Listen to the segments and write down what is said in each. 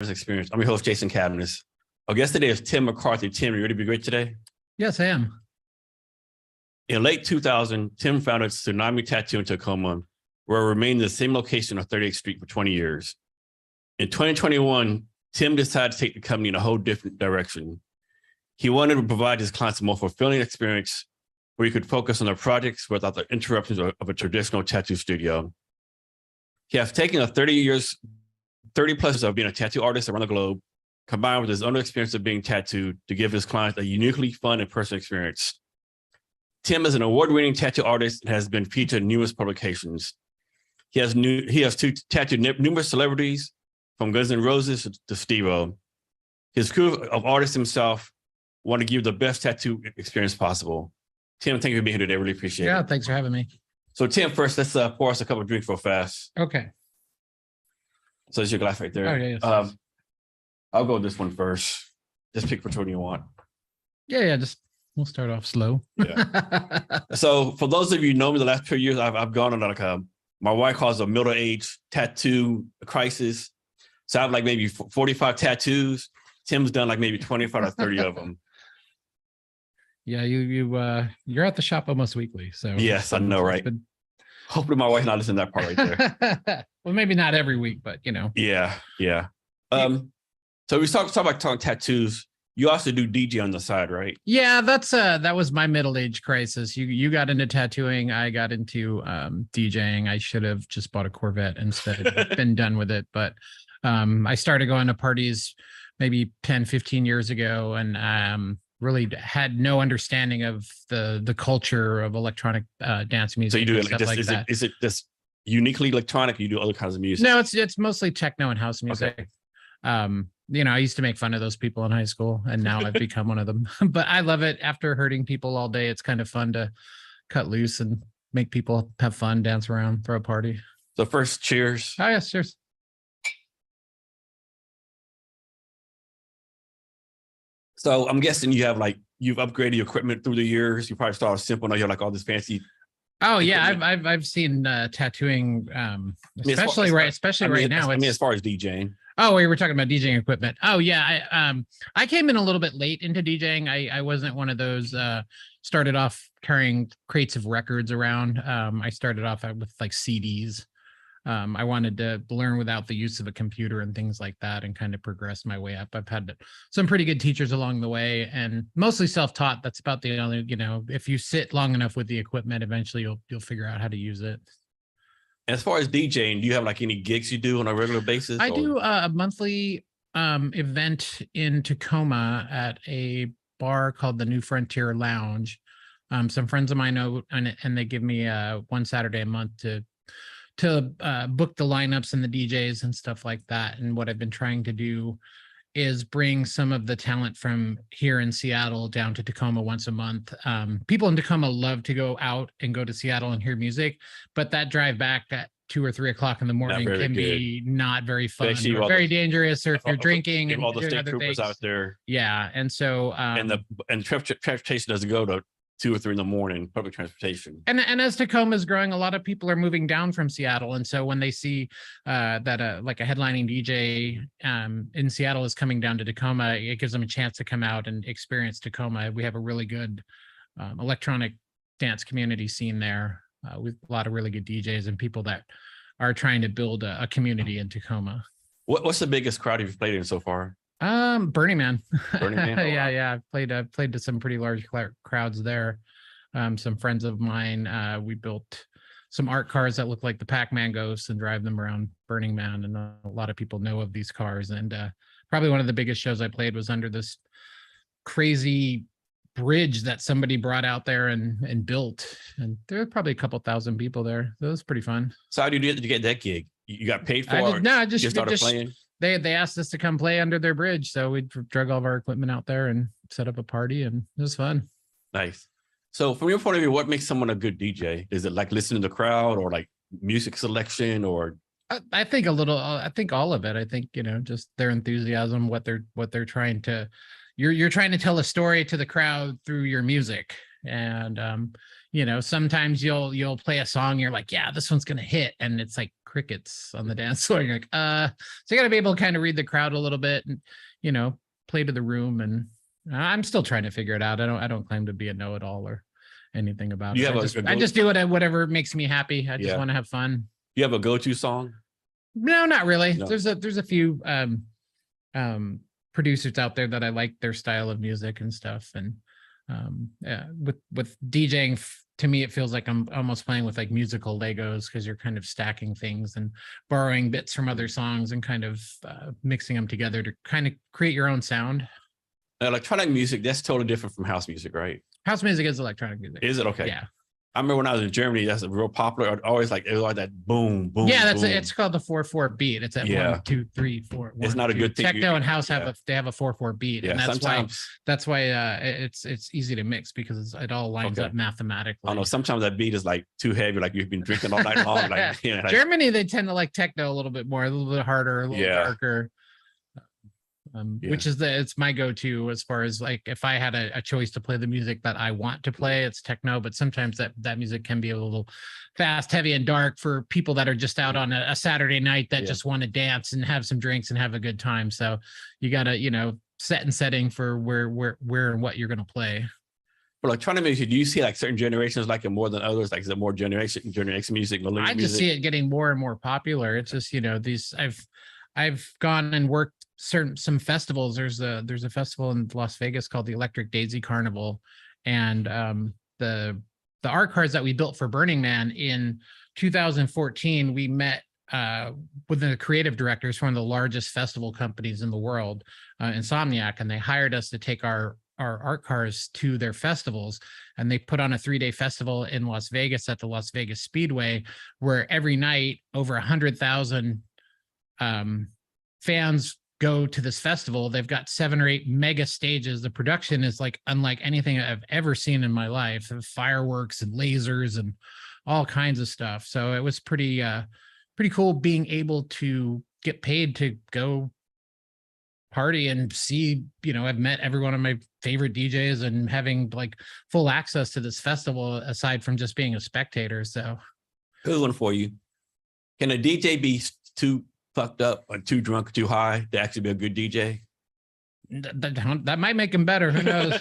Experience. I'm your host, Jason Cavness. Our guest today is Tim McCarthy. Tim, you ready to be great today? Yes, I am. In late 2000, Tim founded Tsunami Tattoo in Tacoma, where it remained in the same location on 38th Street for 20 years. In 2021, Tim decided to take the company in a whole different direction. He wanted to provide his clients a more fulfilling experience where he could focus on their projects without the interruptions of a traditional tattoo studio. He has taken 30 plus years of being a tattoo artist around the globe, combined with his own experience of being tattooed to give his clients a uniquely fun and personal experience. Tim is an award-winning tattoo artist and has been featured in numerous publications. He has tattooed numerous celebrities, from Guns N' Roses to Steve-O. His crew of artists himself want to give you the best tattoo experience possible. Tim, thank you for being here today. I really appreciate it. Yeah, thanks for having me. So Tim, first, let's pour us a couple of drinks real fast. Okay. So there's your glass right there. Oh, yeah, yes. I'll go with this one first. Just pick which one you want. Yeah. We'll start off slow. Yeah. So for those of you who know me, the last 2 years, I've gone on like my wife calls a middle-age tattoo crisis. So I have like maybe 45 tattoos. Tim's done like maybe 25 or 30 of them. Yeah, you're at the shop almost weekly. So yes, I know, right? Hopefully my wife not listening to that part right there. Well, maybe not every week, but you know. Yeah. So we talk about tattoos. You also do DJ on the side, right? Yeah, that was my middle-age crisis. You got into tattooing, I got into DJing. I should have just bought a Corvette instead, been done with it. But I started going to parties maybe 10, 15 years ago, and really had no understanding of the culture of electronic dance music. So you do it stuff like that. Is it just uniquely electronic? Or you do other kinds of music? No, it's mostly techno and house music. Okay. I used to make fun of those people in high school, and now I've become one of them. But I love it. After hurting people all day, it's kind of fun to cut loose and make people have fun, dance around, throw a party. So first, cheers. Oh, yes, cheers. So I'm guessing you've upgraded your equipment through the years. You probably started simple. Now you have like all this fancy. Oh yeah, I've seen tattooing, especially right now. As far as DJing. Oh, we were talking about DJing equipment. Oh yeah, I came in a little bit late into DJing. I wasn't one of those. Started off carrying crates of records around. I started off with like CDs. I wanted to learn without the use of a computer and things like that, and kind of progress my way up. I've had some pretty good teachers along the way, and mostly self-taught. That's about the only, if you sit long enough with the equipment, eventually you'll figure out how to use it. As far as DJing, do you have like any gigs you do on a regular basis? I do a monthly event in Tacoma at a bar called the New Frontier Lounge. Some friends of mine know, and they give me one Saturday a month to book the lineups and the DJs and stuff like that. And what I've been trying to do is bring some of the talent from here in Seattle down to Tacoma once a month. People in Tacoma love to go out and go to Seattle and hear music, but that drive back at 2 or 3 o'clock in the morning can be not very fun, or very dangerous, or if you're drinking and all the state troopers things out there. Yeah. And so, and transportation doesn't go to 2 or 3 in the morning, public transportation. And as Tacoma is growing, a lot of people are moving down from Seattle. And so when they see that like a headlining DJ in Seattle is coming down to Tacoma, it gives them a chance to come out and experience Tacoma. We have a really good electronic dance community scene there with a lot of really good DJs and people that are trying to build a community in Tacoma. What's the biggest crowd you've played in so far? Burning Man. Burning Man. Oh, yeah. I've played to some pretty large crowds there. Some friends of mine, we built some art cars that look like the Pac-Man ghosts and drive them around Burning Man. And a lot of people know of these cars. And probably one of the biggest shows I played was under this crazy bridge that somebody brought out there and built. And there were probably a couple thousand people there. So it was pretty fun. So how did you get that gig? You got paid for it? No, I just started playing. They asked us to come play under their bridge, so we drug all of our equipment out there and set up a party, and it was fun. Nice. So from your point of view, what makes someone a good DJ? Is it like listening to the crowd, or like music selection, or? I think I think all of it. I think, just their enthusiasm, what they're trying to. You're trying to tell a story to the crowd through your music, and you know, sometimes you'll play a song, you're like, yeah, this one's gonna hit, and it's like crickets on the dance floor. You're like, so you gotta be able to kind of read the crowd a little bit and, you know, play to the room. And I'm still trying to figure it out. I don't claim to be a know-it-all or anything about You it. have I just do whatever makes me happy. I just want to have fun. You have a go-to song? No, not really. No. There's a few producers out there that I like their style of music and stuff. And with DJing, to me, it feels like I'm almost playing with like musical Legos, because you're kind of stacking things and borrowing bits from other songs and kind of mixing them together to kind of create your own sound. Electronic music, that's totally different from house music, right? House music is electronic music. Is it? Okay. Yeah. I remember when I was in Germany, that's a real popular. It was like that boom, boom. Yeah, boom. It's called the 4/4 beat. It's at 1, 2, 3, 4. It's not a good thing. Techno and house have a 4/4 beat, Yeah, and sometimes that's why it's easy to mix, because it all lines up mathematically. I know sometimes that beat is like too heavy, like you've been drinking all night long. Like, you know, like, Germany, they tend to like techno a little bit more, a little bit harder, a little darker. Which is it's my go-to as far as like if I had a choice to play the music that I want to play, it's techno. But sometimes that music can be a little fast, heavy, and dark for people that are just out on a Saturday night that just want to dance and have some drinks and have a good time. So you gotta, you know, set and setting for where and what you're gonna play. But electronic music, do you see like certain generations like it more than others? Like is it more generation music, millennial I just see it getting more and more popular. It's just, you know, I've gone and worked some festivals. There's a festival in Las Vegas called the Electric Daisy Carnival, and the art cards that we built for Burning Man in 2014, we met with the creative directors from one of the largest festival companies in the world, Insomniac, and they hired us to take our art cars to their festivals. And they put on a 3-day festival in Las Vegas at the Las Vegas Speedway, where every night over 100,000 fans go to this festival. They've got 7 or 8 mega stages. The production is like unlike anything I've ever seen in my life. Fireworks and lasers and all kinds of stuff. So it was pretty cool being able to get paid to go party and see, you know, I've met every one of my favorite DJs and having like full access to this festival aside from just being a spectator. So here's one for you. Can a DJ be too fucked up or too drunk or too high to actually be a good DJ? That might make him better. Who knows?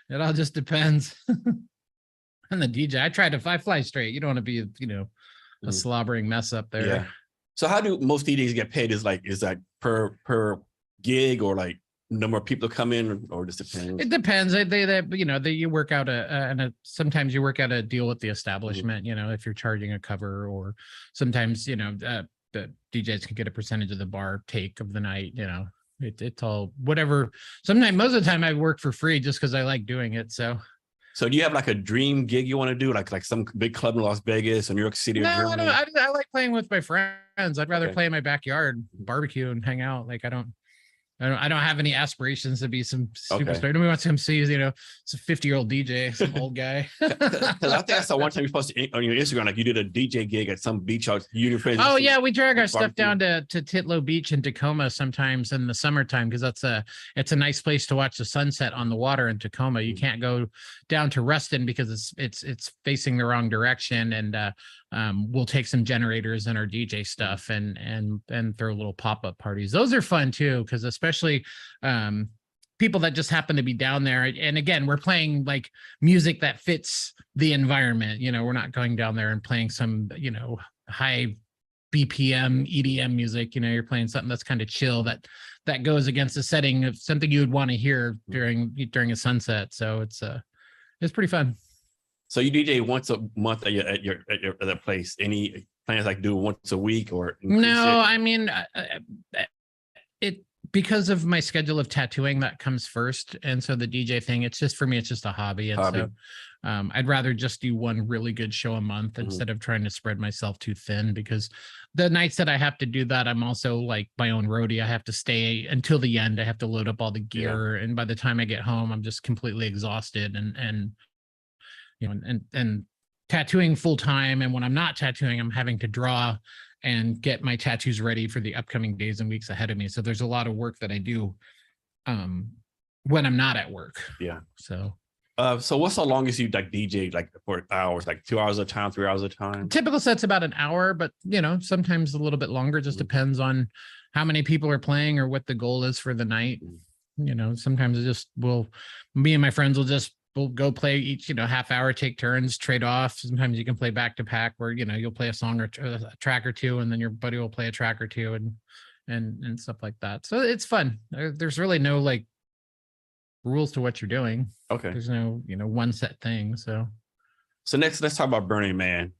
It all just depends. And the DJ, I fly straight. You don't want to be, you know, a slobbering mess up there. Yeah. So how do most DJs get paid? Is that per gig or like number of people come in, or just depends? It depends. You work out sometimes you work out a deal with the establishment, you know, if you're charging a cover, or sometimes, you know, the DJs can get a percentage of the bar take of the night, you know, it's all whatever. Sometimes, most of the time I work for free just because I like doing it. So do you have like a dream gig you want to do, like some big club in Las Vegas or New York City? No, I like playing with my friends. I'd rather play in my backyard, barbecue, and hang out. Like I don't have any aspirations to be some superstar. Nobody wants to come see, you know, it's a 50-year-old DJ, some old guy. Because I think I saw one time you posted on your Instagram, like you did a DJ gig at some beach out. Oh yeah, we drag our stuff down to Titlow Beach in Tacoma sometimes in the summertime, because it's a nice place to watch the sunset on the water in Tacoma. You can't go down to Ruston because it's facing the wrong direction, and we'll take some generators and our DJ stuff and throw little pop-up parties. Those are fun too, because especially people that just happen to be down there. And again, we're playing like music that fits the environment. You know, we're not going down there and playing some, you know, high BPM EDM music. You know, you're playing something that's kind of chill that goes against the setting of something you would want to hear during a sunset. So it's pretty fun. So you DJ once a month at your that place. Any plans like do once a week or? No, I mean, it because of my schedule of tattooing that comes first, and so the DJ thing, it's just for me, it's just a hobby, and so I'd rather just do one really good show a month instead of trying to spread myself too thin. Because the nights that I have to do that, I'm also like my own roadie. I have to stay until the end. I have to load up all the gear, and by the time I get home, I'm just completely exhausted and you know, and tattooing full time. And when I'm not tattooing, I'm having to draw and get my tattoos ready for the upcoming days and weeks ahead of me. So there's a lot of work that I do when I'm not at work. Yeah. So So what's the longest you like DJ like for hours, like 2 hours at a time, 3 hours at a time? Typical set's about an hour, but sometimes a little bit longer. Just depends on how many people are playing or what the goal is for the night. Sometimes me and my friends we'll go play each, half hour, take turns, trade off. Sometimes you can play back to back where, you'll play a song or a track or two, and then your buddy will play a track or two and stuff like that. So it's fun. There's really no like rules to what you're doing. Okay. There's no, one set thing. So next, let's talk about Burning Man.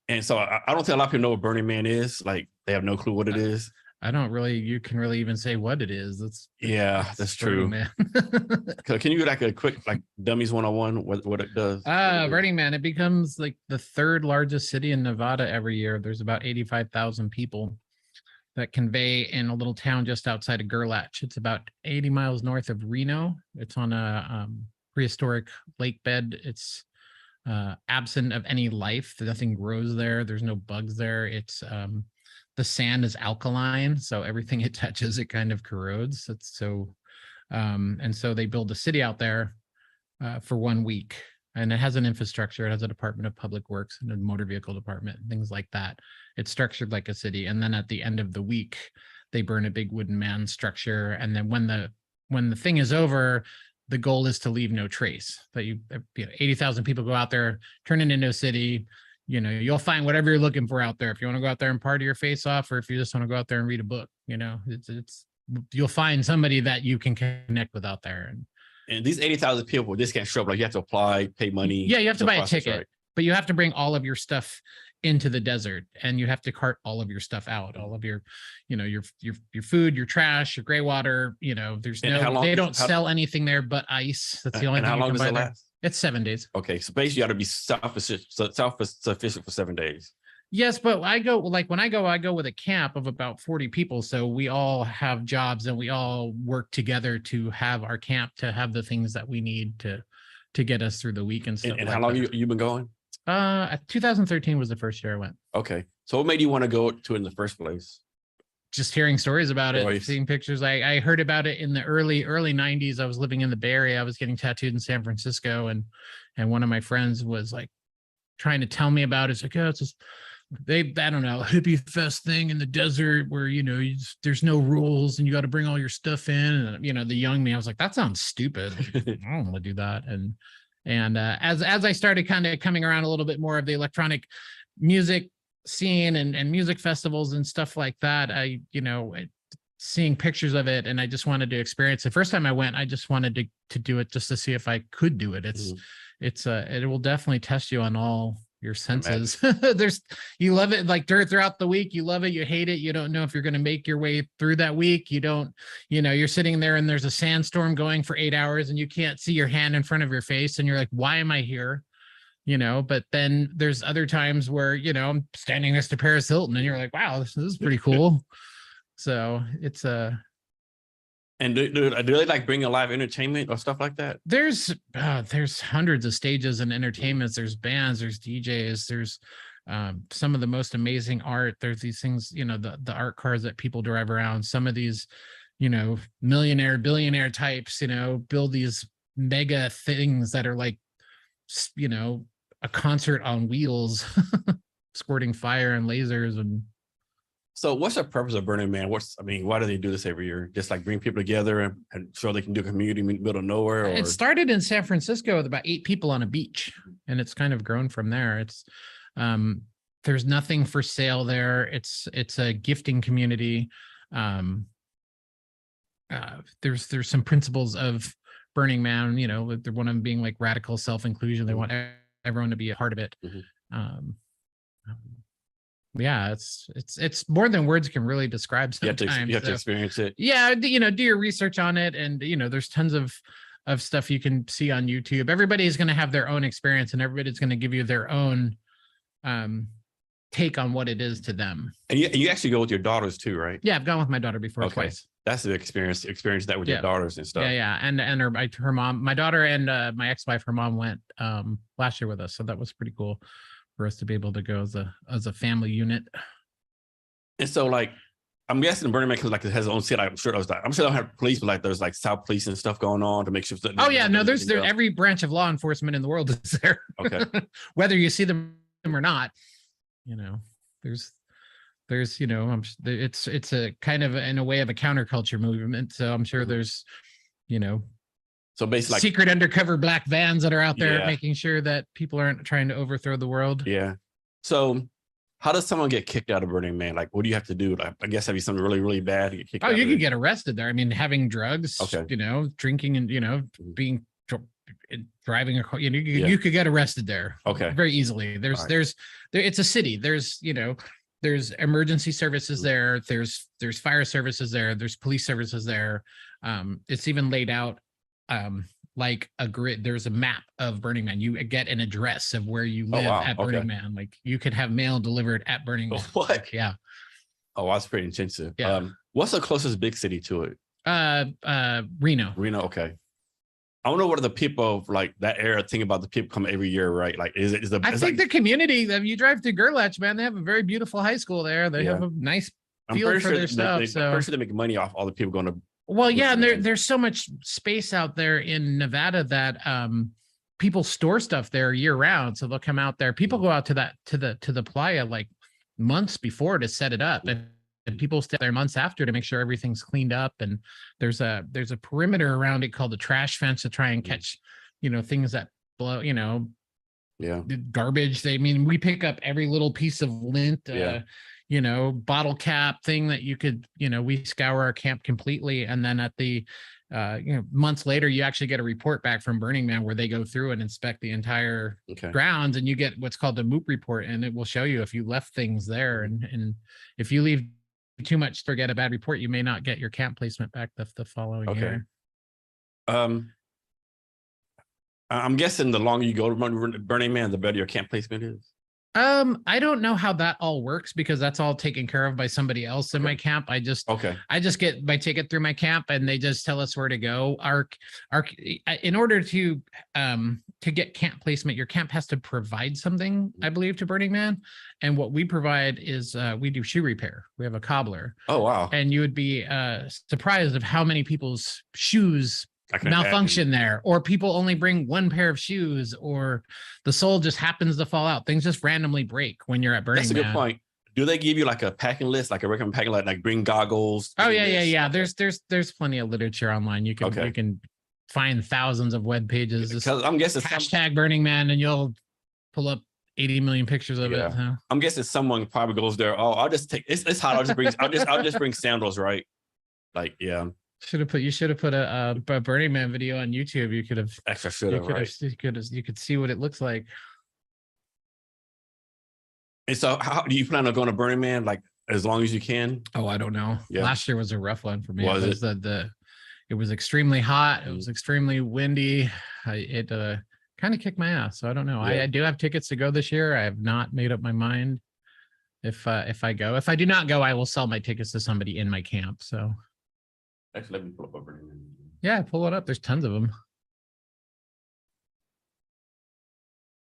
And so I don't think a lot of people know what Burning Man is. Like they have no clue what it is. You can really even say what it is. That's true. Man. Can you like a quick like dummies 101 what it does? Burning Man, it becomes like the third largest city in Nevada every year. There's about 85,000 people that convey in a little town just outside of Gerlach. It's about 80 miles north of Reno. It's on a prehistoric lake bed. It's absent of any life. Nothing grows there. There's no bugs there. It's the sand is alkaline, so everything it touches, it kind of corrodes. And so they build a city out there for 1 week. And it has an infrastructure. It has a Department of Public Works and a motor vehicle department, things like that. It's structured like a city. And then at the end of the week, they burn a big wooden man structure. And then when the thing is over, the goal is to leave no trace. That 80,000 people go out there, turn it into a city. You'll find whatever you're looking for out there. If you want to go out there and party your face off, or if you just want to go out there and read a book, you'll find somebody that you can connect with out there. And these 80,000 people, this can't show up. Like you have to apply, pay money. Yeah, you have to buy a process, ticket, right? But you have to bring all of your stuff into the desert, and you have to cart all of your stuff out, all of your, your food, your trash, your gray water. They don't sell anything there but ice. That's the only thing. How long does it there. last? It's 7 days. Okay, so basically you got to be self-sufficient for 7 days. Yes, but when I go with a camp of about 40 people. So we all have jobs and we all work together to have our camp, to have the things that we need to get us through the week and stuff. And how long you been going? 2013 was the first year I went. Okay. So what made you want to go to it in the first place? Just hearing stories about it, seeing pictures. I heard about it in the early 90s. I was living in the Bay Area. I was getting tattooed in San Francisco, and one of my friends was like trying to tell me about it. It's like, it's just I don't know, hippie fest thing in the desert where, there's no rules and you got to bring all your stuff in. And, the young me, I was like, that sounds stupid. I don't want to do that. And as I started kind of coming around a little bit more of the electronic music scene and music festivals and stuff like that, seeing pictures of it, and I just wanted to experience it. First time I went, I just wanted to do it just to see if I could do it. It will definitely test you on all your senses. You love it, like throughout the week, you love it, you hate it, you don't know if you're going to make your way through that week. You're sitting there and there's a sandstorm going for 8 hours and you can't see your hand in front of your face and you're like, why am I here? But then there's other times where, I'm standing next to Paris Hilton and you're like, wow, this is pretty cool. So it's And do they like bring a live entertainment or stuff like that? There's hundreds of stages and entertainments. There's bands, there's DJs, there's some of the most amazing art. There's these things, the art cars that people drive around. Some of these, millionaire, billionaire types, build these mega things that are like, a concert on wheels, squirting fire and lasers. And so what's the purpose of Burning Man? Why do they do this every year? Just like bring people together and so they can do a community in the middle of nowhere? Or? It started in San Francisco with about 8 people on a beach, and it's kind of grown from there. It's there's nothing for sale there. It's a gifting community. There's some principles of Burning Man, one of them being like radical self-inclusion. They want everyone to be a part of it. Mm-hmm. Yeah, it's more than words can really describe sometimes. You have to experience it. Yeah, do your research on it, and there's tons of stuff you can see on YouTube. Everybody's going to have their own experience, and everybody's going to give you their own take on what it is to them. And you actually go with your daughters too, right? Yeah, I've gone with my daughter before twice. That's the experience that with your daughters and stuff. Yeah. And her mom, my daughter and my ex-wife, her mom went last year with us. So that was pretty cool for us to be able to go as a family unit. And so like I'm guessing Burning Man like it has its own city. I'm sure they don't have police, but like there's like South Police and stuff going on to make sure. Oh yeah, no, there's every branch of law enforcement in the world is there. Okay. Whether you see them or not, there's it's a kind of in a way of a counterculture movement. So I'm sure there's so basically secret undercover black vans that are out there making sure that people aren't trying to overthrow the world. Yeah. So how does someone get kicked out of Burning Man? Like, what do you have to do? Like, I guess have you something really, really bad to get kicked out? Oh, you could get arrested there. I mean, having drugs, drinking and, being driving a car, you could get arrested there. Okay. Very easily. It's a city. There's emergency services there. There's fire services there. There's police services there. It's even laid out like a grid. There's a map of Burning Man. You get an address of where you live at Burning Man. Like you could have mail delivered at Burning Man. What? Like, yeah. Oh, that's pretty intensive. Yeah. What's the closest big city to it? Reno. Okay. I don't know what the people like that area think about the people come every year, right? Like, I think the community that you drive through Gerlach, man, they have a very beautiful high school there. They have a nice field for their stuff. So I'm pretty sure they make money off all the people going to. Well, yeah, and there's so much space out there in Nevada that people store stuff there year round. So they'll come out there. People go out to the playa like months before to set it up, and people stay there months after to make sure everything's cleaned up. And there's a perimeter around it called the trash fence to try and catch things that blow garbage. We pick up every little piece of lint. Bottle cap thing that you could, we scour our camp completely. And then at the, months later, you actually get a report back from Burning Man where they go through and inspect the entire grounds, and you get what's called the MOOP report. And it will show you if you left things there. And if you leave too much to get a bad report, you may not get your camp placement back the following year. I'm guessing the longer you go to Burning Man, the better your camp placement is. I don't know how that all works because that's all taken care of by somebody else in my camp. I just get my ticket through my camp and they just tell us where to go. In order to get camp placement, your camp has to provide something, I believe, to Burning Man. And what we provide is we do shoe repair. We have a cobbler. Oh, wow. And you would be surprised of how many people's shoes malfunction there, or people only bring one pair of shoes, or the sole just happens to fall out. Things just randomly break when you're at Burning Man. That's a good point. Do they give you like a packing list, like a recommended packing list, like bring goggles? Oh yeah. There's plenty of literature online. You can find thousands of web pages. Because I'm guessing hashtag Burning Man, and you'll pull up 80 million pictures of it. Huh? I'm guessing someone probably goes there. Oh, I'll just take it's hot. I'll just bring sandals, right? Like, yeah. You should have put a Burning Man video on YouTube. You could have. Extra should have. Right. You could see what it looks like. And so, how do you plan on going to Burning Man? Like as long as you can? Oh, I don't know. Yeah. Last year was a rough one for me. Was it? It was extremely hot. It was extremely windy. It kind of kicked my ass. So I don't know. Yeah. I do have tickets to go this year. I have not made up my mind if I go. If I do not go, I will sell my tickets to somebody in my camp. So. Actually, let me pull up Burning Man. Yeah, pull it up. There's tons of them.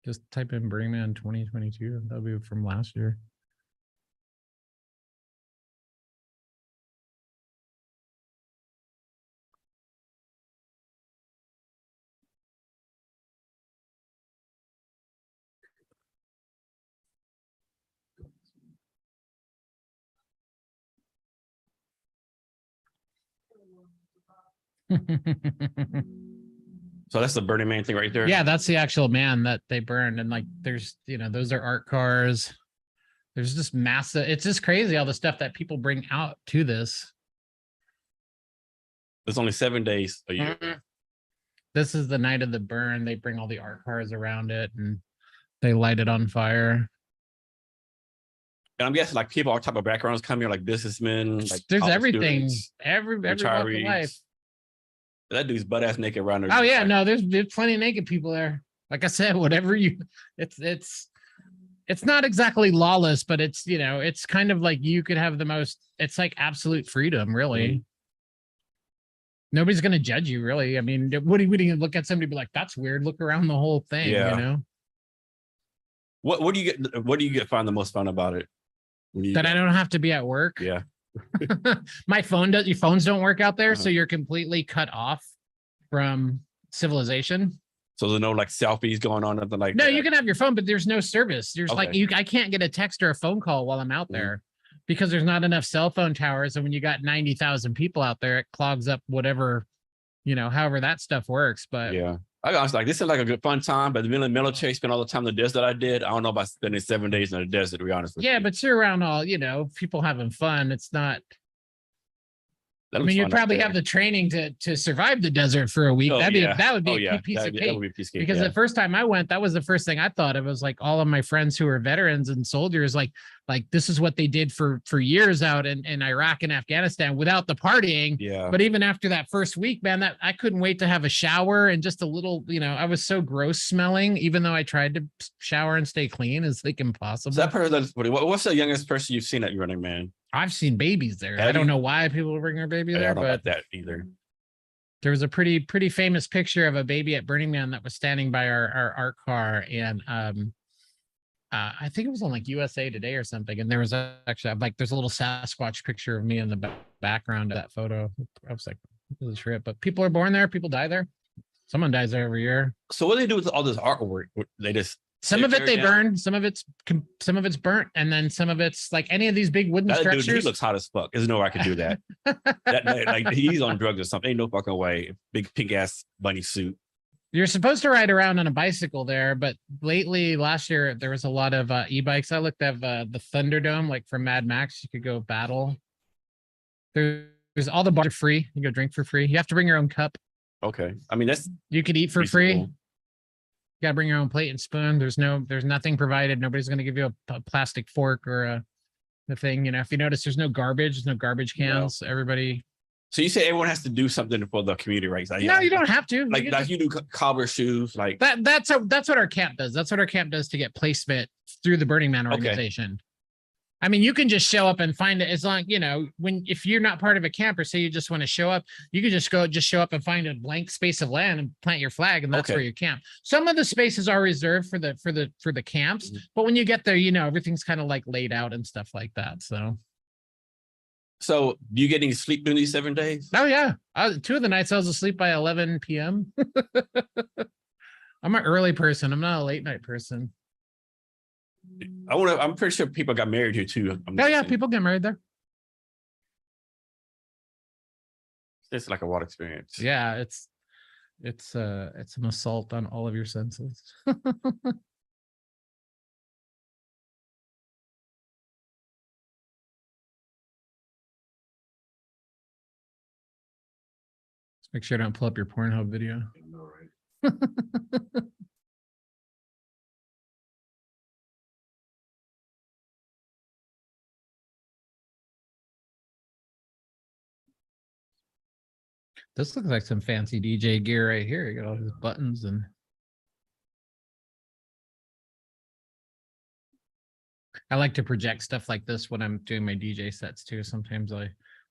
Just type in Burning Man 2022. That'll be from last year. So that's the Burning Man thing right there. Yeah, that's the actual man that they burned. And like there's those are art cars. There's just massive, it's just crazy all the stuff that people bring out to this. There's only 7 days a year. Mm-hmm. This is the night of the burn. They bring all the art cars around it and they light it on fire. And I'm guessing like people, all type of backgrounds come here, like businessmen. Like there's everything, every walk of life. That dude's butt ass naked around there. Oh yeah, no, there's plenty of naked people there. Like I said, whatever it's not exactly lawless, but it's it's kind of like you could have the most. It's like absolute freedom, really. Mm-hmm. Nobody's gonna judge you, really. I mean, what do you look at somebody and be like, "That's weird"? Look around the whole thing, What do you find the most fun about it? That I don't have to be at work. Yeah. My phone your phones don't work out there, so Uh-huh. you're completely cut off from civilization. So there's no like selfies going on, nothing like No, that. you can have your phone, but there's no service. There's like Okay. I can't get a text or a phone call while I'm out Mhm. there because there's not enough cell phone towers. And when you got 90,000 people out there, it clogs up whatever, however that stuff works. But Yeah. I was like, this is like a good fun time, but the military spent all the time in the desert I did. I don't know about spending 7 days in the desert, to be honest with yeah, you. but you're around all, people having fun. It's not, That I looks mean, you'd fun up probably there. have the training to survive the desert for a week. Oh, yeah. That would be Oh, a yeah. piece of That cake. would be a piece of cake. Because Yeah. the first time I went, that was the first thing I thought of. It was like all of my friends who were veterans and soldiers, like this is what they did for years out in Iraq and Afghanistan without the partying. Yeah. But even after that first week, man, that I couldn't wait to have a shower and just a little, I was so gross smelling, even though I tried to shower and stay clean. It's like impossible. So that person, what's the youngest person you've seen at Running Man? I've seen babies there. Have I don't you? know why people bring their baby I there, don't know but about that either. there was a pretty famous picture of a baby at Burning Man that was standing by our art car, and I think it was on like USA Today or something. And there was actually like there's a little Sasquatch picture of me in the background of that photo. I was like, this is a trip. But people are born there, people die there. Someone dies there every year. So what do they do with all this artwork? They just Some of it they down? burn, some of it's burnt, and then some of it's like any of these big wooden That dude, he structures. looks hot as fuck. There's no way I could do that. Like he's on drugs or something. Ain't no fucking way. Big pink ass bunny suit. You're supposed to ride around on a bicycle there, but lately, last year, there was a lot of e-bikes. I looked at the Thunderdome, like from Mad Max. You could go battle. There's all the bars are free. You go drink for free. You have to bring your own cup. Okay. I mean, that's You could eat for free. reasonable. You got to bring your own plate and spoon. There's nothing provided. Nobody's going to give you a plastic fork or the thing. If you notice, there's no garbage cans. Everybody. So you say everyone has to do something for the community, right? Like, No, you don't have to. Like, You like just- you do cobbler shoes, like that's what our camp does. That's what our camp does to get placement through the Burning Man Okay. organization. I mean, you can just show up and find it. As long, if you're not part of a camp or say you just want to show up, you can just show up and find a blank space of land and plant your flag, and that's Okay. where you camp. Some of the spaces are reserved for the camps, Mhm. but when you get there, everything's kind of like laid out and stuff like that. So do you get any sleep during these 7 days? Oh yeah, 2 of the nights I was asleep by 11 p.m. I'm an early person. I'm not a late night person. I'm pretty sure people got married here too. Oh yeah, people get married there. It's like a wild experience. Yeah, it's an assault on all of your senses. Just make sure I don't pull up your Pornhub video. I know, right? This looks like some fancy DJ gear right here. You got all these buttons and I like to project stuff like this when I'm doing my DJ sets too. Sometimes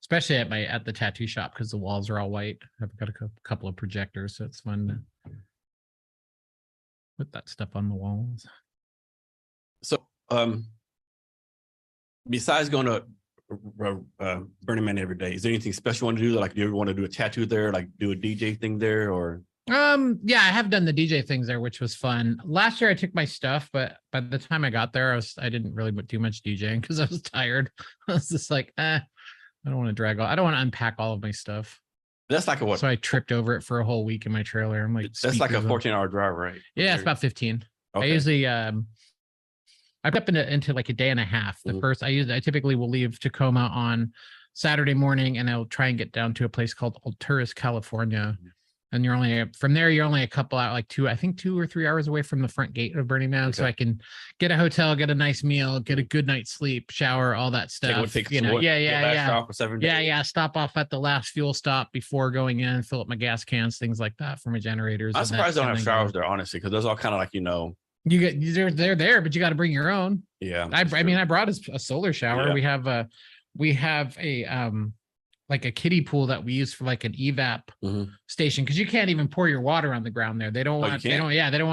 especially at the tattoo shop, because the walls are all white. I've got a couple of projectors, so it's fun to put that stuff on the walls. So besides going to Burning Man every day, is there anything special you want to do? Like, do you ever want to do a tattoo there, like do a DJ thing there, or? Yeah, I have done the DJ things there, which was fun. Last year I took my stuff, but by the time I got there, I didn't really do much DJing because I was tired. I was just like, I don't want to drag all. I don't want to unpack all of my stuff. That's like a what? So I tripped over it for a whole week in my trailer. I'm like, That's like a speakers on. 14-hour drive, right? Yeah, it's about 15. I Okay. usually I put into like a day and a half. The Mhm. first I typically will leave Tacoma on Saturday morning, and I'll try and get down to a place called Albuquerque, California. Mhm. And you're only a couple out, like 2 or 3 hours away from the front gate of Burning Man. So Okay. I can get a hotel, get a nice meal, get a good night's sleep, shower, all that stuff. Take You know, what, get last yeah. stop for 7 days? Yeah. Stop off at the last fuel stop before going in, fill up my gas cans, things like that for my generators. I'm and surprised they don't and have then go. showers there, honestly, because those all kind of like, They're there, but you got to bring your own. yeah. I that's mean, true. I brought a solar shower. Yeah. We have a like a kiddie pool that we use for like an evap Mhm. station, because you can't even pour your water on the ground there. They don't Oh, you want can't? they don't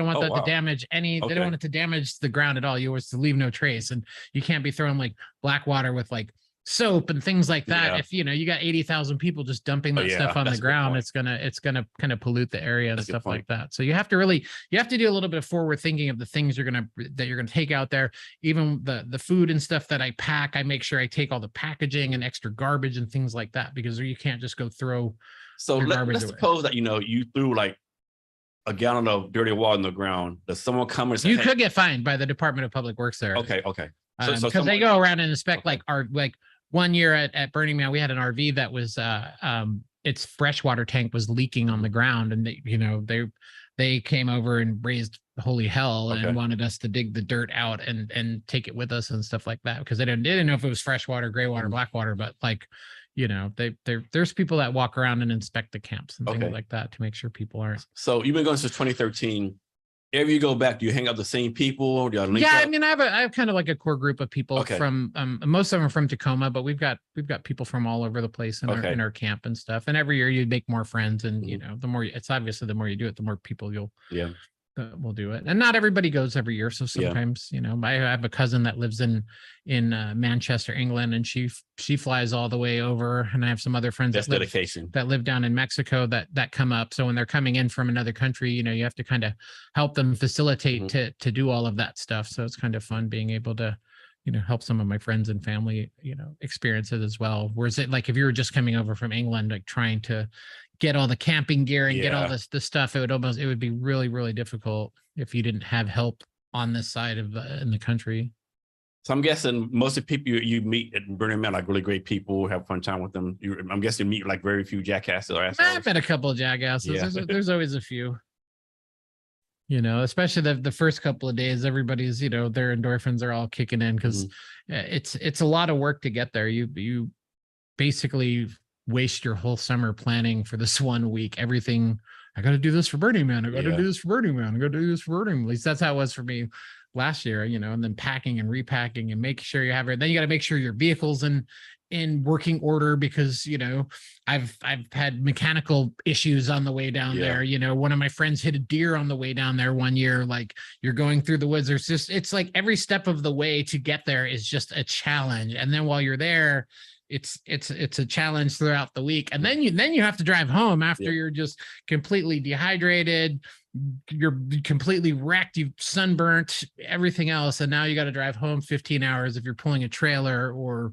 want Oh, that wow. to damage any they Okay. don't want it to damage the ground at all. You want to leave no trace, and you can't be throwing like black water with like soap and things like that. Yeah. If you got 80,000 people just dumping Oh, that yeah, stuff on the that's a good ground, point. it's gonna kind of pollute the area and That's a good stuff like point. that. So you have to do a little bit of forward thinking of the things you're gonna take out there. Even the food and stuff that I pack, I make sure I take all the packaging and extra garbage and things like that, because you can't just go throw So your garbage let's away. suppose that you threw like a gallon of dirty water in the ground. Does someone come and say, You hey, could get fined by the Department of Public Works there. okay. Because So they go around and inspect Okay. like one year at Burning Man, we had an RV that was its freshwater tank was leaking on the ground, and they came over and raised holy hell Okay. and wanted us to dig the dirt out and take it with us and stuff like that, because they didn't know if it was freshwater, gray water, black water, but like there's people that walk around and inspect the camps and things like that to make sure people aren't. So you've been going since 2013. Every you go back, do you hang out with the same people? Do you link Yeah, up? I mean, I have kind of like a core group of people from most of them are from Tacoma, but we've got people from all over the place in our camp and stuff. And every year you make more friends, and the more it's obviously the more you do it, the more people will do it. And not everybody goes every year, so sometimes I have a cousin that lives in Manchester, England, and she flies all the way over, and I have some other friends that live down in Mexico that come up. So when they're coming in from another country, you have to kind of help them facilitate to do all of that stuff. So it's kind of fun being able to help some of my friends and family experience it as well. Whereas it, like, if you were just coming over from England, like trying to get all the camping gear and get all this stuff, it would be really, really difficult if you didn't have help on this side of in the country. So I'm guessing most of the people you meet at Burning Man, like really great people, have a fun time with them. I'm guessing you meet like very few jackasses or assholes. I've met a couple of jackasses. There's always a few. Especially the first couple of days, everybody's, their endorphins are all kicking in, because it's a lot of work to get there. You basically waste your whole summer planning for this 1 week. Everything, I got to do this for Burning Man. I got to do this for Burning Man. I got to do this for Burning Man. At least that's how it was for me last year, and then packing and repacking and making sure you have it. Then you got to make sure your vehicle's in working order, because I've had mechanical issues on the way down there. One of my friends hit a deer on the way down there one year. Like, you're going through the woods, it's like every step of the way to get there is just a challenge. And then while you're there, it's a challenge throughout the week. And then you have to drive home after you're just completely dehydrated, you're completely wrecked, you've sunburnt, everything else, and now you got to drive home 15 hours if you're pulling a trailer or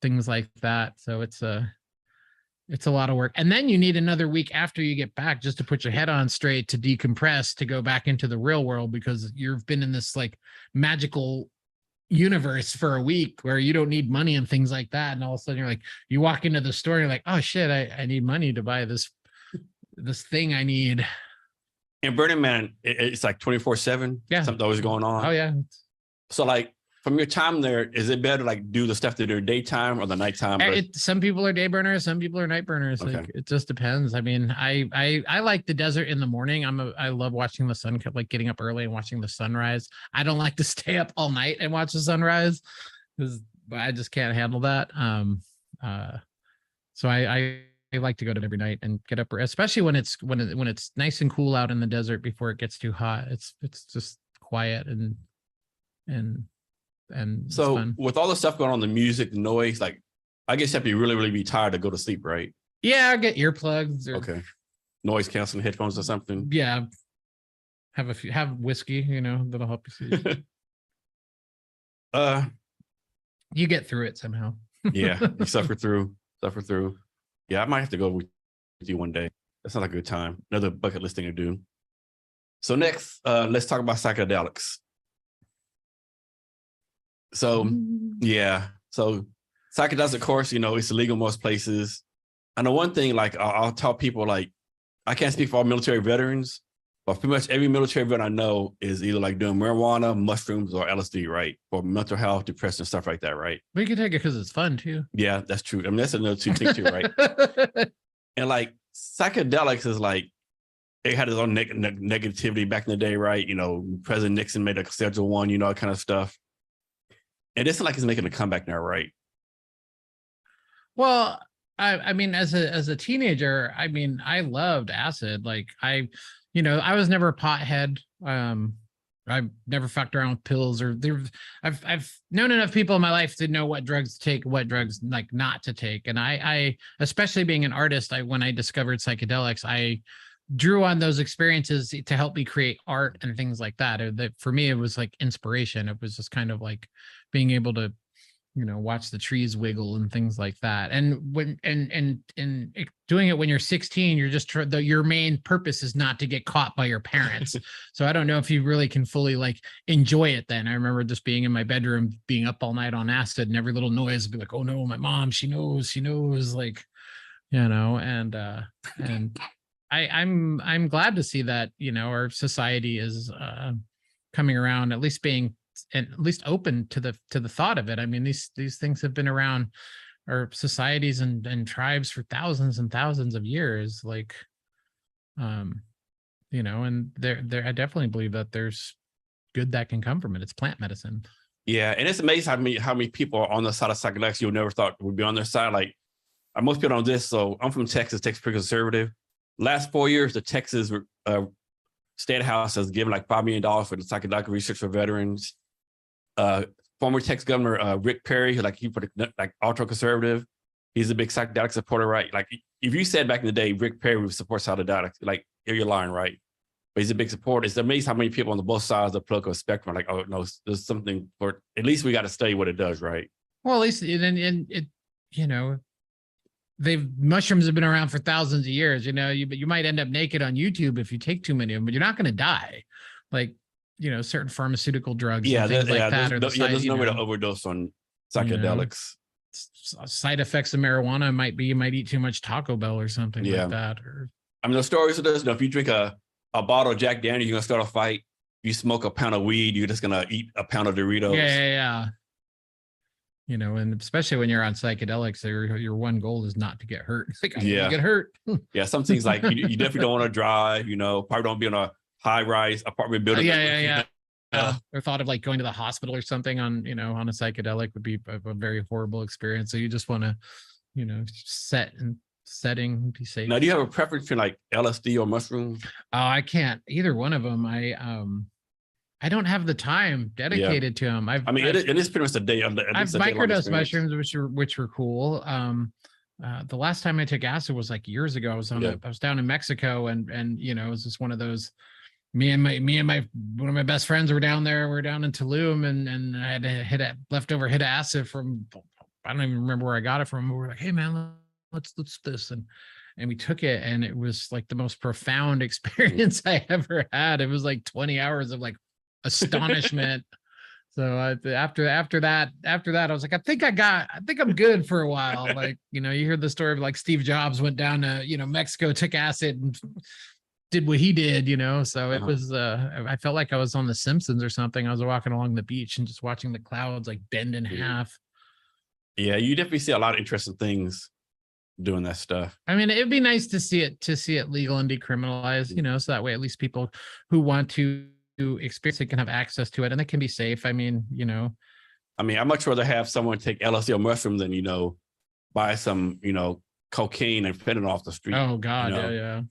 things like that. So it's a lot of work. And then you need another week after you get back just to put your head on straight, to decompress, to go back into the real world, because you've been in this like magical universe for a week where you don't need money and things like that. And all of a sudden you're like, you walk into the store, you're like, oh shit, I need money to buy this thing I need. In Burning Man, it's like 24/7. Something always going on. Oh yeah. So like, from your time there, is it better to like do the stuff that are daytime or the nighttime? Some people are day burners, some people are night burners. Like, it just depends. I mean, I like the desert in the morning. I love watching the sun, like getting up early and watching the sunrise. I don't like to stay up all night and watch the sunrise, because I just can't handle that. So I like to go to every night and get up, especially when it's nice and cool out in the desert before it gets too hot. It's just quiet and so with all the stuff going on, the music, the noise, like, I guess you have to really be tired to go to sleep, right? Yeah, I get earplugs or noise canceling headphones or something. Yeah, have whiskey, that'll help you sleep. You get through it somehow. You suffer through. Yeah, I might have to go with you one day. That sounds like a good time. Another bucket list thing to do. So next, let's talk about psychedelics. So so psychedelics, of course, it's illegal in most places. And the one thing, like, I'll tell people, like, I can't speak for all military veterans, but pretty much every military veteran I know is either like doing marijuana, mushrooms, or LSD, right? For mental health, depression, stuff like that, right? But you can take it because it's fun too. Yeah, that's true. I mean, that's another two things too, right? And like, psychedelics is like, it had its own negativity back in the day, right? President Nixon made a Schedule 1, that kind of stuff. And it's like it's making a comeback now, right? Well, I mean, as a teenager, I mean, I loved acid. Like, I was never a pothead. I I've never fucked around with pills or I've known enough people in my life to know what drugs to take, what drugs like not to take. And I especially being an artist, when I discovered psychedelics, I drew on those experiences to help me create art and things like that. For me, it was like inspiration. It was just kind of like being able to, watch the trees wiggle and things like that. And when doing it when you're 16, you're just your main purpose is not to get caught by your parents. So I don't know if you really can fully like enjoy it then. I remember just being in my bedroom, being up all night on acid, and every little noise would be like, oh no, my mom, she knows, like, and I'm glad to see that, our society is coming around, at least open to the thought of it. I mean, these things have been around our societies and tribes for thousands and thousands of years. Like, and there I definitely believe that there's good that can come from it. It's plant medicine. Yeah, and it's amazing how many people are on the side of psychedelics you never thought would be on their side. Like, most people on this. So I'm from Texas. Texas pretty conservative. Last 4 years, the Texas State House has given like $5 million for the psychedelic research for veterans. Former Texas Governor Rick Perry, he put like ultra conservative. He's a big psychedelic supporter, right? Like, if you said back in the day Rick Perry would support psychedelics, like, you're lying, right? But he's a big supporter. It's amazing how many people on the both sides of the political spectrum are like, oh no, there's something for. At least we got to study what it does, right? Well, at least and it, mushrooms have been around for thousands of years. You might end up naked on YouTube if you take too many of them, but you're not going to die. Like, certain pharmaceutical drugs, and things like that. There's no way to overdose on psychedelics. Side effects of marijuana might be you might eat too much Taco Bell or something like that. Or I mean, the stories of this. If you drink a bottle of Jack Daniels, you're gonna start a fight. If you smoke a pound of weed, you're just gonna eat a pound of Doritos. Yeah. And especially when you're on psychedelics, your one goal is not to get hurt. It's like, I don't get hurt. Yeah, some things like you definitely don't want to drive. Probably don't be on a high-rise apartment building. Yeah. Or thought of like going to the hospital or something on a psychedelic would be a very horrible experience. So you just want to, setting, be safe. Now, do you have a preference for like LSD or mushrooms? Oh, I can't either one of them. I don't have the time dedicated to them. It is pretty much a day. I've microdosed mushrooms, which were cool. The last time I took acid was like years ago. I was down in Mexico, and it was just one of those. Me and one of my best friends were down there. We're down in Tulum, and I had to hit leftover hit acid from. I don't even remember where I got it from. We were like, hey man, let's this, and we took it, and it was like the most profound experience I ever had. It was like 20 hours of like astonishment. So after that, I was like, I think I'm good for a while. Like, you hear the story of like Steve Jobs went down to, Mexico, took acid and did what he did, so it was, I felt like I was on The Simpsons or something. I was walking along the beach and just watching the clouds like bend in half. Yeah. You definitely see a lot of interesting things doing that stuff. I mean, it'd be nice to see it legal and decriminalized, so that way at least people who want to experience it can have access to it and it can be safe. I mean, I'd much rather have someone take LSD or mushroom than, buy some, cocaine and fit it off the street. Oh God. Yeah.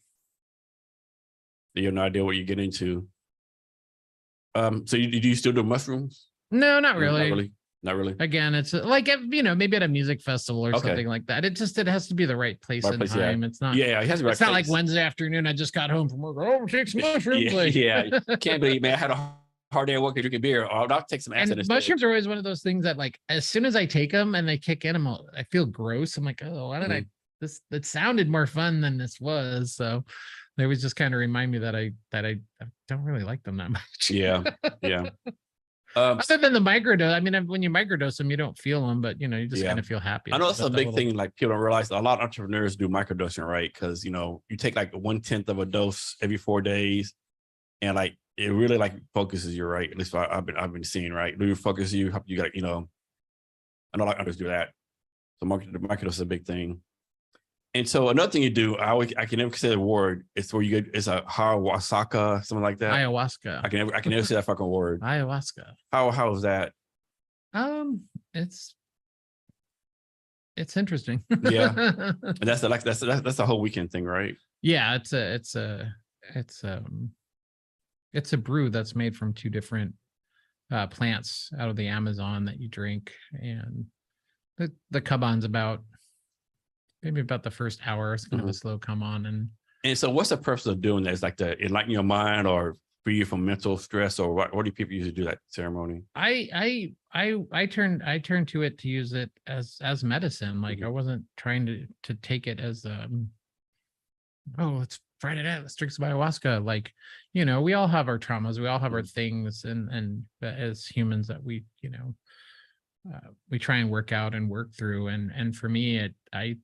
You have no idea what you get into. So do you still do mushrooms? No, not really. Not really. Again, it's like, maybe at a music festival or something like that. It has to be the right place and time. Yeah. It's not. Yeah, it has to be right. It's not like Wednesday afternoon. I just got home from work. Oh, take some mushrooms. Can't believe, man. I had a hard day at work and drinking beer. I'll take some acid. And mushrooms are always one of those things that, like, as soon as I take them and they kick in, I feel gross. I'm like, oh, why did I? That sounded more fun than this was. So they always just kind of remind me that I don't really like them that much. Yeah. Other than the microdose, I mean, when you microdose them, you don't feel them, but you just kind of feel happy. I know that's a big thing. Like, people don't realize a lot of entrepreneurs do microdosing, right? Because you take like 1/10 of a dose every 4 days, and like it really like focuses you, right? At least I've been seeing, right? It really focuses you. You got I know a lot of others do that. So microdose is a big thing. And so another thing you do, I can never say the word. It's where you get, it's a ayahuasca, something like that. Ayahuasca. I can never say that fucking word. Ayahuasca. How is that? It's interesting. Yeah, and that's the whole weekend thing, right? Yeah, it's It's a brew that's made from 2 different plants out of the Amazon that you drink, and the Kaban's maybe about the first hour. It's kind of a slow come on. And so what's the purpose of doing that? Is like to enlighten your mind or free you from mental stress, or what do people usually do that ceremony? I turned to it to use it as medicine. Like I wasn't trying to take it as oh, let's Friday night, let's drink some ayahuasca. Like, you know, we all have our traumas, we all have our things, and as humans that we, you know, we try and work out and work through. And for me, I've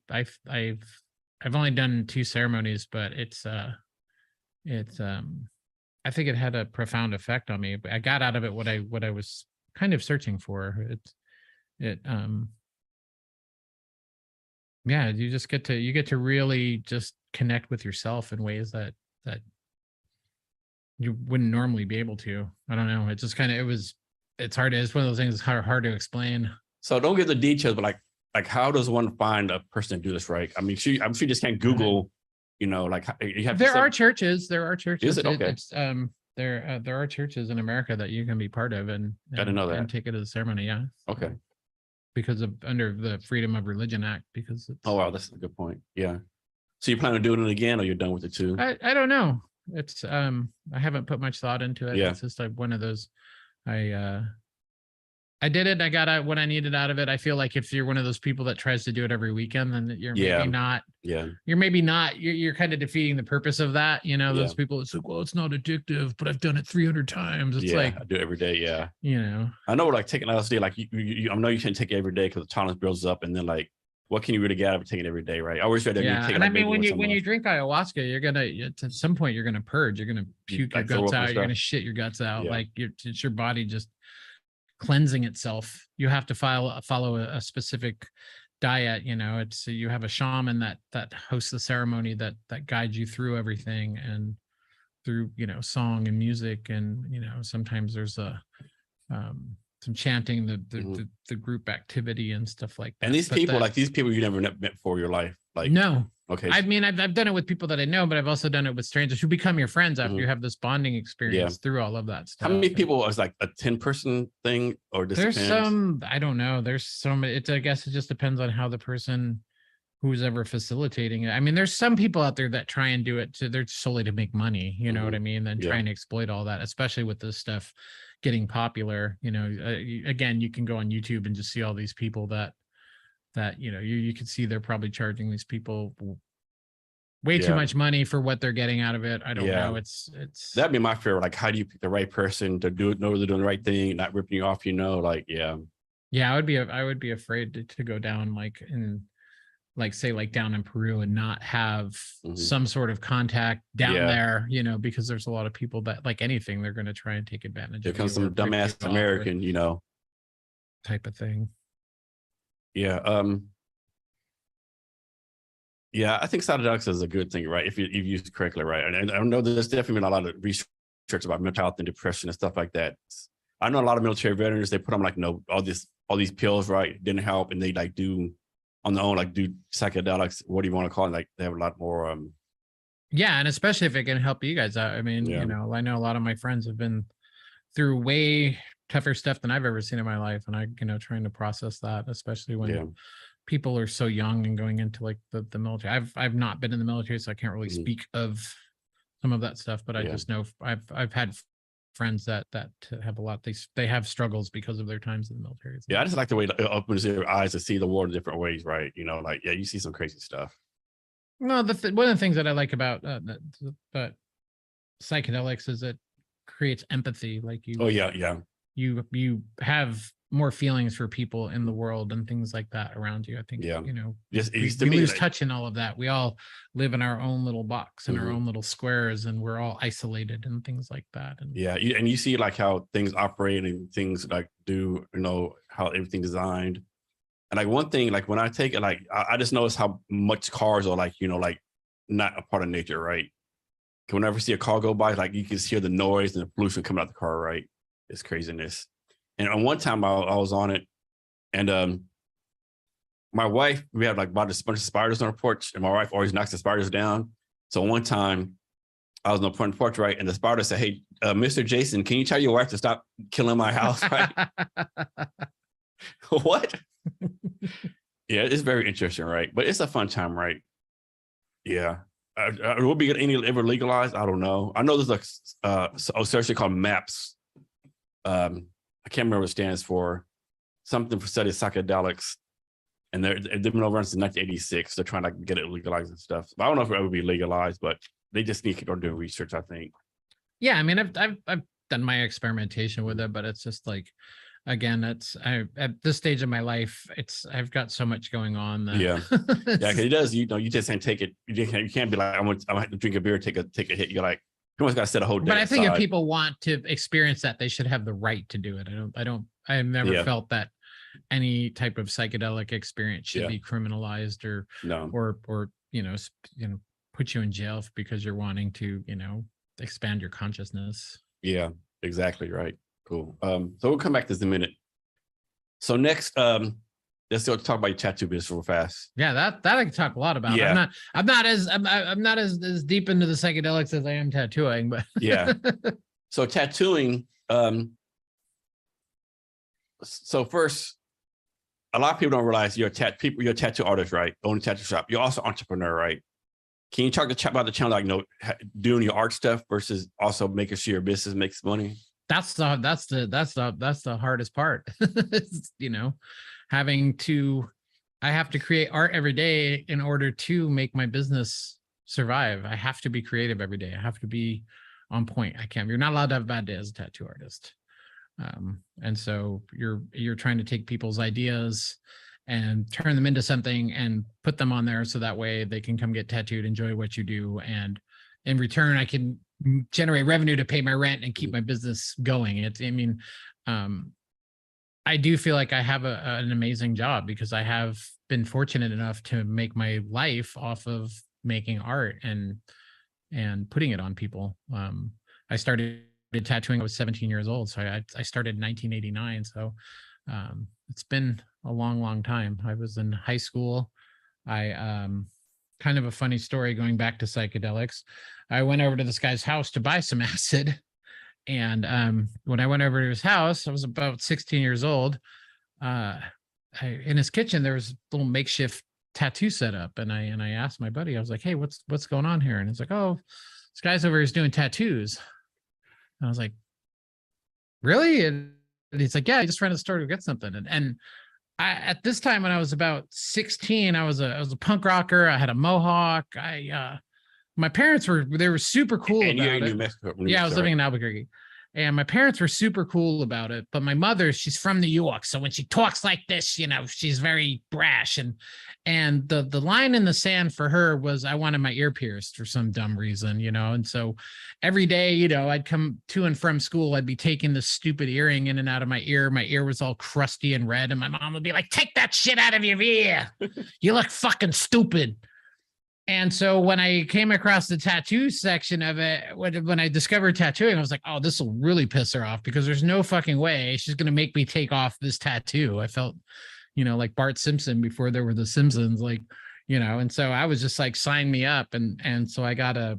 only done 2 ceremonies, but it's I think it had a profound effect on me. I got out of it what I was kind of searching for. Yeah, you get to really just connect with yourself in ways that you wouldn't normally be able to. I don't know. It just kind of, it's hard. It's one of those things that's hard to explain. So don't give the details, but like how does one find a person to do this, right? I mean, I'm sure you just can't Google, you know, like you have. There are churches. Is it? Okay. There are churches in America that you can be part of and didn't know that. And take it to the ceremony. Yeah. Okay. Because of under the Freedom of Religion Act, because it's, oh wow, that's a good point. Yeah. So you plan on doing it again, or you're done with it too? I don't know. It's I haven't put much thought into it. Yeah. It's just like one of those. I did it. I got out what I needed out of it. I feel like if you're one of those people that tries to do it every weekend, then you're maybe not. Yeah. You're maybe not. You're kind of defeating the purpose of that. You know, those people. It's like, well, it's not addictive, but I've done it 300 times. It's like I do it every day. Yeah. You know. I know, like taking LSD, like I know you shouldn't take it every day because the tolerance builds up, and then like, what can you really get out of taking it every day, right? I always read that. Yeah, and I mean, when you drink ayahuasca, you're gonna at some point you're gonna purge. You're gonna puke your guts out. You're gonna shit your guts out. Yeah. Like it's your body just cleansing itself. You have to follow a specific diet. You know, it's you have a shaman that hosts the ceremony that guides you through everything and through, you know, song and music, and you know, sometimes there's a some chanting, the group activity and stuff like that. And these people, like these people you never met before in your life, like no. Okay. I mean, I've done it with people that I know, but I've also done it with strangers who become your friends after you have this bonding experience through all of that stuff. How many people is like a 10-person thing, or there's some, I don't know. There's some, I guess it just depends on how the person who's ever facilitating it. I mean, there's some people out there that try and do it they're solely to make money. You know what I mean? Then trying to exploit all that, especially with this stuff getting popular. You know, again, you can go on YouTube and just see all these people that you know, you can see they're probably charging these people way too much money for what they're getting out of it. I don't know. It's that'd be my fear. Like, how do you pick the right person to do it? Know they're doing the right thing, not ripping you off. You know, like I would be afraid to go down down in Peru and not have some sort of contact down there. You know, because there's a lot of people that, like anything, they're going to try and take advantage. There comes some dumbass American, you know, type of thing. Yeah. Yeah, I think psychedelics is a good thing, right? If you use it correctly, right? And I know there's definitely been a lot of research about mental health and depression and stuff like that. I know a lot of military veterans, they put on like, no, all these pills, right? Didn't help. And they like do on their own, like do psychedelics, what do you want to call it? Like they have a lot more. Yeah. And especially if it can help you guys out. I mean, you know, I know a lot of my friends have been through way tougher stuff than I've ever seen in my life. And I, you know, trying to process that, especially when people are so young and going into like the military. I've not been in the military, so I can't really speak of some of that stuff, but I just know I've had friends that have a lot. They have struggles because of their times in the military. Yeah, I just like the way it opens your eyes to see the world in different ways, right? You know, like you see some crazy stuff. No, one of the things that I like about but psychedelics is it creates empathy. Like you have more feelings for people in the world and things like that around you. I think, you know, we lose touch in all of that. We all live in our own little box and our own little squares, and we're all isolated and things like that. And and you see like how things operate and things like do, you know, how everything's designed. And like one thing, like when I take it, like I just notice how much cars are like, you know, like not a part of nature, right? Whenever I see a car go by, like you can hear the noise and the pollution coming out the car, right? It's craziness. And on one time I was on it, and my wife, we had like about a bunch of spiders on our porch, and my wife always knocks the spiders down. So one time I was on the front porch, right? And the spider said, "Hey, Mr. Jason, can you tell your wife to stop killing my house?" Right? What? Yeah, it's very interesting, right? But it's a fun time, right? Yeah. Will be any ever legalized? I don't know. I know there's a search called MAPS. I can't remember what it stands for. Something for study of psychedelics. And they've been over since 1986. They're trying to get it legalized and stuff. I don't know if it ever be legalized, but they just need to keep on doing research, I think. Yeah, I mean, I've done my experimentation with it, but it's just like, again, at this stage of my life, I've got so much going on that Yeah, because it does. You just can't take it. You can't be like, I'm gonna have to drink a beer, take a hit. You're like, you almost got to set a whole day. But I think if aside. people want to experience that, they should have the right to do it. I've never felt that any type of psychedelic experience should be criminalized or put you in jail because you're wanting to, expand your consciousness. Yeah, exactly. Right. Cool. So we'll come back to this in a minute. So next, let's go talk about your tattoo business real fast. Yeah, that I can talk a lot about. Yeah. I'm not as deep into the psychedelics as I am tattooing, but yeah. So tattooing, so first, a lot of people don't realize you're a tattoo artist, right? Own a tattoo shop. You're also an entrepreneur, right? Can you talk about the challenge, like, doing your art stuff versus also making sure your business makes money? That's the hardest part. I have to create art every day in order to make my business survive. I have to be creative every day. I have to be on point. You're not allowed to have a bad day as a tattoo artist. And so you're trying to take people's ideas and turn them into something and put them on there so that way they can come get tattooed, enjoy what you do. And in return, I can generate revenue to pay my rent and keep my business going. I do feel like I have an amazing job because I have been fortunate enough to make my life off of making art and putting it on people. I started tattooing, I was 17 years old. So I started in 1989. So it's been a long time. I was in high school. I kind of a funny story going back to psychedelics. I went over to this guy's house to buy some acid. And when I went over to his house, I was about 16 years old. In his kitchen, there was a little makeshift tattoo set up. And I asked my buddy, I was like, "Hey, what's going on here?" And he's like, "Oh, this guy's over here is doing tattoos." And I was like, "Really?" And he's like, "Yeah, he just ran to the store to get something." And at this time, when I was about 16, I was a punk rocker. I had a mohawk. My parents were super cool about it. New Mexico. Yeah, I was living in Albuquerque. And my parents were super cool about it. But my mother, she's from New York. So when she talks like this, she's very brash. And the line in the sand for her was, I wanted my ear pierced for some dumb reason, And so every day, I'd come to and from school. I'd be taking this stupid earring in and out of my ear. My ear was all crusty and red. And my mom would be like, "Take that shit out of your ear. You look fucking stupid." And so when I came across the tattoo section of it, when I discovered tattooing, I was like, "Oh, this will really piss her off because there's no fucking way she's going to make me take off this tattoo." I felt, like Bart Simpson before there were the Simpsons, and so I was just like, "Sign me up." And so I got a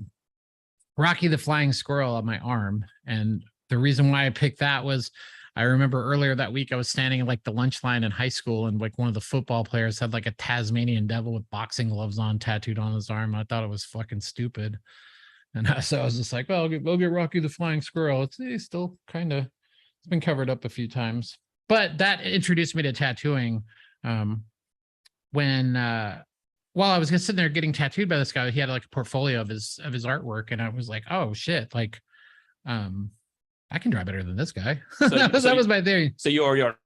Rocky the Flying Squirrel on my arm. And the reason why I picked that was I remember earlier that week, I was standing in like the lunch line in high school, and like one of the football players had like a Tasmanian devil with boxing gloves on tattooed on his arm. I thought it was fucking stupid. And so I was just like, "Well, we'll get Rocky the Flying Squirrel." It's still kind of, it's been covered up a few times, but that introduced me to tattooing. While I was sitting there getting tattooed by this guy, he had like a portfolio of his artwork. And I was like, "Oh shit. Like, I can draw better than this guy." So, that was my theory. So you are your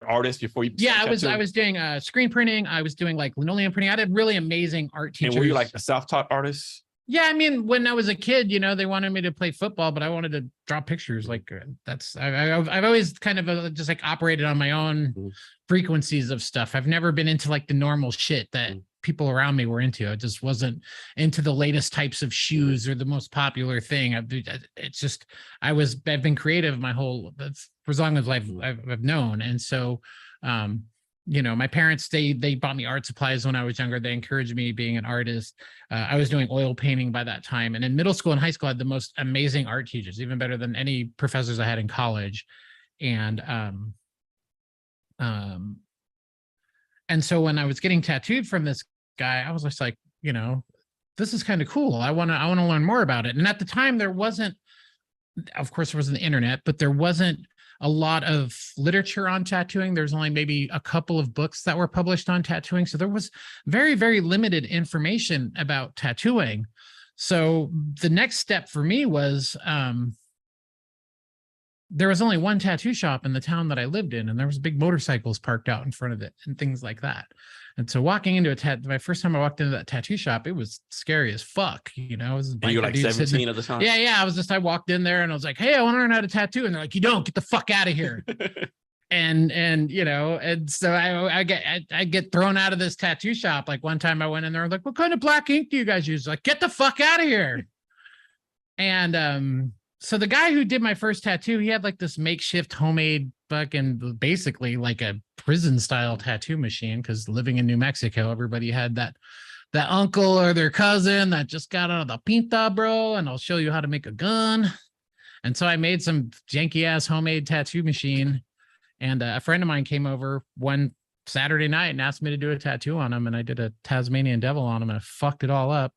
artist before you? Yeah, I was doing screen printing. I was doing like linoleum printing. I had really amazing art teachers. And were you like a self-taught artist? Yeah, I mean, when I was a kid, they wanted me to play football, but I wanted to draw pictures. Like I've always kind of just like operated on my own frequencies of stuff. I've never been into like the normal shit that people around me were into. I just wasn't into the latest types of shoes or the most popular thing. I've been creative my whole, for as long as I've known. And so, my parents, they bought me art supplies when I was younger. They encouraged me being an artist. I was doing oil painting by that time. And in middle school and high school, I had the most amazing art teachers, even better than any professors I had in college. And so when I was getting tattooed from this guy, I was just like, this is kind of cool. I want to learn more about it. And at the time there wasn't, of course there wasn't the internet, but there wasn't a lot of literature on tattooing. There's only maybe a couple of books that were published on tattooing. So there was very, very limited information about tattooing. So the next step for me was, there was only one tattoo shop in the town that I lived in, and there was big motorcycles parked out in front of it and things like that. And so walking into my first time I walked into that tattoo shop, it was scary as fuck. It was and you're like 17 at the time? Yeah. I walked in there and I was like, hey, I want to learn how to tattoo. And they're like, you don't, get the fuck out of here. and so I get thrown out of this tattoo shop. Like one time I went in there, like, what kind of black ink do you guys use? Like, get the fuck out of here. And so the guy who did my first tattoo, he had like this makeshift homemade fucking, basically like a prison style tattoo machine, because living in New Mexico, everybody had that uncle or their cousin that just got out of the pinta, bro, and I'll show you how to make a gun. And so I made some janky ass homemade tattoo machine, and a friend of mine came over one Saturday night and asked me to do a tattoo on him, and I did a Tasmanian devil on him, and I fucked it all up.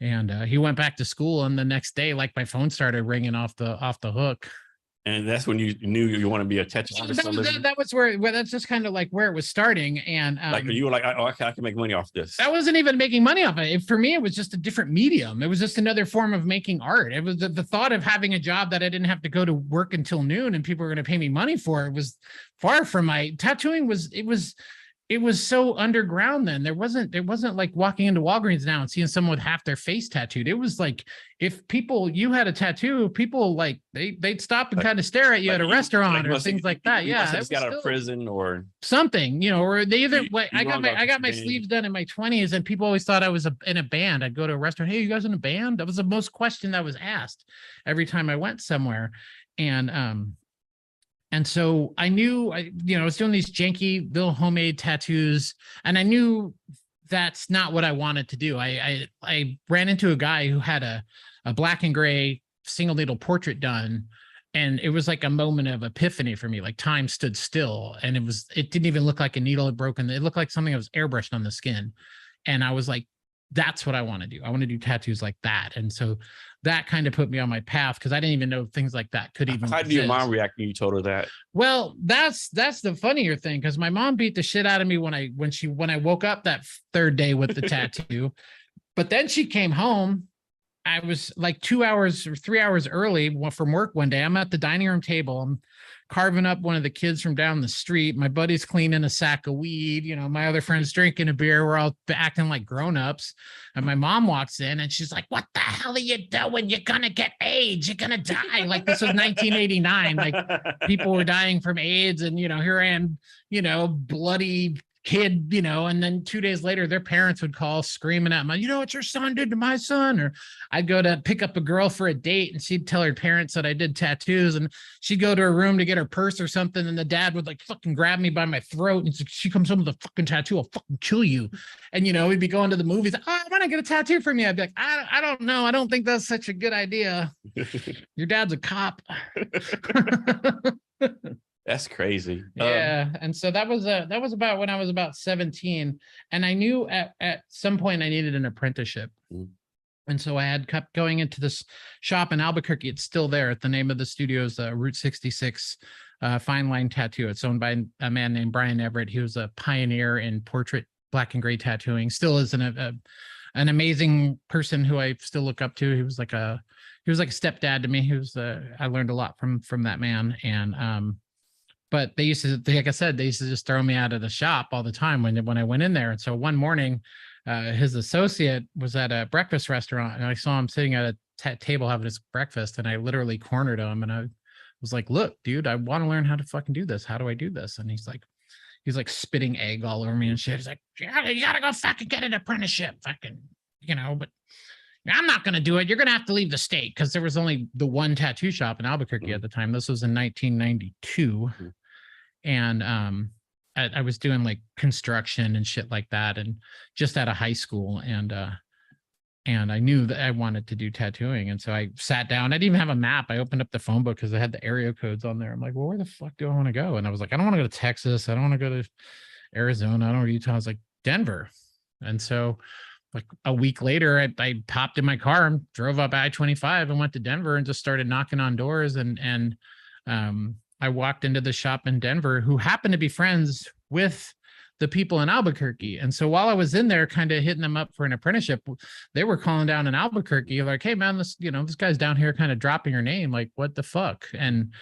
And he went back to school, and the next day, like, my phone started ringing off the hook. And that's when you knew you want to be a tattoo artist. That was where that's just kind of like where it was starting. And like you were like, I can make money off this. I wasn't even making money off it. For me, it was just a different medium. It was just another form of making art. It was the thought of having a job that I didn't have to go to work until noon and people were going to pay me money for. It was far from my tattooing. It was so underground then. It wasn't like walking into Walgreens now and seeing someone with half their face tattooed. It was like, if you had a tattoo, people like they'd stop and kind of stare at you at a restaurant or things like that. Yeah, just got out of prison or something, or they either I got my sleeves done in my 20s, and people always thought I was in a band. I'd go to a restaurant, hey, you guys in a band? That was the most question that was asked every time I went somewhere. And so I knew, I was doing these janky little homemade tattoos, and I knew that's not what I wanted to do. I ran into a guy who had a black and gray single needle portrait done, and it was like a moment of epiphany for me. Like time stood still, and it didn't even look like a needle had broken. It looked like something that was airbrushed on the skin. And I was like, that's what I want to do. I want to do tattoos like that. And so that kind of put me on my path, because I didn't even know things like that could even How did your mom react when you told her that? Well, that's the funnier thing, because my mom beat the shit out of me when I woke up that third day with the tattoo. But then she came home. I was like 2 hours or 3 hours early from work one day. I'm at the dining room table. I'm carving up one of the kids from down the street. My buddy's cleaning a sack of weed. My other friend's drinking a beer. We're all acting like grown-ups. And my mom walks in and she's like, what the hell are you doing? You're going to get AIDS. You're going to die. Like, this was 1989. Like, people were dying from AIDS. And, here I am, bloody kid, and then 2 days later, their parents would call screaming at me, what your son did to my son? Or I'd go to pick up a girl for a date, and she'd tell her parents that I did tattoos, and she'd go to her room to get her purse or something, and the dad would like fucking grab me by my throat, and she comes home with a fucking tattoo, I'll fucking kill you. And we'd be going to the movies, I want to get a tattoo from you. I'd be like, I don't know, I don't think that's such a good idea. Your dad's a cop. That's crazy. Yeah. And so that was about when I was about 17. And I knew at some point I needed an apprenticeship. And so I had kept going into this shop in Albuquerque. It's still there. The name of the studio is Route 66 Fine Line Tattoo. It's owned by a man named Brian Everett. He was a pioneer in portrait black and gray tattooing. Still is an amazing person who I still look up to. He was like a stepdad to me. I learned a lot from that man. And but they used to, like I said, they used to just throw me out of the shop all the time when I went in there. And so one morning, his associate was at a breakfast restaurant, and I saw him sitting at a table having his breakfast, and I literally cornered him, and I was like, look, dude, I want to learn how to fucking do this. How do I do this? And he's like spitting egg all over me and shit. He's like, yeah, you gotta go fucking get an apprenticeship. Fucking, but I'm not going to do it. You're going to have to leave the state, because there was only the one tattoo shop in Albuquerque at the time. This was in 1992. And I was doing like construction and shit like that, and just out of high school, and I knew that I wanted to do tattooing. And so I sat down. I didn't even have a map. I opened up the phone book because I had the area codes on there. I'm like, well, where the fuck do I want to go? And I was like, I don't want to go to Texas. I don't want to go to Arizona. I don't want to go to Utah. I was like, Denver. And so like a week later, I popped in my car and drove up I-25 and went to Denver and just started knocking on doors. And I walked into the shop in Denver who happened to be friends with the people in Albuquerque. And so while I was in there kind of hitting them up for an apprenticeship, they were calling down in Albuquerque like, hey man, this guy's down here kind of dropping your name. Like, what the fuck? And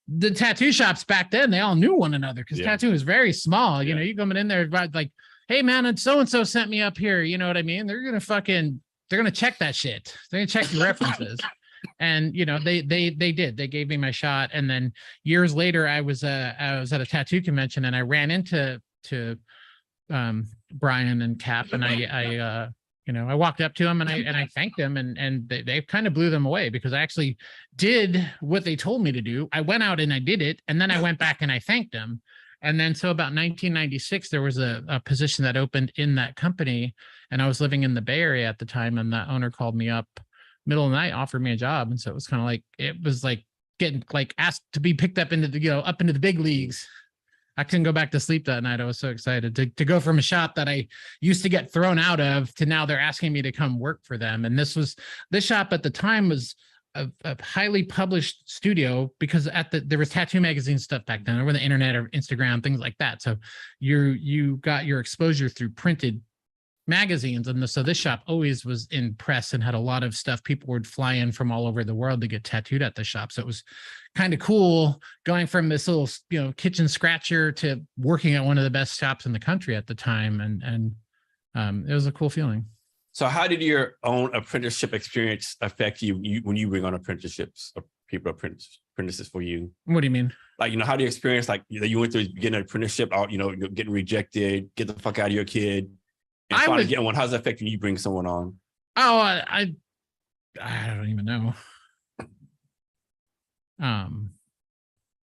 the tattoo shops back then, they all knew one another because tattoo is very small. You know, you coming in there like, hey man, and so-and-so sent me up here. You know what I mean? They're going to check that shit. They're going to check your references. And, they did, they gave me my shot. And then years later, I was at a tattoo convention and I ran into Brian and Cap, and I walked up to him and I thanked them, and they kind of blew them away because I actually did what they told me to do. I went out and I did it, and then I went back and I thanked them. And then so about 1996, there was a position that opened in that company, and I was living in the Bay Area at the time, and that owner called me up middle of the night, offered me a job. And so it was kind of like, it was like getting like asked to be picked up into the, up into the big leagues. I couldn't go back to sleep that night. I was so excited to go from a shop that I used to get thrown out of to now they're asking me to come work for them. And this shop at the time was a highly published studio because there was tattoo magazine stuff back then over the internet or Instagram, things like that. So you got your exposure through printed magazines. And so this shop always was in press and had a lot of stuff. People would fly in from all over the world to get tattooed at the shop. So it was kind of cool going from this little, kitchen scratcher to working at one of the best shops in the country at the time. And it was a cool feeling. So how did your own apprenticeship experience affect you when you bring on apprenticeships or people apprentices for you? What do you mean? Like, how do you experience, like, you went through getting an apprenticeship out, getting rejected, get the fuck out of your kid, and finally getting one? How's that affecting you bring someone on? Oh, I don't even know.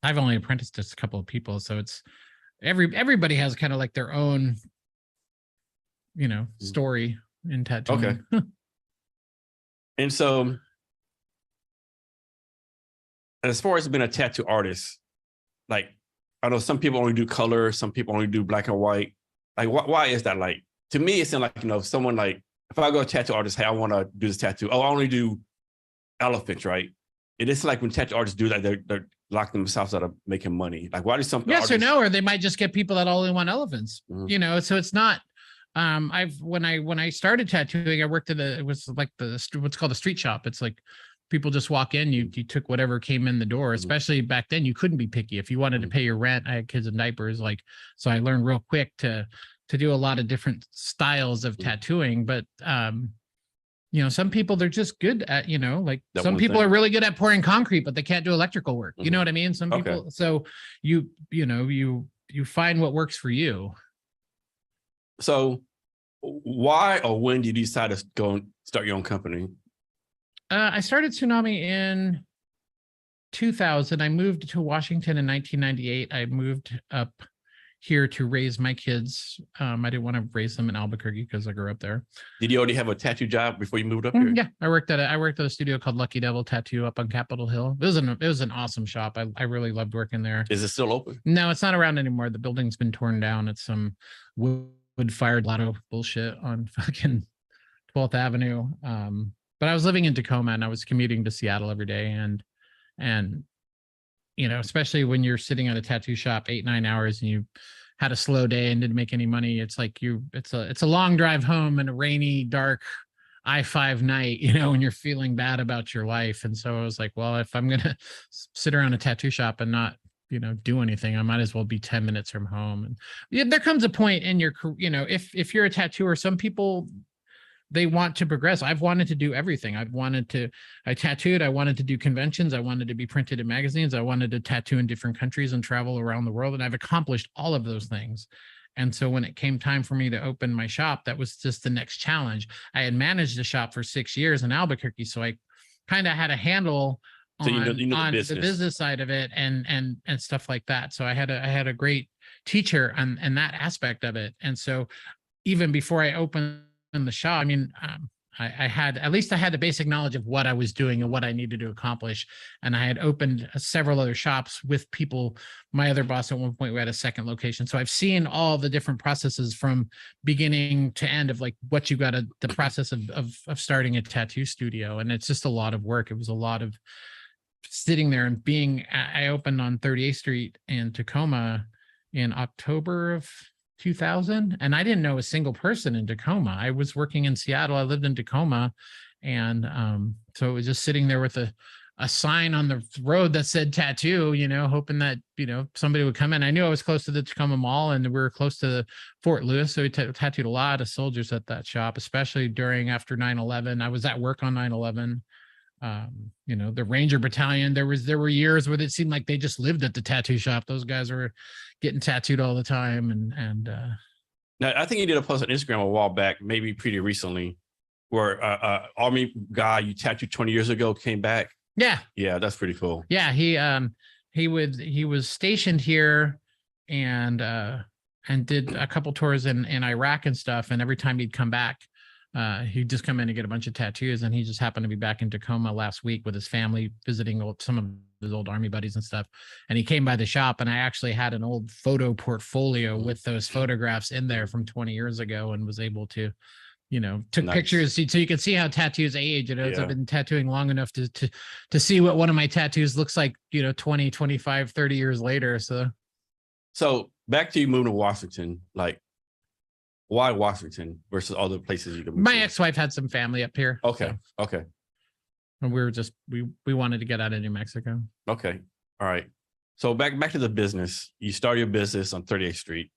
I've only apprenticed just a couple of people, so it's everybody has kind of like their own, story in tattooing. Okay. And so, as far as being a tattoo artist, like, I know some people only do color, some people only do black and white. Like, why is that? Like, to me, it's like, if someone, like, if I go to a tattoo artist, hey, I want to do this tattoo. Oh, I only do elephants, right? It is like when tattoo artists do that, they're locking themselves out of making money. Like, why do some yes artists... or no, or they might just get people that only want elephants. Mm-hmm. So it's not. When I started tattooing, I worked at it was like what's called a street shop. It's like people just walk in, you took whatever came in the door. Especially back then, you couldn't be picky. If you wanted to pay your rent, I had kids in diapers, so I learned real quick to do a lot of different styles of tattooing. But some people, they're just good at, some people are really good at pouring concrete, but they can't do electrical work. You know what I mean? Some people, so you find what works for you. So why or when did you decide to go and start your own company? I started Tsunami in 2000. I moved to Washington in 1998. I moved up here to raise my kids. I didn't want to raise them in Albuquerque because I grew up there. Did you already have a tattoo job before you moved up here? Yeah, I worked at a studio called Lucky Devil Tattoo up on Capitol Hill. It was an awesome shop. I really loved working there. Is it still open? No, it's not around anymore. The building's been torn down. It's some wood-fired lotto bullshit on fucking 12th Avenue. But I was living in Tacoma and I was commuting to Seattle every day, and especially when you're sitting at a tattoo shop 8-9 hours and you had a slow day and didn't make any money, it's like it's a long drive home and a rainy, dark I-5 night, when you're feeling bad about your life. And so I was like, well, if I'm gonna sit around a tattoo shop and not do anything, I might as well be 10 minutes from home. And there comes a point in your career, if you're a tattooer, some people, they want to progress. I've wanted to do everything. I tattooed. I wanted to do conventions. I wanted to be printed in magazines. I wanted to tattoo in different countries and travel around the world. And I've accomplished all of those things. And so when it came time for me to open my shop, that was just the next challenge. I had managed a shop for 6 years in Albuquerque. So I kind of had a handle on the business side of it and stuff like that. So I had a great teacher and that aspect of it. And so even before I opened the shop, I mean, I had the basic knowledge of what I was doing and what I needed to accomplish. And I had opened several other shops with people. My other boss at one point, we had a second location. So I've seen all the different processes from beginning to end of like what you got to, the process of starting a tattoo studio. And it's just a lot of work. It was a lot of sitting there and I opened on 38th Street in Tacoma in October of 2000, and I didn't know a single person in Tacoma. I was working in Seattle. I lived in Tacoma, and so it was just sitting there with a sign on the road that said tattoo, hoping that somebody would come in. I knew I was close to the Tacoma Mall, and we were close to Fort Lewis, so we tattooed a lot of soldiers at that shop, especially after 9/11. I was at work on 9/11. The Ranger Battalion, there were years where it seemed like they just lived at the tattoo shop. Those guys were getting tattooed all the time. And now I think you did a post on Instagram a while back, maybe pretty recently, where Army guy you tattooed 20 years ago came back. Yeah, that's pretty cool. Yeah, he was stationed here and did a couple tours in Iraq and stuff, and every time he'd come back, he'd just come in and get a bunch of tattoos. And he just happened to be back in Tacoma last week with his family, visiting some of his old Army buddies and stuff. And he came by the shop, and I actually had an old photo portfolio with those photographs in there from 20 years ago, and was able to, took pictures so you can see how tattoos age. I've been tattooing long enough to see what one of my tattoos looks like, 20, 25, 30 years later. So back to you moving to Washington, like, why Washington versus other places you could move? My ex-wife had some family up here. Okay. So. Okay. And we were just, we wanted to get out of New Mexico. Okay. All right. So back to the business. You start your business on 38th Street.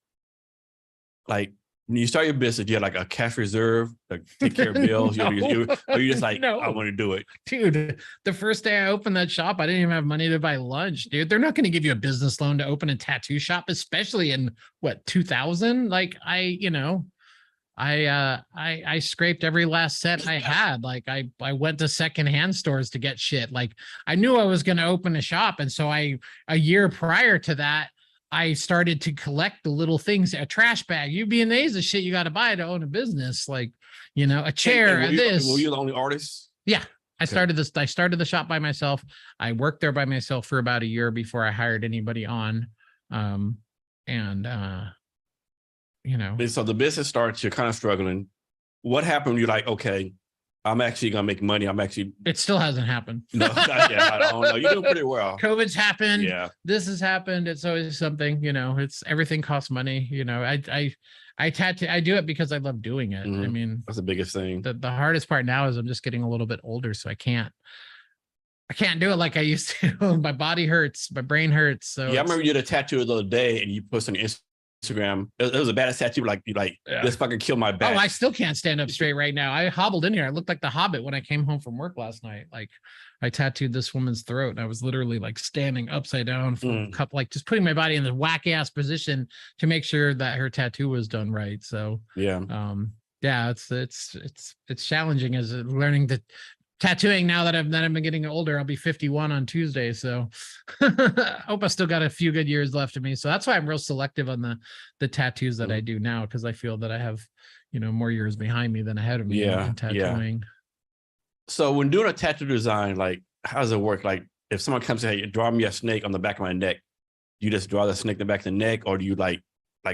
Like, when you start your business, you have like a cash reserve, like take care of bills. No. You just like, No. I want to do it. Dude, the first day I opened that shop, I didn't even have money to buy lunch, dude. They're not going to give you a business loan to open a tattoo shop, especially in 2000. Like I scraped every last cent I had. Like I went to secondhand stores to get shit. Like I knew I was going to open a shop. And so a year prior to that, I started to collect the little things, a trash bag. You'd be amazed the shit you got to buy to own a business. Like, a chair, and this. Were you the only artist? Yeah. I started the shop by myself. I worked there by myself for about a year before I hired anybody on. And so the business starts, you're kind of struggling. What happened when you're like, okay, I'm actually going to make money. It still hasn't happened. No, not yet. I don't know. You're doing pretty well. COVID's happened. Yeah. This has happened. It's always something, it's everything costs money. I tattoo, I do it because I love doing it. Mhm. I mean, That's the biggest thing. The hardest part now is I'm just getting a little bit older. So I can't do it like I used to. My body hurts, my brain hurts. So I remember you did a tattoo the other day and you posted on Instagram. It was a bad tattoo. This fucking kill my back. Oh, I still can't stand up straight right now. I hobbled in here. I looked like the Hobbit when I came home from work last night. Like I tattooed this woman's throat, and I was literally like standing upside down for a couple, like just putting my body in the wacky ass position to make sure that her tattoo was done right. So it's challenging as learning to tattooing now that I've been getting older. I'll be 51 on Tuesday. So I hope I still got a few good years left of me. So that's why I'm real selective on the tattoos that I do now, because I feel that I have, more years behind me than ahead of me in tattooing. Yeah. So when doing a tattoo design, like, how does it work? Like if someone comes and, hey, draw me a snake on the back of my neck, you just draw the snake in the back of the neck, or do you like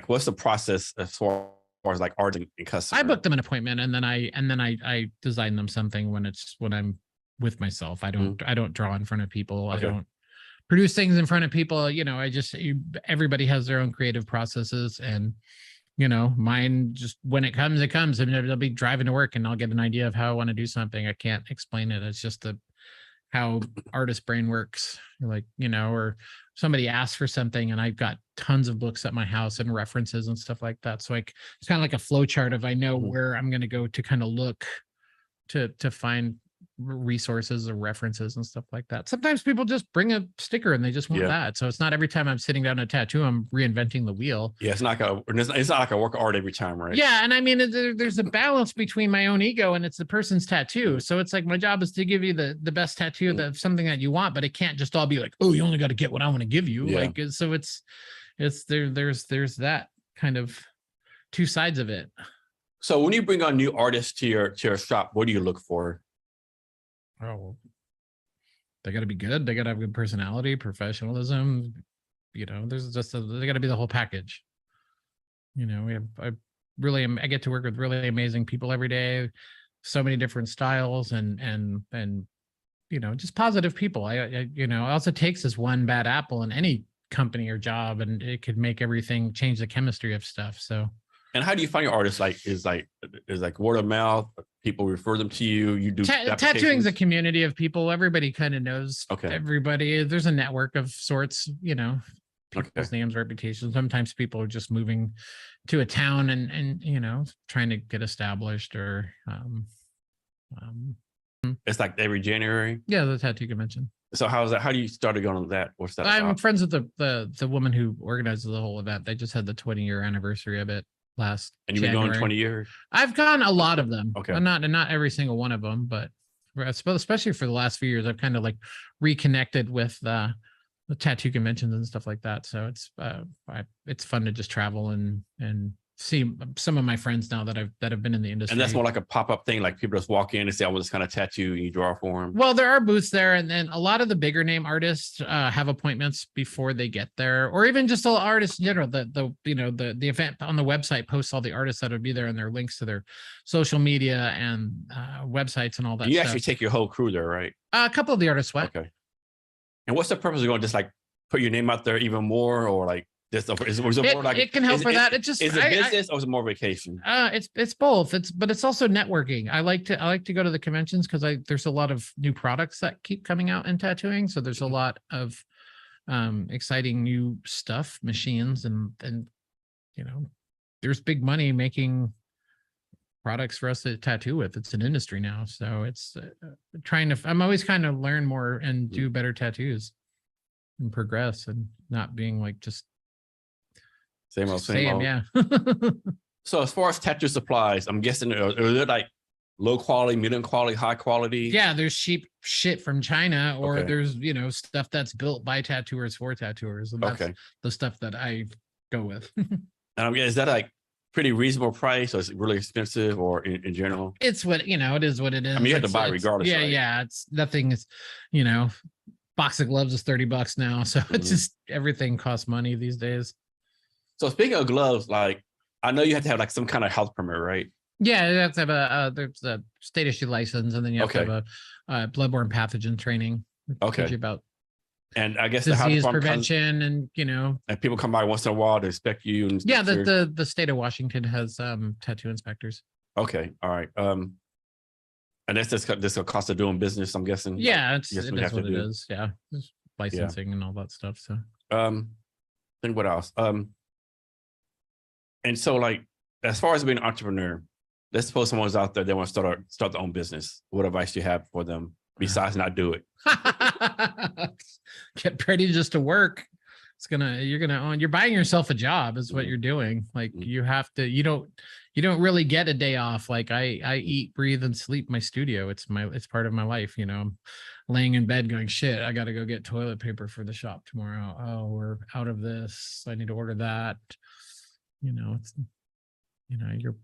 what's the process as far as like art and customer? I booked them an appointment, and then I design them something when I'm with myself. I don't draw in front of people. Okay. I don't produce things in front of people. Everybody has their own creative processes, and mine just, when it comes, it comes. I mean, I'll be driving to work and I'll get an idea of how I want to do something. I can't explain it. It's just how artist brain works. Or somebody asks for something, and I've got tons of books at my house and references and stuff like that. So it's kind of like a flow chart of, I know where I'm going to go to kind of look to find resources or references and stuff like that. Sometimes people just bring a sticker and they just want that. So it's not every time I'm sitting down a tattoo, I'm reinventing the wheel. Yeah, it's not like a work of art every time, right? Yeah, and I mean, there's a balance between my own ego and it's the person's tattoo. So it's like my job is to give you the best tattoo, something that you want, but it can't just all be like, oh, you only got to get what I want to give you. Yeah. So it's there's that kind of two sides of it. So when you bring on new artists to your shop, what do you look for? Oh, they got to be good. They got to have good personality, professionalism. There's just they got to be the whole package. I get to work with really amazing people every day, so many different styles and just positive people. It also takes this one bad apple in any company or job, and it could make everything change the chemistry of stuff. So. And how do you find your artists? Is word of mouth? People refer them to you. You do tattooing's a community of people. Everybody kind of knows everybody. There's a network of sorts. People's names, reputations. Sometimes people are just moving to a town and trying to get established or. It's like every January. Yeah, the tattoo convention. So how is that? How do you start going on that? What's that? I'm friends with the woman who organizes the whole event. They just had the 20-year anniversary of it last. And you've been going 20 years? I've gone a lot of them. Okay. Not every single one of them, but especially for the last few years, I've kind of like reconnected with the tattoo conventions and stuff like that. So it's fun to just travel and see some of my friends now that have been in the industry. And that's more like a pop-up thing, like people just walk in and say, I want this kind of tattoo, and you draw for them. Well, there are booths there, and then a lot of the bigger name artists have appointments before they get there, or even just all artists in general. The event on the website posts all the artists that would be there and their links to their social media and websites and all that. And you stuff. actually take your whole crew there, right? A couple of the artists went. Okay. And what's the purpose of going? Just like put your name out there even more, or like this? Is it more like it can help for that? It just is it business or is it more vacation? It's both. But it's also networking. I like to go to the conventions because there's a lot of new products that keep coming out in tattooing. So there's a lot of exciting new stuff, machines, and there's big money making products for us to tattoo with. It's an industry now, so it's I'm always trying to learn more and do better tattoos and progress and not being like just same old. Yeah. So as far as tattoo supplies, I'm guessing are they like low quality, medium quality, high quality? Yeah, there's cheap shit from China, or there's stuff that's built by tattooers for tattooers, and that's the stuff that I go with. Is that like pretty reasonable price, or is it really expensive, or in general? It's what it is what it is. I mean, you have to buy regardless. Yeah, right? yeah. It's nothing is, box of gloves is $30 now. So it's just everything costs money these days. So speaking of gloves, like I know you have to have like some kind of health permit, right? Yeah, you have to have there's a state issue license, and then you have to have a bloodborne pathogen training. Okay. About and I guess disease prevention and and people come by once in a while to inspect you. And yeah, the state of Washington has tattoo inspectors. Okay, all right. And that's just the cost of doing business, I'm guessing. Yeah, it is what it is. Yeah, there's licensing and all that stuff. So then what else? And so like as far as being an entrepreneur, let's suppose someone's out there, they want to start their own business. What advice do you have for them besides not do it? Get ready just to work. You're buying yourself a job is what you're doing. Like you have to, you don't really get a day off. Like I eat, breathe, and sleep my studio. It's part of my life. I'm laying in bed going, shit, I got to go get toilet paper for the shop tomorrow. Oh, we're out of this. I need to order that. You're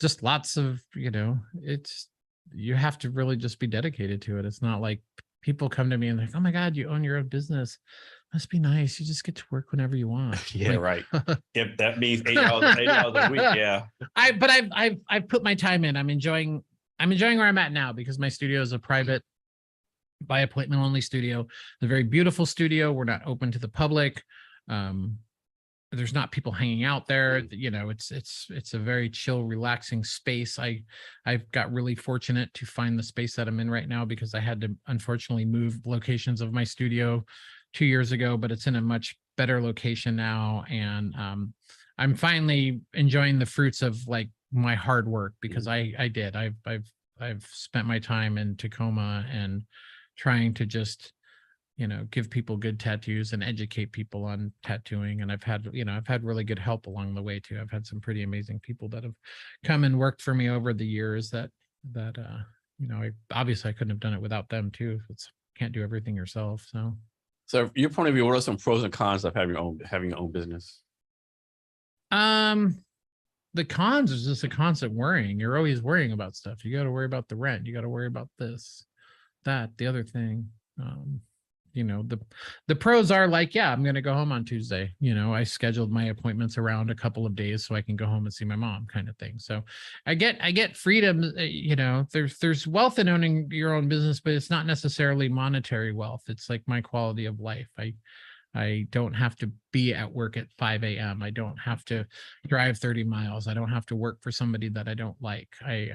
just lots of, you have to really just be dedicated to it. It's not like people come to me and they're like, oh my God, you own your own business. Must be nice. You just get to work whenever you want. Yeah, right. If that means 8 hours a week, yeah. I've put my time in. I'm enjoying where I'm at now because my studio is a private by appointment only studio. It's a very beautiful studio. We're not open to the public. There's not people hanging out there. It's a very chill, relaxing space. I've got really fortunate to find the space that I'm in right now because I had to unfortunately move locations of my studio 2 years ago, but it's in a much better location now. And I'm finally enjoying the fruits of like my hard work because I've spent my time in Tacoma and trying to just give people good tattoos and educate people on tattooing. And I've had really good help along the way too. I've had some pretty amazing people that have come and worked for me over the years that obviously I couldn't have done it without them too. Can't do everything yourself. So So from your point of view, what are some pros and cons of having your own business? The cons is just a constant worrying. You're always worrying about stuff. You got to worry about the rent. You got to worry about this, that, the other thing. You know, the pros are like, yeah, I'm going to go home on Tuesday. You know, I scheduled my appointments around a couple of days so I can go home and see my mom, kind of thing. So I get freedom. You know, there's wealth in owning your own business, but it's not necessarily monetary wealth. It's like my quality of life. I don't have to be at work at 5 a.m. I don't have to drive 30 miles. I don't have to work for somebody that I don't like. I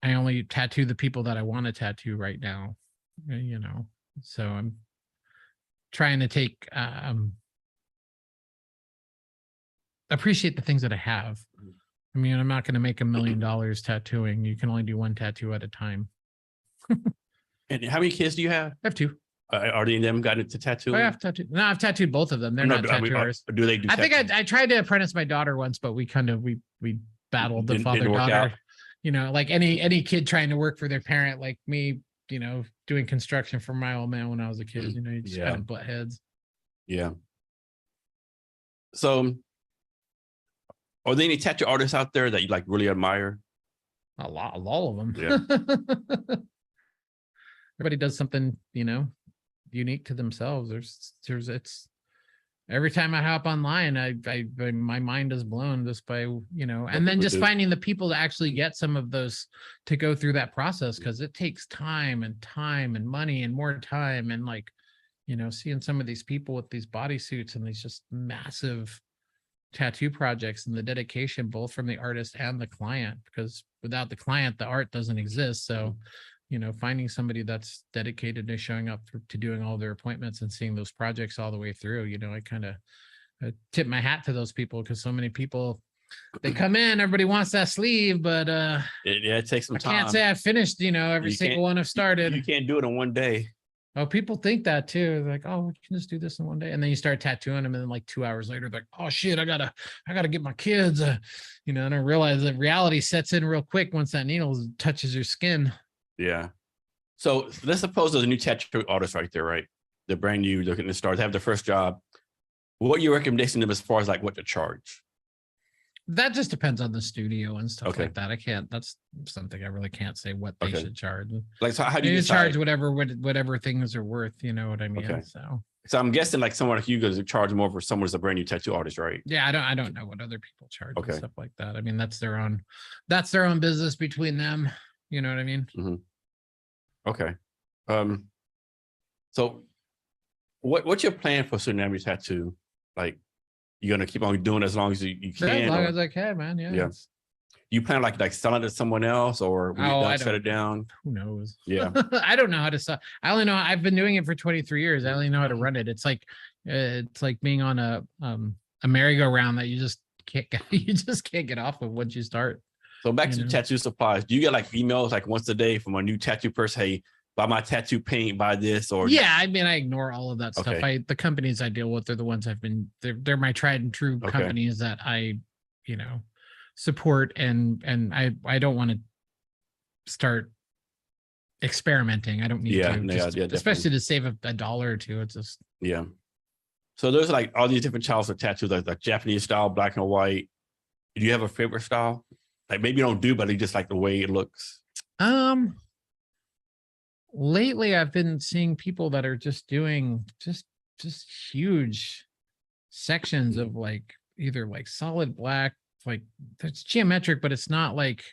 only tattoo the people that I want to tattoo right now, you know, so I'm trying to take, appreciate the things that I have. I mean, I'm not going to make $1 million tattooing. You can only do one tattoo at a time. And how many kids do you have? I have 2. Are any of them got into tattooing? I have tattooed. No, I've tattooed both of them. They're not tattooers. Do they do? I think I tried to apprentice my daughter once, but we battled the father-daughter. You know, like any kid trying to work for their parent, like me, you know, doing construction for my old man when I was a kid. You know, you just kind of butt heads. Yeah. So, are there any tattoo artists out there that you like really admire? A lot, all of them. Yeah. Everybody does something, you know, unique to themselves. There's it's every time I hop online, I my mind is blown just by, you know, and then just finding the people to actually get some of those to go through that process, because it takes time and money and more time, and like, you know, seeing some of these people with these bodysuits and these just massive tattoo projects and the dedication both from the artist and the client, because without the client the art doesn't exist. So, you know, finding somebody that's dedicated to showing up to doing all their appointments and seeing those projects all the way through, you know, I kind of tip my hat to those people, because so many people, they come in, everybody wants that sleeve, but it takes some time. I can't say I've finished, you know, every single one I've started. You can't do it in one day. Oh, people think that too. They're like, oh, we can just do this in one day. And then you start tattooing them, and then like 2 hours later, they're like, oh shit, I gotta get my kids, you know, and I realize that reality sets in real quick once that needle touches your skin. Yeah. So let's suppose there's a new tattoo artist right there, right? They're brand new, they're getting to start, they have their first job. What are your recommendation to them as far as like what to charge? That just depends on the studio and stuff like that. That's something I really can't say what they should charge. Like, so how do you charge whatever things are worth, you know what I mean? So I'm guessing like someone like you guys charge more for someone who's a brand new tattoo artist, right? Yeah, I don't know what other people charge and stuff like that. I mean, that's their own business between them. You know what I mean? Mm-hmm. Okay. So what's your plan for Tsunami Tattoo? Like, you're gonna keep on doing it as long as you can? As long as I can, man. Yeah. You plan like selling it to someone else, or shut it down? Who knows? Yeah. I don't know how to sell. I only know I've been doing it for 23 years. I only know how to run it. It's like being on a merry-go-round that you just can't get off of once you start. So back to tattoo supplies. Do you get like emails like once a day from a new tattoo person? Hey, buy my tattoo paint, buy this, or I mean, I ignore all of that stuff. The companies I deal with, they're the ones they're my tried and true companies that I, you know, support, and I don't want to start experimenting. I don't need to, especially to save a dollar or two. It's just So there's like all these different styles of tattoos, like Japanese style, black and white. Do you have a favorite style? Like maybe you don't do, but you just like the way it looks. Lately I've been seeing people that are just doing just huge sections of like either like solid black, like it's geometric, but it's not like,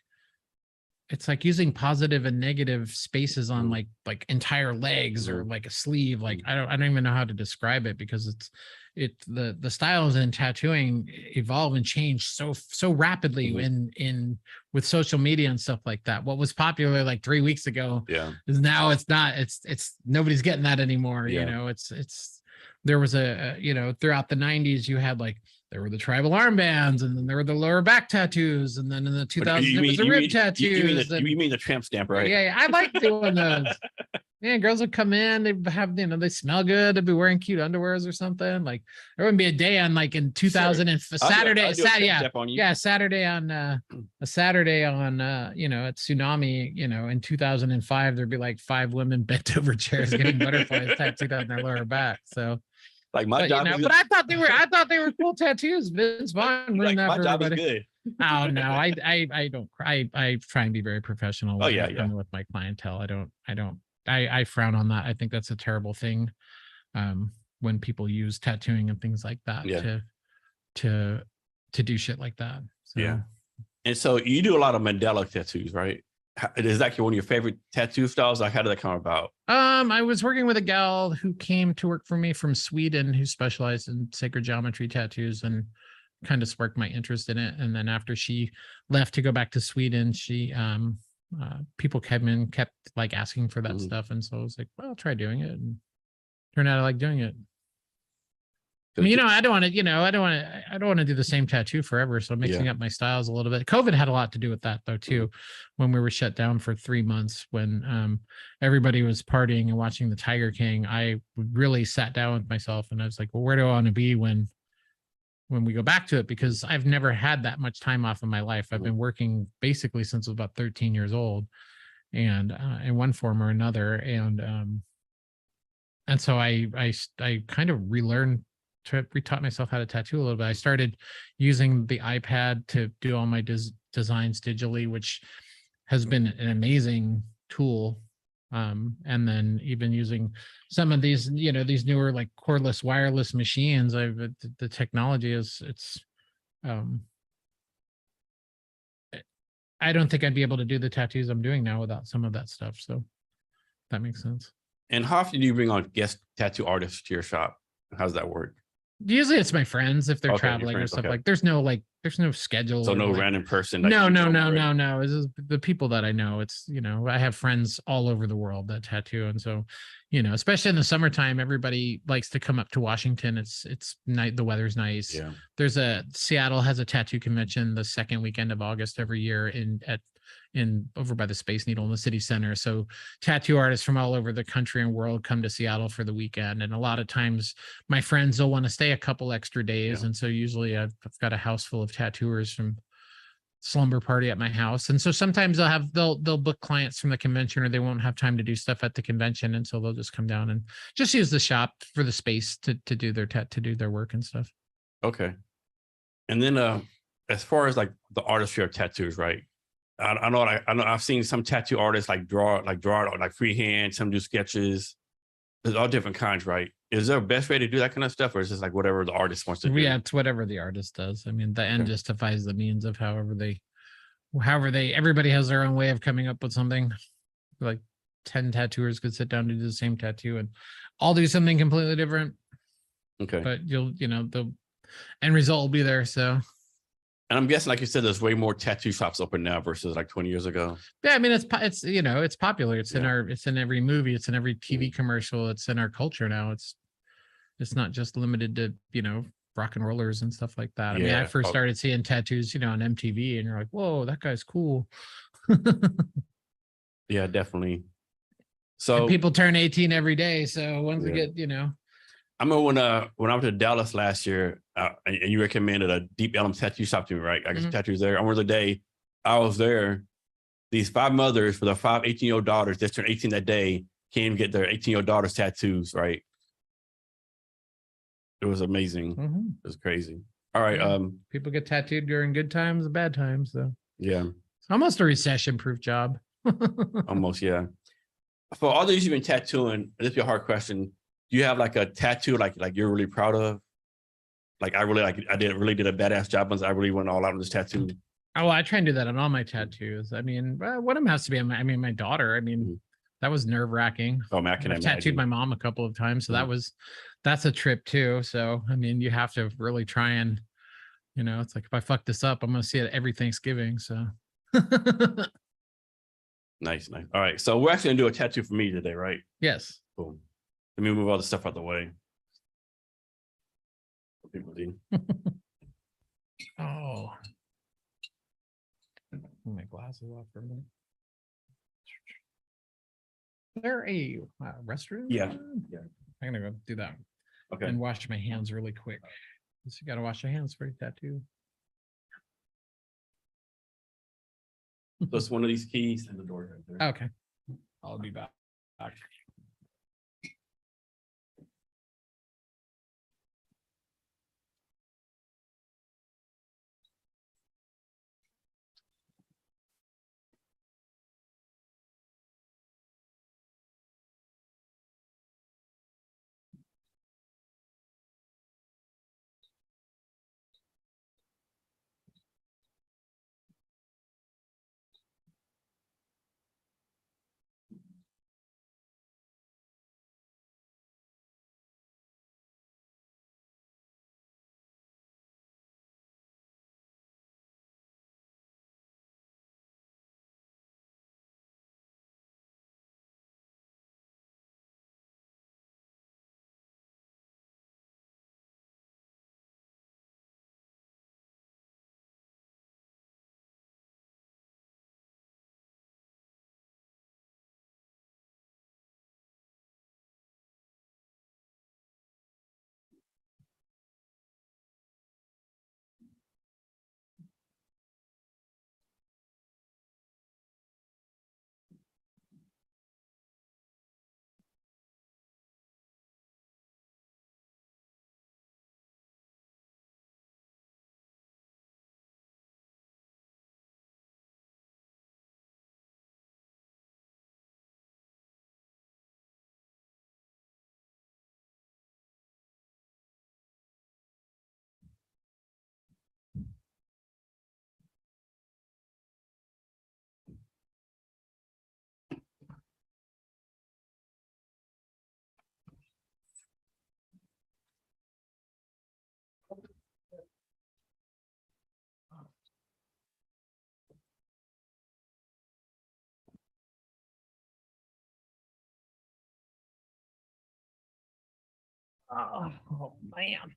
it's like using positive and negative spaces on like entire legs or like a sleeve. Like I don't even know how to describe it, because the styles in tattooing evolve and change so rapidly in with social media and stuff like that. What was popular like 3 weeks ago is now it's not, it's nobody's getting that anymore. You know, it's there was you know, throughout the 90s you had like, there were the tribal armbands, and then there were the lower back tattoos, and then in the 2000s there was the rib tattoos. You mean the tramp stamp, right? Yeah, I like doing those. Yeah, girls would come in, they have, they smell good, they'd be wearing cute underwears or something. Like there wouldn't be a day on like in 2000 and Saturday, I'll do a temp yeah, step on you. yeah, Saturday on a Saturday on at Tsunami, in 2005, there'd be like 5 women bent over chairs getting butterflies tattooed on their lower back. So Like my job is but I thought they were cool tattoos. Vince Vaughn ruined that my for job is everybody. good. Oh no, I don't cry. I try and be very professional Oh when yeah, I'm yeah. with my clientele. I frown on that. I think that's a terrible thing. When people use tattooing and things like that Yeah. to do shit like that. So Yeah. And so you do a lot of Mandela tattoos, right? Is that one of your favorite tattoo styles? Like, how did that come about? I was working with a gal who came to work for me from Sweden who specialized in sacred geometry tattoos and kind of sparked my interest in it. And then after she left to go back to Sweden, she people kept like asking for that stuff. And so I was like, well, I'll try doing it. And turned out I like doing it. I mean, I don't want to do the same tattoo forever. So I'm mixing up my styles a little bit. COVID had a lot to do with that though, too. When we were shut down for 3 months, when everybody was partying and watching the Tiger King, I really sat down with myself and I was like, well, where do I want to be when we go back to it? Because I've never had that much time off in my life. I've been working basically since I was about 13 years old and in one form or another. And so I kind of retaught myself how to tattoo a little bit. I started using the iPad to do all my designs digitally, which has been an amazing tool. And then even using some of these, these newer like cordless wireless machines, the technology I don't think I'd be able to do the tattoos I'm doing now without some of that stuff. So that makes sense. And how often do you bring on guest tattoo artists to your shop? How's that work? Usually it's my friends if they're traveling or stuff. Like there's no schedule. So no like, random person. No. It's just the people that I know. It's, I have friends all over the world that tattoo. And so, especially in the summertime, everybody likes to come up to Washington. It's night. The weather's nice. Yeah. Seattle has a tattoo convention the second weekend of August every year over by the Space Needle in the city center. So tattoo artists from all over the country and world come to Seattle for the weekend. And a lot of times my friends will want to stay a couple extra days. Yeah. And so usually I've got a house full of tattooers from slumber party at my house. And so sometimes they'll book clients from the convention or they won't have time to do stuff at the convention. And so they'll just come down and just use the shop for the space to do their work and stuff. Okay. And then as far as like the artistry of tattoos, right? I know I've seen some tattoo artists draw like freehand, some do sketches. There's all different kinds, right? Is there a best way to do that kind of stuff, or is it just like whatever the artist wants to do? Yeah, it's whatever the artist does. I mean, the end justifies the means of everybody has their own way of coming up with something. Like 10 tattooers could sit down to do the same tattoo and all do something completely different. Okay. But the end result will be there. So. And I'm guessing, like you said, there's way more tattoo shops open now versus like 20 years ago. Yeah, I mean, it's popular. It's in every movie. It's in every TV commercial. It's in our culture now. It's not just limited to rock and rollers and stuff like that. I mean, I first started seeing tattoos, on MTV, and you're like, whoa, that guy's cool. Yeah, definitely. So and people turn 18 every day. So once they get, I remember when I went to Dallas last year, and you recommended a Deep Elm tattoo shop to me, right? I got some tattoos there. I remember the day I was there, these 5 mothers for their 5 18-year-old daughters that turned 18 that day came to get their 18-year-old daughters tattoos, right? It was amazing. It was crazy. All right. People get tattooed during good times and bad times. So yeah. It's almost a recession-proof job. Almost, yeah. For all these you've been tattooing, this be a hard question. Do you have like a tattoo like you're really proud of? Like I did a badass job once. I really went all out on this tattoo. Oh, I try and do that on all my tattoos. I mean, one of them has to be my daughter. I mean, that was nerve-wracking. Oh man, I can I've tattooed my mom a couple of times, so that's a trip too. So I mean, you have to really try and, it's like if I fuck this up, I'm gonna see it every Thanksgiving. So nice. All right, so we're actually gonna do a tattoo for me today, right? Yes. Cool. Let me move all the stuff out the way. People do. Oh. Put my glasses off for a minute. there a restroom? Yeah. Yeah. I'm gonna go do that Okay. and wash my hands really quick. So you gotta wash your hands for your tattoo. So it's one of these keys and the door right there. Okay. I'll be back. Oh man.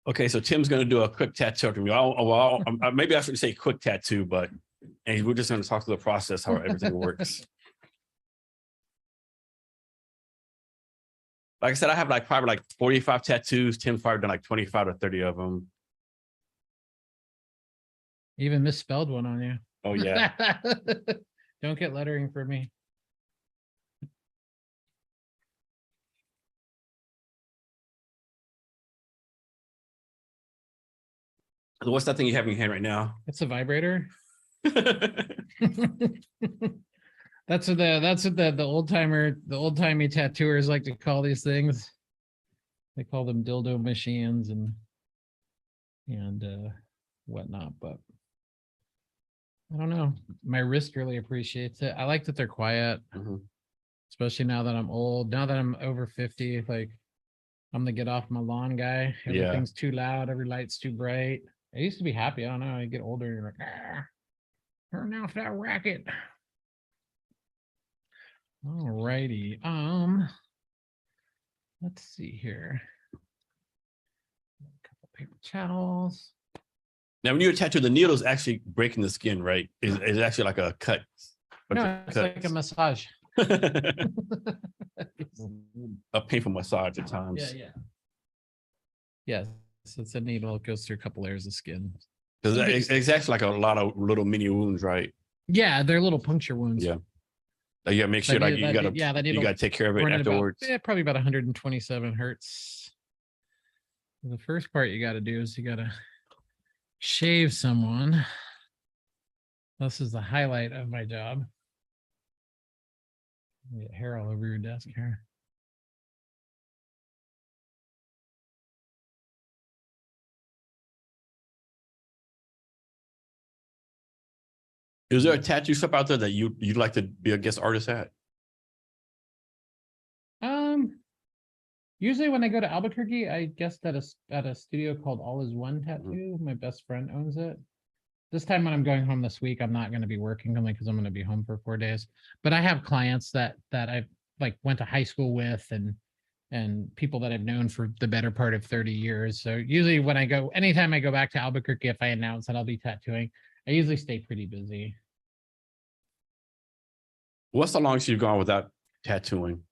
Okay, so Tim's going to do a quick tattoo to me. Maybe I should say quick tattoo, but and we're just going to talk through the process, how everything works. Like I said, I have like probably like 45 tattoos. Tim's probably done like 25 or 30 of them. Even misspelled one on you. Oh yeah. Don't get lettering for me. So what's that thing you have in your hand right now? It's a vibrator. That's what the old timey tattooers like to call these things. They call them dildo machines and whatnot, but I don't know. My wrist really appreciates it. I like that they're quiet, especially now that I'm old. Now that I'm over 50, like I'm the get off my lawn guy. Everything's too loud. Every light's too bright. I used to be happy. I don't know. You get older, you're like, turn off that racket. All righty. Let's see here. A couple paper towels. Now, when you tattoo, the needle is actually breaking the skin, right? It's actually like a cut. No, it's like a massage. A painful massage at times. Yeah. Yes, it's a needle. It goes through a couple layers of skin. Because it's actually like a lot of little mini wounds, right? Yeah, they're little puncture wounds. Yeah. Like, yeah, make sure like you gotta that you gotta take care of it run at afterwards. probably about 127 hertz. The first part you got to do is you got to shave someone. This is the highlight of my job. You get hair all over your desk here. Is there a tattoo shop out there that you'd like to be a guest artist at? Usually when I go to Albuquerque, I guess at a studio called All Is One Tattoo. My best friend owns it. This time when I'm going home this week, I'm not going to be working only because I'm going to be home for 4 days. But I have clients that I've like went to high school with and people that I've known for the better part of 30 years. So usually when anytime I go back to Albuquerque, if I announce that I'll be tattooing, I usually stay pretty busy. What's the longest you've gone without tattooing?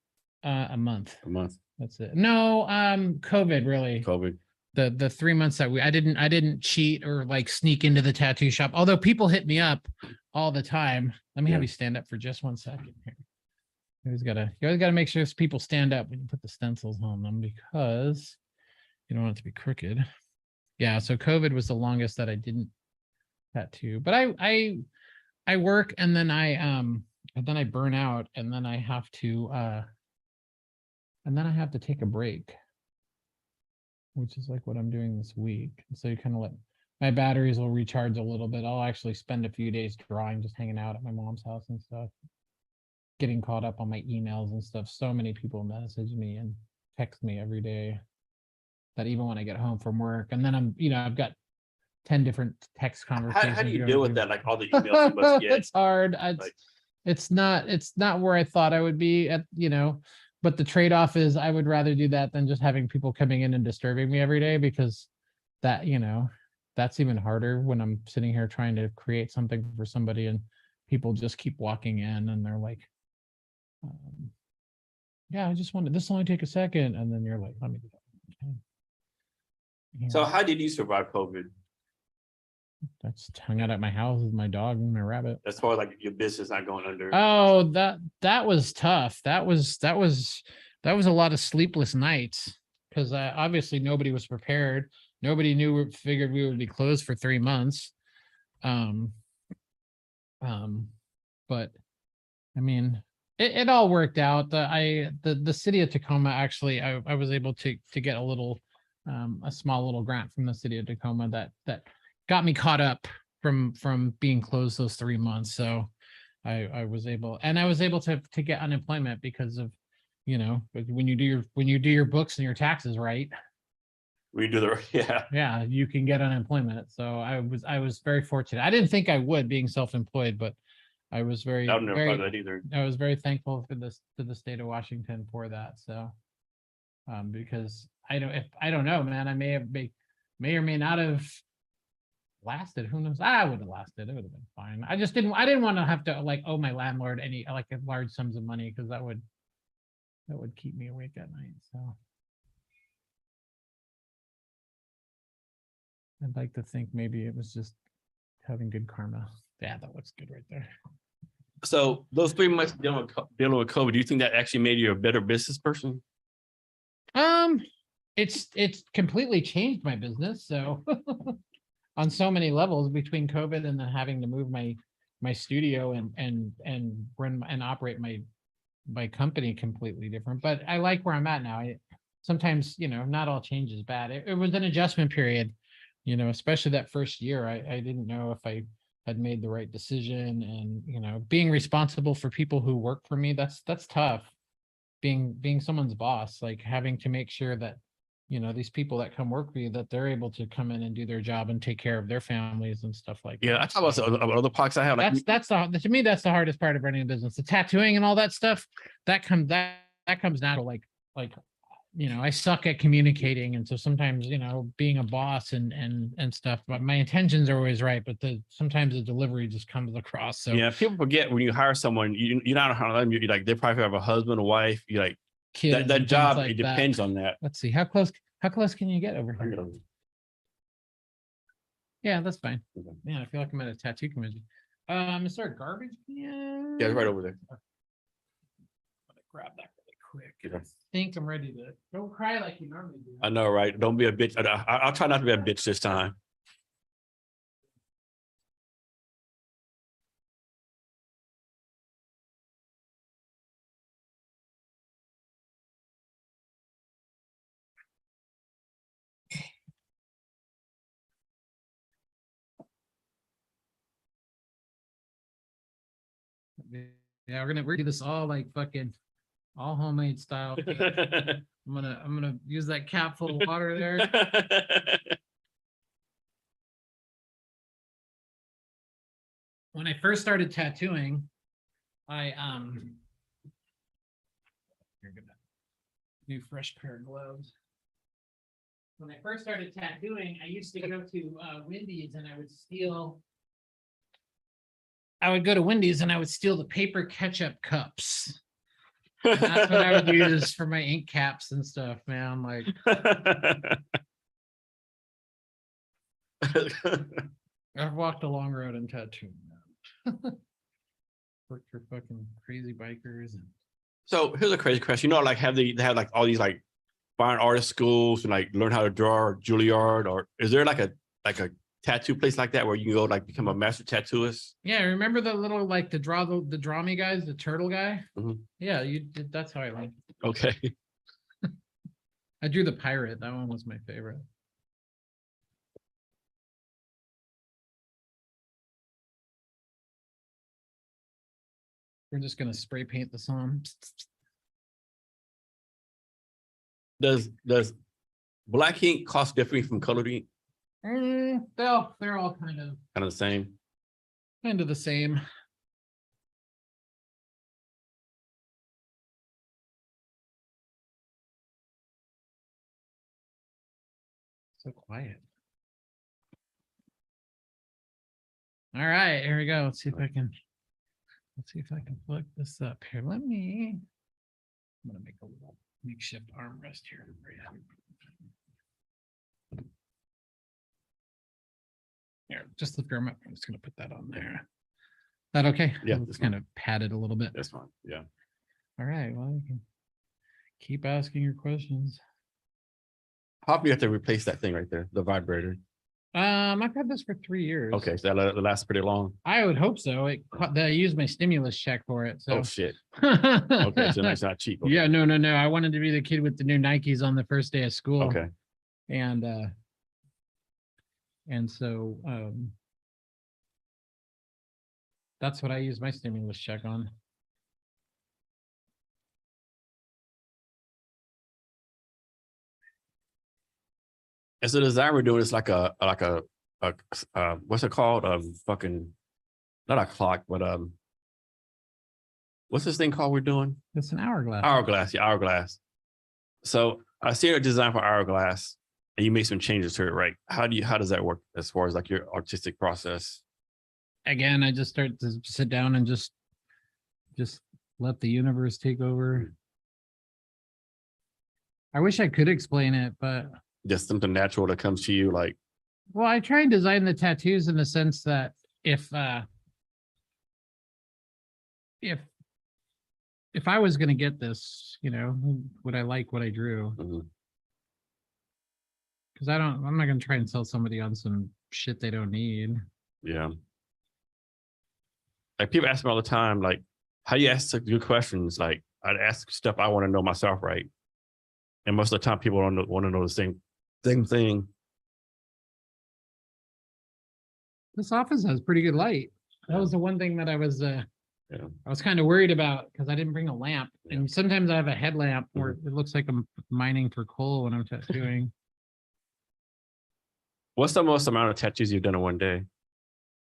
A month. A month. That's it. No, COVID really. COVID. The 3 months that I didn't cheat or like sneak into the tattoo shop. Although people hit me up all the time. Let me have you stand up for just 1 second here. You always gotta make sure people stand up when you put the stencils on them because you don't want it to be crooked. Yeah, so COVID was the longest that I didn't tattoo. But I work and then I burn out and then I have to take a break, which is like what I'm doing this week. So you kind of let my batteries will recharge a little bit. I'll actually spend a few days drawing, just hanging out at my mom's house and stuff, getting caught up on my emails and stuff. So many people message me and text me every day that even when I get home from work, and then I've got 10 different text conversations. How do you deal with that? Like all the emails you must get. It's hard. It's not where I thought I would be at, but the trade-off is I would rather do that than just having people coming in and disturbing me every day, because that, that's even harder when I'm sitting here trying to create something for somebody and people just keep walking in and they're like, yeah, I just wanted this will only take a second. And then you're like, let me do that. Okay. So how did you survive COVID? I just hung out at my house with my dog and my rabbit. As far as like your business not going under. Oh, that was tough. That was a lot of sleepless nights because obviously nobody was prepared. Nobody figured we would be closed for 3 months. But I mean, it all worked out. The city of Tacoma, actually, I was able to get a small little grant from the city of Tacoma that got me caught up from being closed those 3 months. So I was able to get unemployment because of, when you do your books and your taxes right. We do Yeah, you can get unemployment. So I was very fortunate. I didn't think I would, being self-employed, but I was very, I've never thought that either. I was very thankful to the state of Washington for that. So because I don't know, man, I may or may not have lasted. Who knows? I would have lasted. It would have been fine. I didn't want to have to like owe my landlord any like large sums of money, because that would keep me awake at night. So I'd like to think maybe it was just having good karma. Yeah, that looks good right there. So those 3 months dealing with COVID, do you think that actually made you a better business person? It's completely changed my business. So on so many levels, between COVID and then having to move my studio and run and operate my company completely different. But I like where I'm at now. Sometimes, not all change is bad. It was an adjustment period, especially that first year. I didn't know if I had made the right decision, and, being responsible for people who work for me, that's tough. Being someone's boss, like having to make sure that, these people that come work for you, that they're able to come in and do their job and take care of their families and stuff like that. Yeah, I talk about other parts I have. Like, To me, that's the hardest part of running a business. The tattooing and all that stuff, that comes down to like, I suck at communicating. And so sometimes, being a boss and stuff, but my intentions are always right, but sometimes the delivery just comes across. So yeah, people forget when you hire someone, you're not how them. You're like, they probably have a husband, a wife. You're like, kids, that job, like it depends on that. Let's see, how close can you get over here? Yeah, that's fine. Yeah, I feel like I'm at a tattoo convention. Is there a garbage can? Yeah, it's right over there. I'm gonna grab that really quick. Yeah. I think I'm ready to. Don't cry like you normally do. I know, right? Don't be a bitch. I'll try not to be a bitch this time. Yeah, we're gonna do this all like fucking all homemade style. I'm gonna use that cap full of water there. When I first started tattooing, I you're gonna new fresh pair of gloves. When I first started tattooing, I used to go to Wendy's and I would steal. I would go to Wendy's and I would steal the paper ketchup cups. And that's what I would use for my ink caps and stuff, man. Like I've walked a long road in tattooing. Worked for fucking crazy bikers and So here's a crazy question. You know, like they have like all these like fine artist schools and like learn how to draw or Juilliard, or is there like a tattoo place like that where you can go like become a master tattooist? yeah, remember the little like the draw me guys, the turtle guy? Mhm. Yeah, you did. That's how I like. Okay. I drew the pirate. That one was my favorite. We're just gonna spray paint this on. Does black ink cost differently from colored ink? They're all kind Kind of the same. of the same. So quiet. All right, here we go. Let's see if I can plug this up here. I'm gonna make a little makeshift armrest here for you. Here, just lift your arm up. I'm just gonna put that on there. That okay? Yeah, It's kind of padded a little bit. That's fine. Yeah. All right. Well, you can keep asking your questions. How often you have to replace that thing right there, the vibrator? I've had this for 3 years. Okay, so that lasts pretty long. I would hope so. I used my stimulus check for it. So Oh shit. Okay, so that's not cheap. Okay. Yeah, no. I wanted to be the kid with the new Nikes on the first day of school. Okay. And so that's what I use my stimulus check on. As a design we're doing, it's like a what's it called? Fucking not a clock, but what's this thing called we're doing? It's an hourglass. Hourglass, yeah, hourglass. So I see a design for hourglass and you make some changes to it, right? How does that work as far as like your artistic process? Again, I just start to sit down and just let the universe take over. I wish I could explain it, but Just something natural that comes to you, like, well, I try and design the tattoos in the sense that if I was going to get this, would I like what I drew? Because I'm not going to try and sell somebody on some shit they don't need. yeah. Like people ask me all the time, like, how do you ask good questions? Like I'd ask stuff I want to know myself, right? And most of the time people don't want to know the same thing. This office has pretty good light. That was the one thing that I was kind of worried about because I didn't bring a lamp. Yeah. And sometimes I have a headlamp where it looks like I'm mining for coal when I'm tattooing. What's the most amount of tattoos you've done in one day?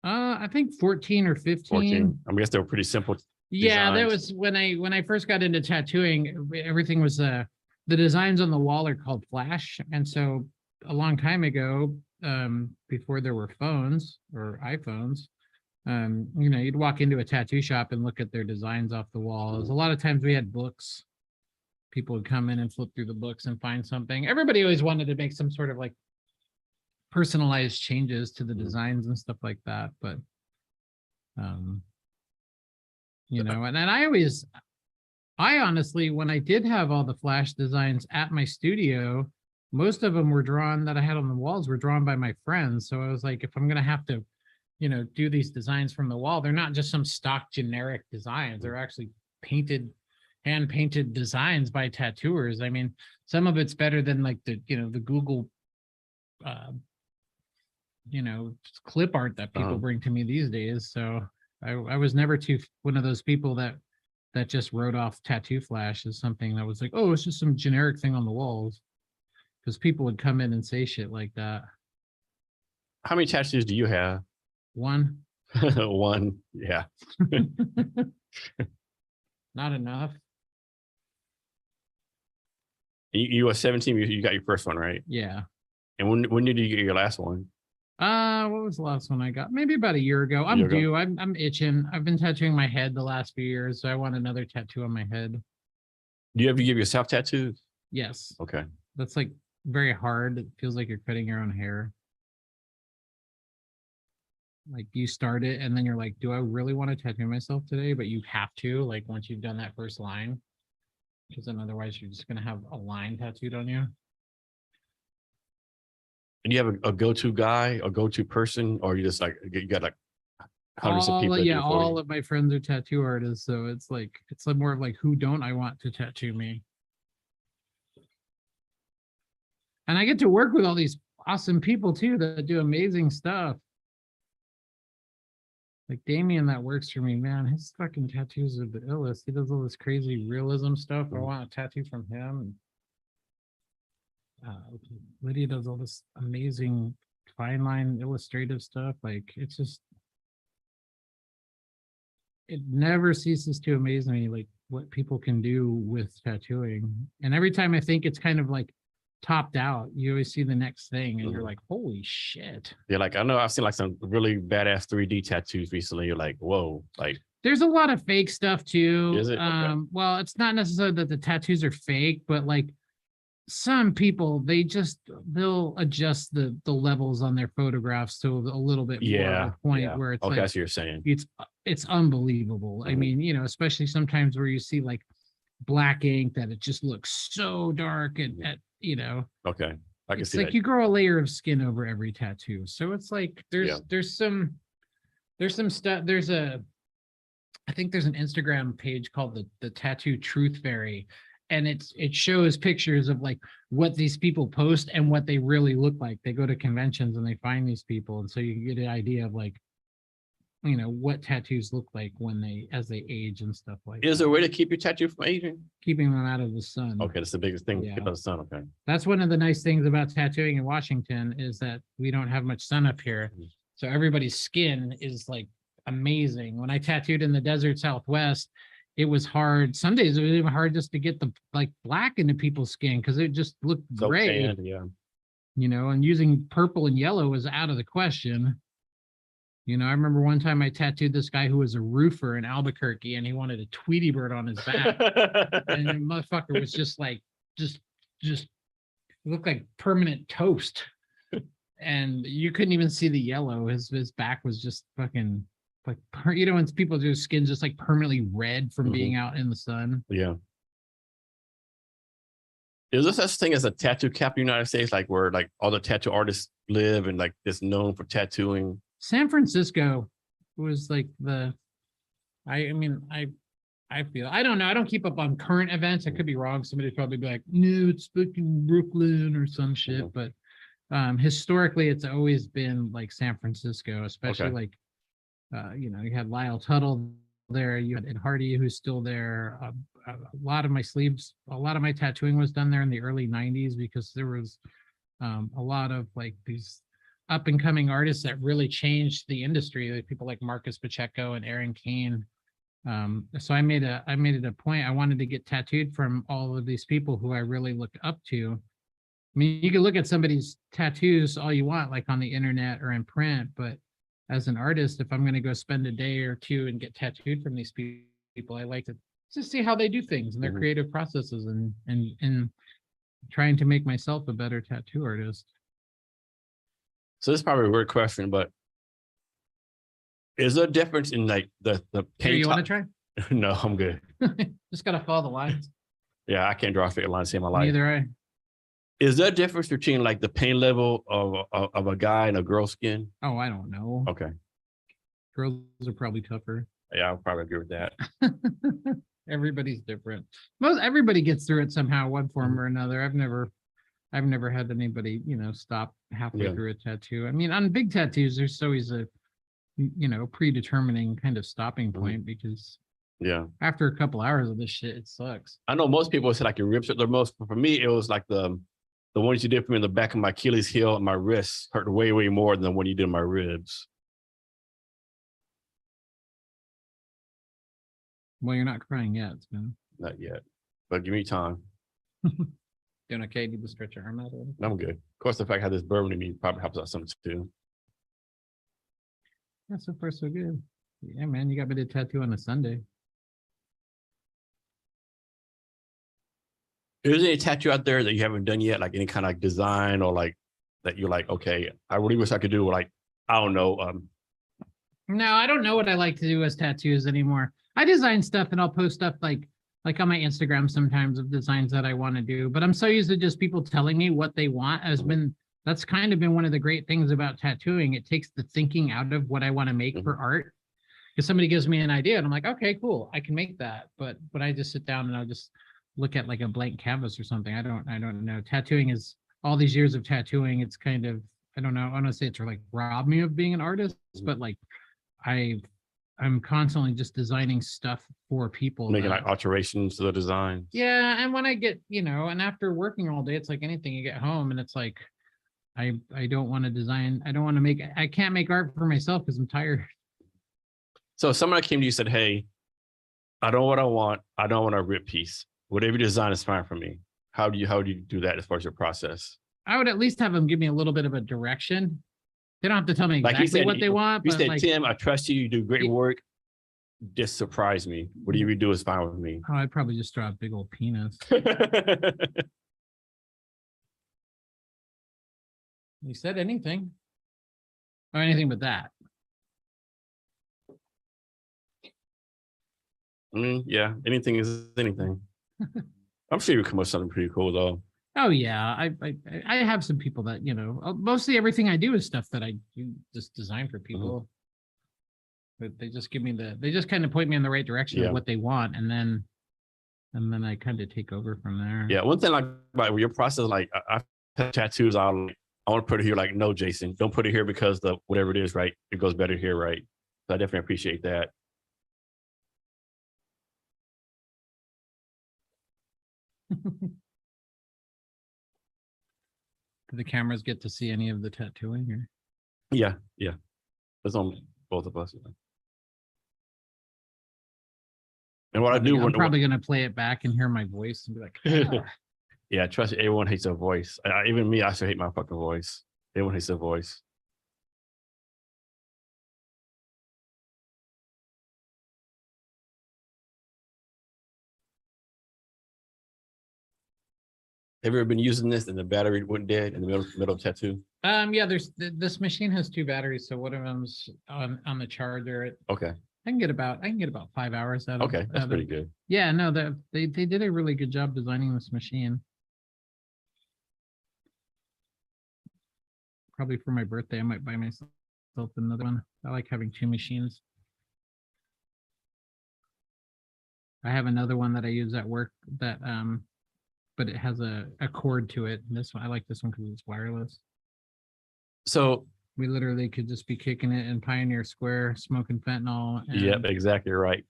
I think 14 or 15. 14. I guess they were pretty simple. Yeah, that designs. was when I first got into tattooing, everything was the designs on the wall are called flash. And so a long time ago, before there were phones or iPhones, you'd walk into a tattoo shop and look at their designs off the walls. A lot of times we had books. People would come in and flip through the books and find something. Everybody always wanted to make some sort of like personalized changes to the designs and stuff like that. But Um, and I honestly, when I did have all the flash designs at my studio, most of them were drawn that I had on the walls were drawn by my friends. So I was like, if I'm going to have to, do these designs from the wall, they're not just some stock generic designs. They're actually hand painted designs by tattooers. I mean, some of it's better than like the Google, clip art that people bring to me these days. So I was never one of those people that just wrote off tattoo flash as something that was like, oh, it's just some generic thing on the walls. Because people would come in and say shit like that. How many tattoos do you have? One. One. Yeah. Not enough. You were 17, you got your first one, right? Yeah. And when did you get your last one? What was the last one I got? Maybe about a year ago. I'm due. I'm itching. I've been tattooing my head the last few years, so I want another tattoo on my head. Do you ever give yourself tattoos? Yes. Okay. That's like very hard. It feels like you're cutting your own hair. Like you start it and then you're like, do I really want to tattoo myself today? But you have to, like, once you've done that first line, because then otherwise you're just going to have a line tattooed on you. And you have a go-to guy, a go-to person, or you just like, you got like hundreds of people? Yeah, all of my friends are tattoo artists. So it's like more of like, who don't I want to tattoo me? And I get to work with all these awesome people too that do amazing stuff. Like Damien that works for me, man, his fucking tattoos are the illest. He does all this crazy realism stuff. I want a tattoo from him. Lydia does all this amazing fine line illustrative stuff. Like it's just, it never ceases to amaze me, like what people can do with tattooing. And every time I think it's kind of like topped out, you always see the next thing and you're like, holy shit. Yeah, like I know I've seen like some really badass 3D tattoos recently. You're like, whoa, like there's a lot of fake stuff too. Is it? Okay. Well, it's not necessarily that the tattoos are fake, but like some people, they'll adjust the levels on their photographs to a little bit more of a point where it's okay, like, I see what you're saying. It's unbelievable. I mean, especially sometimes where you see like black ink that it just looks so dark and Okay, I can it's see like that. you grow a layer of skin over every tattoo. So it's like there's some stuff. I think there's an Instagram page called the Tattoo Truth Fairy, and it shows pictures of like what these people post and what they really look like. They go to conventions and they find these people, and so you can get an idea of like what tattoos look like as they age and stuff like that. Is there a way to keep your tattoo from aging? Keeping them out of the sun. Okay, that's the biggest thing. Yeah. Keep out of the sun. Okay. That's one of the nice things about tattooing in Washington is that we don't have much sun up here. So everybody's skin is like amazing. When I tattooed in the desert Southwest, it was hard. Some days it was even hard just to get the like black into people's skin because it just looked So gray. tanned, yeah. And using purple and yellow was out of the question. I remember one time I tattooed this guy who was a roofer in Albuquerque and he wanted a Tweety bird on his back. And the motherfucker was just looked like permanent toast. And you couldn't even see the yellow. His back was just fucking like, when people do skin just like permanently red from being out in the sun. Yeah. Is there such thing as a tattoo cap in the United States, like where like all the tattoo artists live and like it's known for tattooing? San Francisco was like I feel, I don't know. I don't keep up on current events. I could be wrong. Somebody'd probably be like, no, it's fucking Brooklyn or some shit. But historically, it's always been like San Francisco, especially like, you had Lyle Tuttle there. You had Ed Hardy, who's still there. A lot of my tattooing was done there in the early 90s because there was a lot of like these up and coming artists that really changed the industry, like people like Marcus Pacheco and Aaron Kane. So I made it a point. I wanted to get tattooed from all of these people who I really looked up to. I mean, you can look at somebody's tattoos all you want, like on the internet or in print, but as an artist, if I'm going to go spend a day or two and get tattooed from these people, I like to just see how they do things and their creative processes and trying to make myself a better tattoo artist. So this is probably a weird question, but Is there a difference in like the Here, paint? you want to try? No, I'm good. Just gotta follow the lines. Yeah, I can't draw a straight line to save my life. Neither I. Is there a difference between like the pain level of a guy and a girl's skin? Oh, I don't know. Okay. Girls are probably tougher. Yeah, I'll probably agree with that. Everybody's different. Everybody gets through it somehow, one form or another. I've never had anybody, stop halfway Yeah. through a tattoo. I mean, on big tattoos, there's always a, predetermining kind of stopping point because Yeah. after a couple hours of this shit, it sucks. I know most people say like your ribs hurt the most, but for me, it was like the ones you did for me in the back of my Achilles heel and my wrists hurt way, way more than the one you did in my ribs. Well, you're not crying yet, man. Not yet, but give me time. Doing okay? Need to stretch your arm out a little? I'm good. Of course, the fact I have this bourbon in me probably helps out something too. Yeah, so far so good. Yeah, man, you got me to tattoo on a Sunday. Is there any tattoo out there that you haven't done yet, like any kind of like design or like that you're like, okay, I really wish I could do like, I don't know. No, I don't know what I like to do as tattoos anymore. I design stuff and I'll post stuff like on my Instagram sometimes of designs that I want to do, but I'm so used to just people telling me what they want. That's kind of been one of the great things about tattooing. It takes the thinking out of what I want to make for art. Because somebody gives me an idea and I'm like, okay, cool, I can make that. But I just sit down and I'll just look at like a blank canvas or something. I don't know. Tattooing is all these years of tattooing. It's kind of, I don't know. I want to say it's like robbed me of being an artist, but like I'm constantly just designing stuff for people. Making like alterations to the design. Yeah. And when I get, and after working all day, it's like anything, you get home and it's like, I don't want to design. I can't make art for myself because I'm tired. So if someone came to you and said, hey, I don't know what I want. I don't want a rip piece. Whatever you design is fine for me. How do you do that as far as your process? I would at least have them give me a little bit of a direction. They don't have to tell me exactly what they want. You but said, like, Tim, I trust you. You do great work. Just surprise me. Whatever you do is fine with me. oh, I'd probably just draw a big old penis. You said anything. Or anything but that. I mean, yeah, anything is anything. I'm sure you come up with something pretty cool though. Oh yeah, I have some people that mostly everything I do is stuff that I do just design for people. But they just they just kind of point me in the right direction of what they want, and then I kind of take over from there. Yeah, one thing like about your process, like I have tattoos, I want to put it here. Like, no, Jason, don't put it here because the whatever it is, right? It goes better here, right? So I definitely appreciate that. Do the cameras get to see any of the tattooing? Or? Yeah. It's on both of us. And what I do, I'm probably gonna play it back and hear my voice and be like, ah. Yeah, trust me, everyone hates their voice. Even me, I still hate my fucking voice. Everyone hates their voice. Have you ever been using this and the battery went dead in the middle of tattoo? Yeah, this machine has 2 batteries, so one of them's on the charger. Okay. I can get about 5 hours out of Okay, that's pretty good. Yeah, no, they did a really good job designing this machine. Probably for my birthday, I might buy myself another one. I like having 2 machines. I have another one that I use at work that but it has a cord to it. And this one, I like this one because it's wireless. So we literally could just be kicking it in Pioneer Square, smoking fentanyl. Yep, exactly right.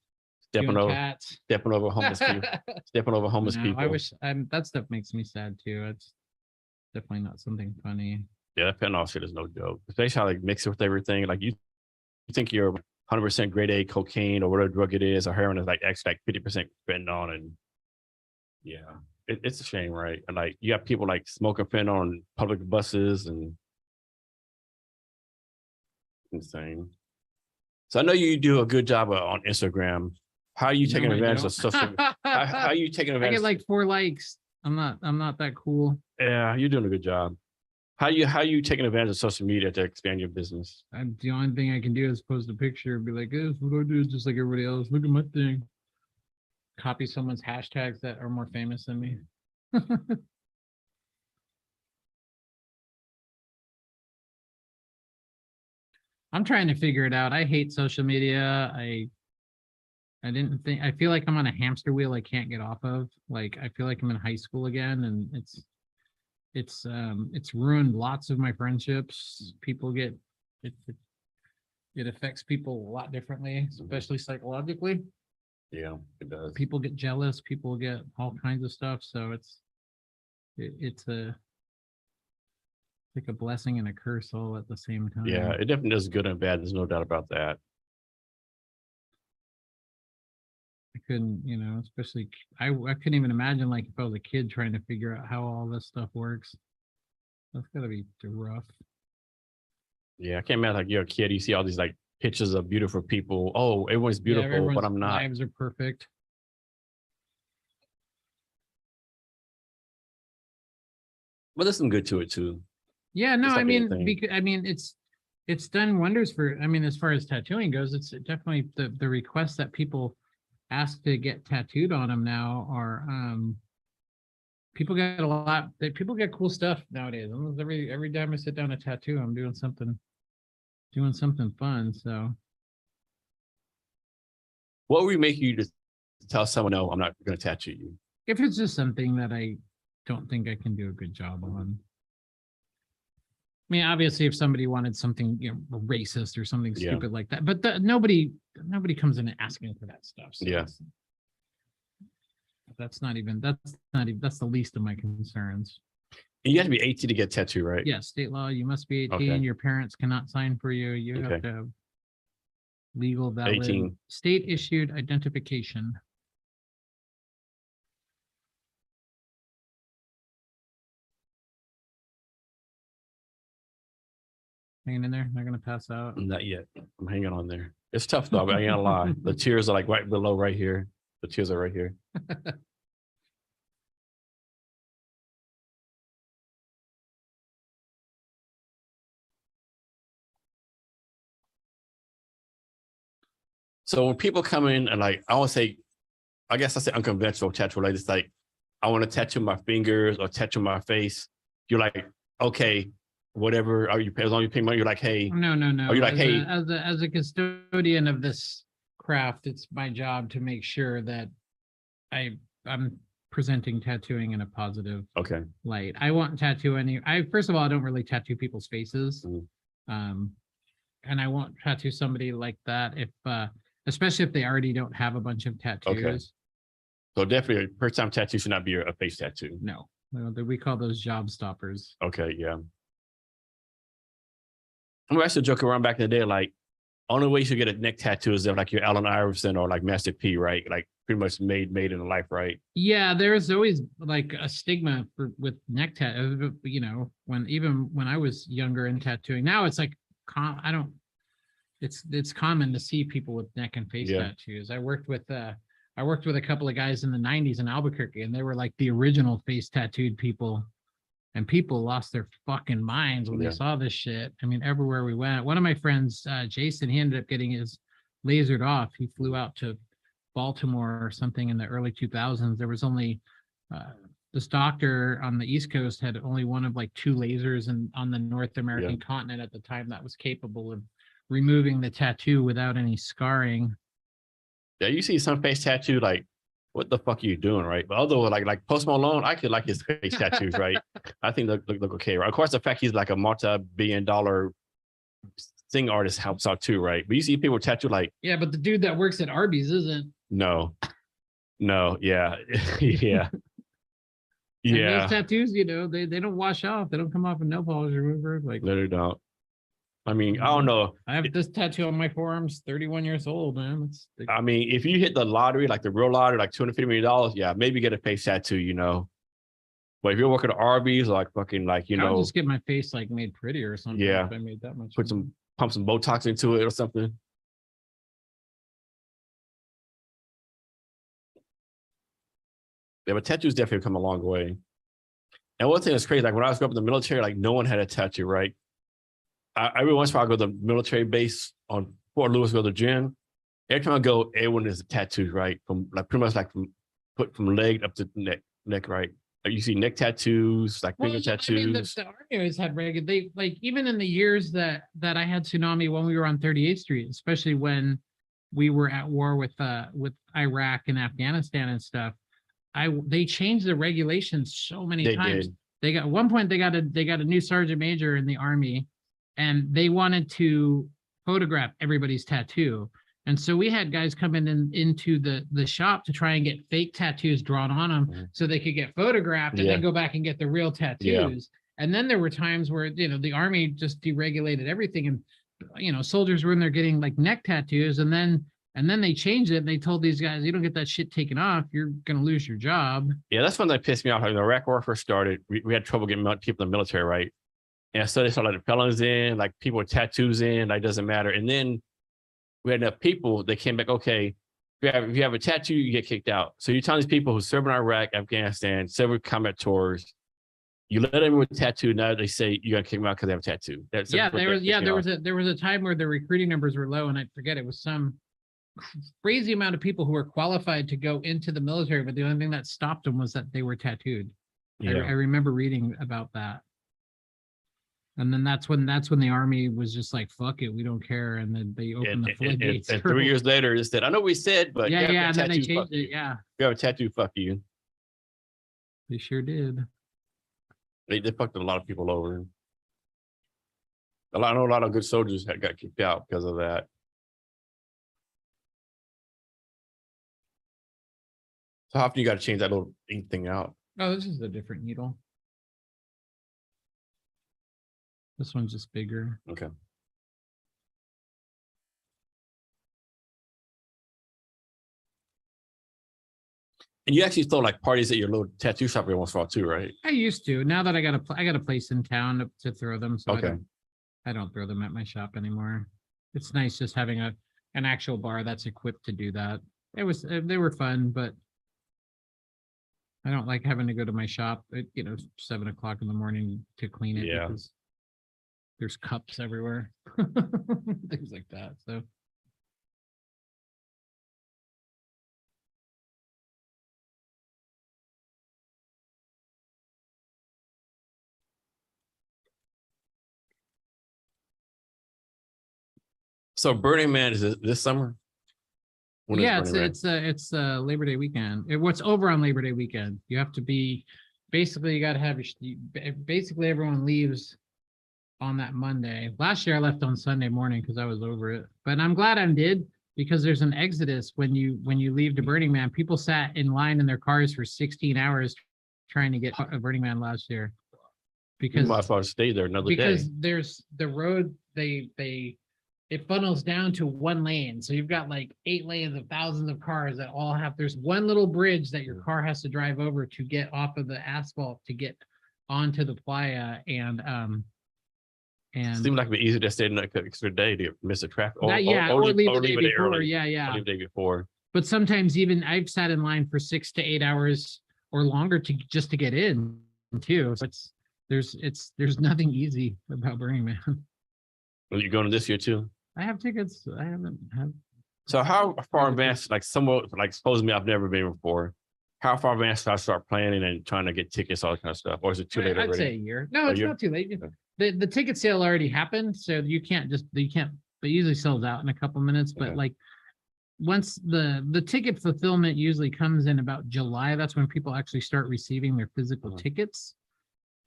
Stepping over homeless people. Stepping over homeless people. I wish that stuff makes me sad too. It's definitely not something funny. Yeah, that fentanyl shit is no joke. Especially how like mix it with everything. Like you think you're 100% grade A cocaine or whatever drug it is, or heroin is like actually like 50% fentanyl, and yeah, it's a shame, right? And like you got people like smoking fentanyl on public buses and insane. So I know you do a good job on Instagram. How are you taking advantage of social? How are you taking advantage? I get like 4 likes. I'm not that cool. Yeah, you're doing a good job. How you taking advantage of social media to expand your business? The only thing I can do is post a picture and be like, this what I do, just like everybody else. Look at my thing. Copy someone's hashtags that are more famous than me. I'm trying to figure it out. I hate social media. I feel like I'm on a hamster wheel I can't get off of. Like I feel like I'm in high school again, and it's ruined lots of my friendships. People get it affects people a lot differently, especially psychologically. Yeah, it does. People get jealous, people get all kinds of stuff. So it's like a blessing and a curse all at the same time. Yeah, it definitely does good and bad. There's no doubt about that. I couldn't, especially I couldn't even imagine like if I was a kid trying to figure out how all this stuff works. That's gotta be rough. Yeah, I can't imagine like you're a kid, you see all these like pictures of beautiful people. Oh, everyone's beautiful, but everyone's I'm not. lives are perfect. But there's some good to it too. Yeah, no, Just like I mean, anything. because it's done wonders for. I mean, as far as tattooing goes, it's definitely the requests that people ask to get tattooed on them now are people get a lot. People get cool stuff nowadays. Almost every time I sit down to tattoo, I'm doing something fun. So What would make you to tell someone, no, I'm not going to tattoo you? if it's just something that I don't think I can do a good job on. I mean, obviously, if somebody wanted something, racist or something Yeah. stupid like that, but nobody comes in and asking for that stuff. So Yeah. that's the least of my concerns. And you have to be 18 to get tattooed, right? Yeah, state law, you must be 18. Okay. Your parents cannot sign for you. You have Okay. to have legal, valid, 18. state issued identification. Hanging in there, not gonna pass out. Not yet. I'm hanging on there. It's tough though. I ain't gonna lie. The tears are like right below, right here. The tears are right here. So when people come in and like, I say unconventional tattoo, like it's like, I want to tattoo my fingers or tattoo my face. You're like, okay, whatever. Are you, as long as you pay money, you're like, hey. No. Are you like, hey? As a custodian of this craft, it's my job to make sure that I'm presenting tattooing in a positive Okay. light. I won't tattoo first of all, I don't really tattoo people's faces. Mm. And I won't tattoo somebody like that if especially if they already don't have a bunch of tattoos. Okay. So definitely a first time tattoo should not be a face tattoo. No, we call those job stoppers. Okay, yeah. I'm actually joking around back in the day, like only way you should get a neck tattoo is if like you're Allen Iverson or like Master P, right? Like pretty much made in life, right? Yeah, there's always like a stigma with neck tattoo, when I was younger and tattooing. Now it's like it's common to see people with neck and face tattoos. I worked with a couple of guys in the 90s in Albuquerque, and they were like the original face tattooed people. And people lost their fucking minds when they saw this shit. I mean, everywhere we went. One of my friends, Jason, he ended up getting his lasered off. He flew out to Baltimore or something in the early 2000s. There was only this doctor on the East Coast had only one of like 2 lasers on the North American continent at the time that was capable of removing the tattoo without any scarring. Yeah, you see some face tattoo, like, what the fuck are you doing, right? But although like Post Malone, I could like his face tattoos, right? I think look okay, right? Of course, the fact he's like a multi-billion-dollar sing artist helps out too, right? But you see people tattoo like, yeah, but the dude that works at Arby's isn't. No, yeah, yeah. And Yeah, those tattoos, they don't wash off. They don't come off with nail polish remover. Like literally don't. I mean, I don't know. I have this tattoo on my forearms, 31 years old, man. I mean, if you hit the lottery, like the real lottery, like $250 million, yeah, maybe get a face tattoo, But if you're working at Arby's, like fucking, like, I'll just get my face like made pretty or something. Yeah. If I made that much. Pump some Botox into it or something. Yeah, but tattoos definitely come a long way. And one thing that's crazy, like when I was growing up in the military, like no one had a tattoo, right? Every once in a while I go to the military base on Fort Lewis, go to the gym. Every time I go, everyone is tattooed, right? From like pretty much like from leg up to neck, right? Like you see neck tattoos, like finger Yeah, I mean, tattoos. the Army always had regular. They like even in the years that I had Tsunami when we were on 38th Street, especially when we were at war with Iraq and Afghanistan and stuff. They changed the regulations so many They times. did. They got at one point they got a new sergeant major in the Army, and they wanted to photograph everybody's tattoo. And so we had guys come into the shop to try and get fake tattoos drawn on them so they could get photographed and then go back and get the real tattoos. And then there were times where, the Army just deregulated everything, and, soldiers were in there getting like neck tattoos, and then they changed it. And they told these guys, you don't get that shit taken off, you're going to lose your job. Yeah, that's one that pissed me off. When the Iraq War first started, we had trouble getting people in the military, right? And so they started letting felons in, like people with tattoos in, like doesn't matter. And then we had enough people that came back, okay, if you have a tattoo, you get kicked out. So you're telling these people who served in Iraq, Afghanistan, several combat tours, you let them with a tattoo, now they say you gotta kick them out because they have a tattoo. There was a time where the recruiting numbers were low, and I forget it was some crazy amount of people who were qualified to go into the military, but the only thing that stopped them was that they were tattooed. I remember reading about that. And then that's when the Army was just like, fuck it, we don't care. And then they opened the floodgates. And 3 years later, it said, I know we said, but and then they changed it. Yeah. If you have a tattoo, fuck you. They sure did. They fucked a lot of people over. I know a lot of good soldiers got kicked out because of that. So how often you got to change that little ink thing out? Oh, this is a different needle. This one's just bigger. Okay. And you actually throw like parties at your little tattoo shop every once in a while too, right? I used to. Now that I got a place in town to throw them, so okay. I don't throw them at my shop anymore. It's nice just having an actual bar that's equipped to do that. They were fun, but I don't like having to go to my shop at 7 o'clock in the morning to clean it because there's cups everywhere, things like that. So Burning Man is this summer? It's Labor Day weekend. What's over on Labor Day weekend? You have to be basically, you got to have basically everyone leaves on that Monday. Last year I left on Sunday morning because I was over it, but I'm glad I did, because there's an exodus when you leave to Burning Man. People sat in line in their cars for 16 hours trying to get a Burning Man last year. Because you might as well stay there another day. Because there's the road, it funnels down to one lane. So you've got like 8 lanes of thousands of cars that all have, there's one little bridge that your car has to drive over to get off of the asphalt to get onto the playa. And it seemed like it'd be easier to stay an extra day to miss the traffic. Or leave the day before. Early. Yeah. Or leave the day before. But sometimes even I've sat in line for 6 to 8 hours or longer to get in too. So there's nothing easy about Burning Man. Are you going this year too? I have tickets. I haven't had. So how far advanced, like somewhat, like supposedly I've never been before. How far advanced do I start planning and trying to get tickets, all that kind of stuff? Or is it too late already? I'd say a year. No, it's not too late. The ticket sale already happened, so you can't. It usually sells out in a couple minutes, but like once the ticket fulfillment usually comes in about July, that's when people actually start receiving their physical tickets.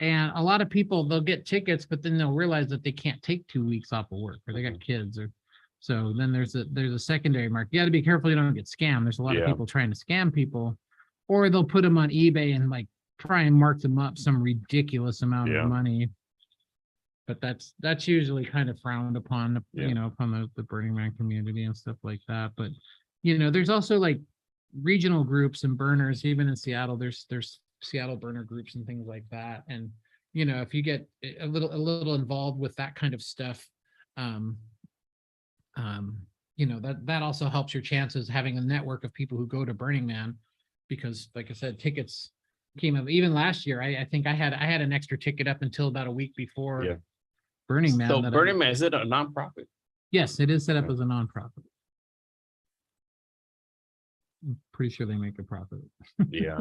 And a lot of people, they'll get tickets, but then they'll realize that they can't take 2 weeks off of work, or they got kids, or so then there's a secondary market. You got to be careful you don't get scammed. There's a lot of people trying to scam people, or they'll put them on eBay and like try and mark them up some ridiculous amount of money. But that's usually kind of frowned upon, upon the Burning Man community and stuff like that. But there's also like regional groups and burners, even in Seattle. There's Seattle burner groups and things like that. And if you get a little involved with that kind of stuff, that also helps your chances, having a network of people who go to Burning Man, because like I said, tickets came of even last year. I think I had an extra ticket up until about a week before Yeah. Burning Man. So that Burning Man, is it a nonprofit? Yes, it is set up as a nonprofit. I'm pretty sure they make a profit. Yeah.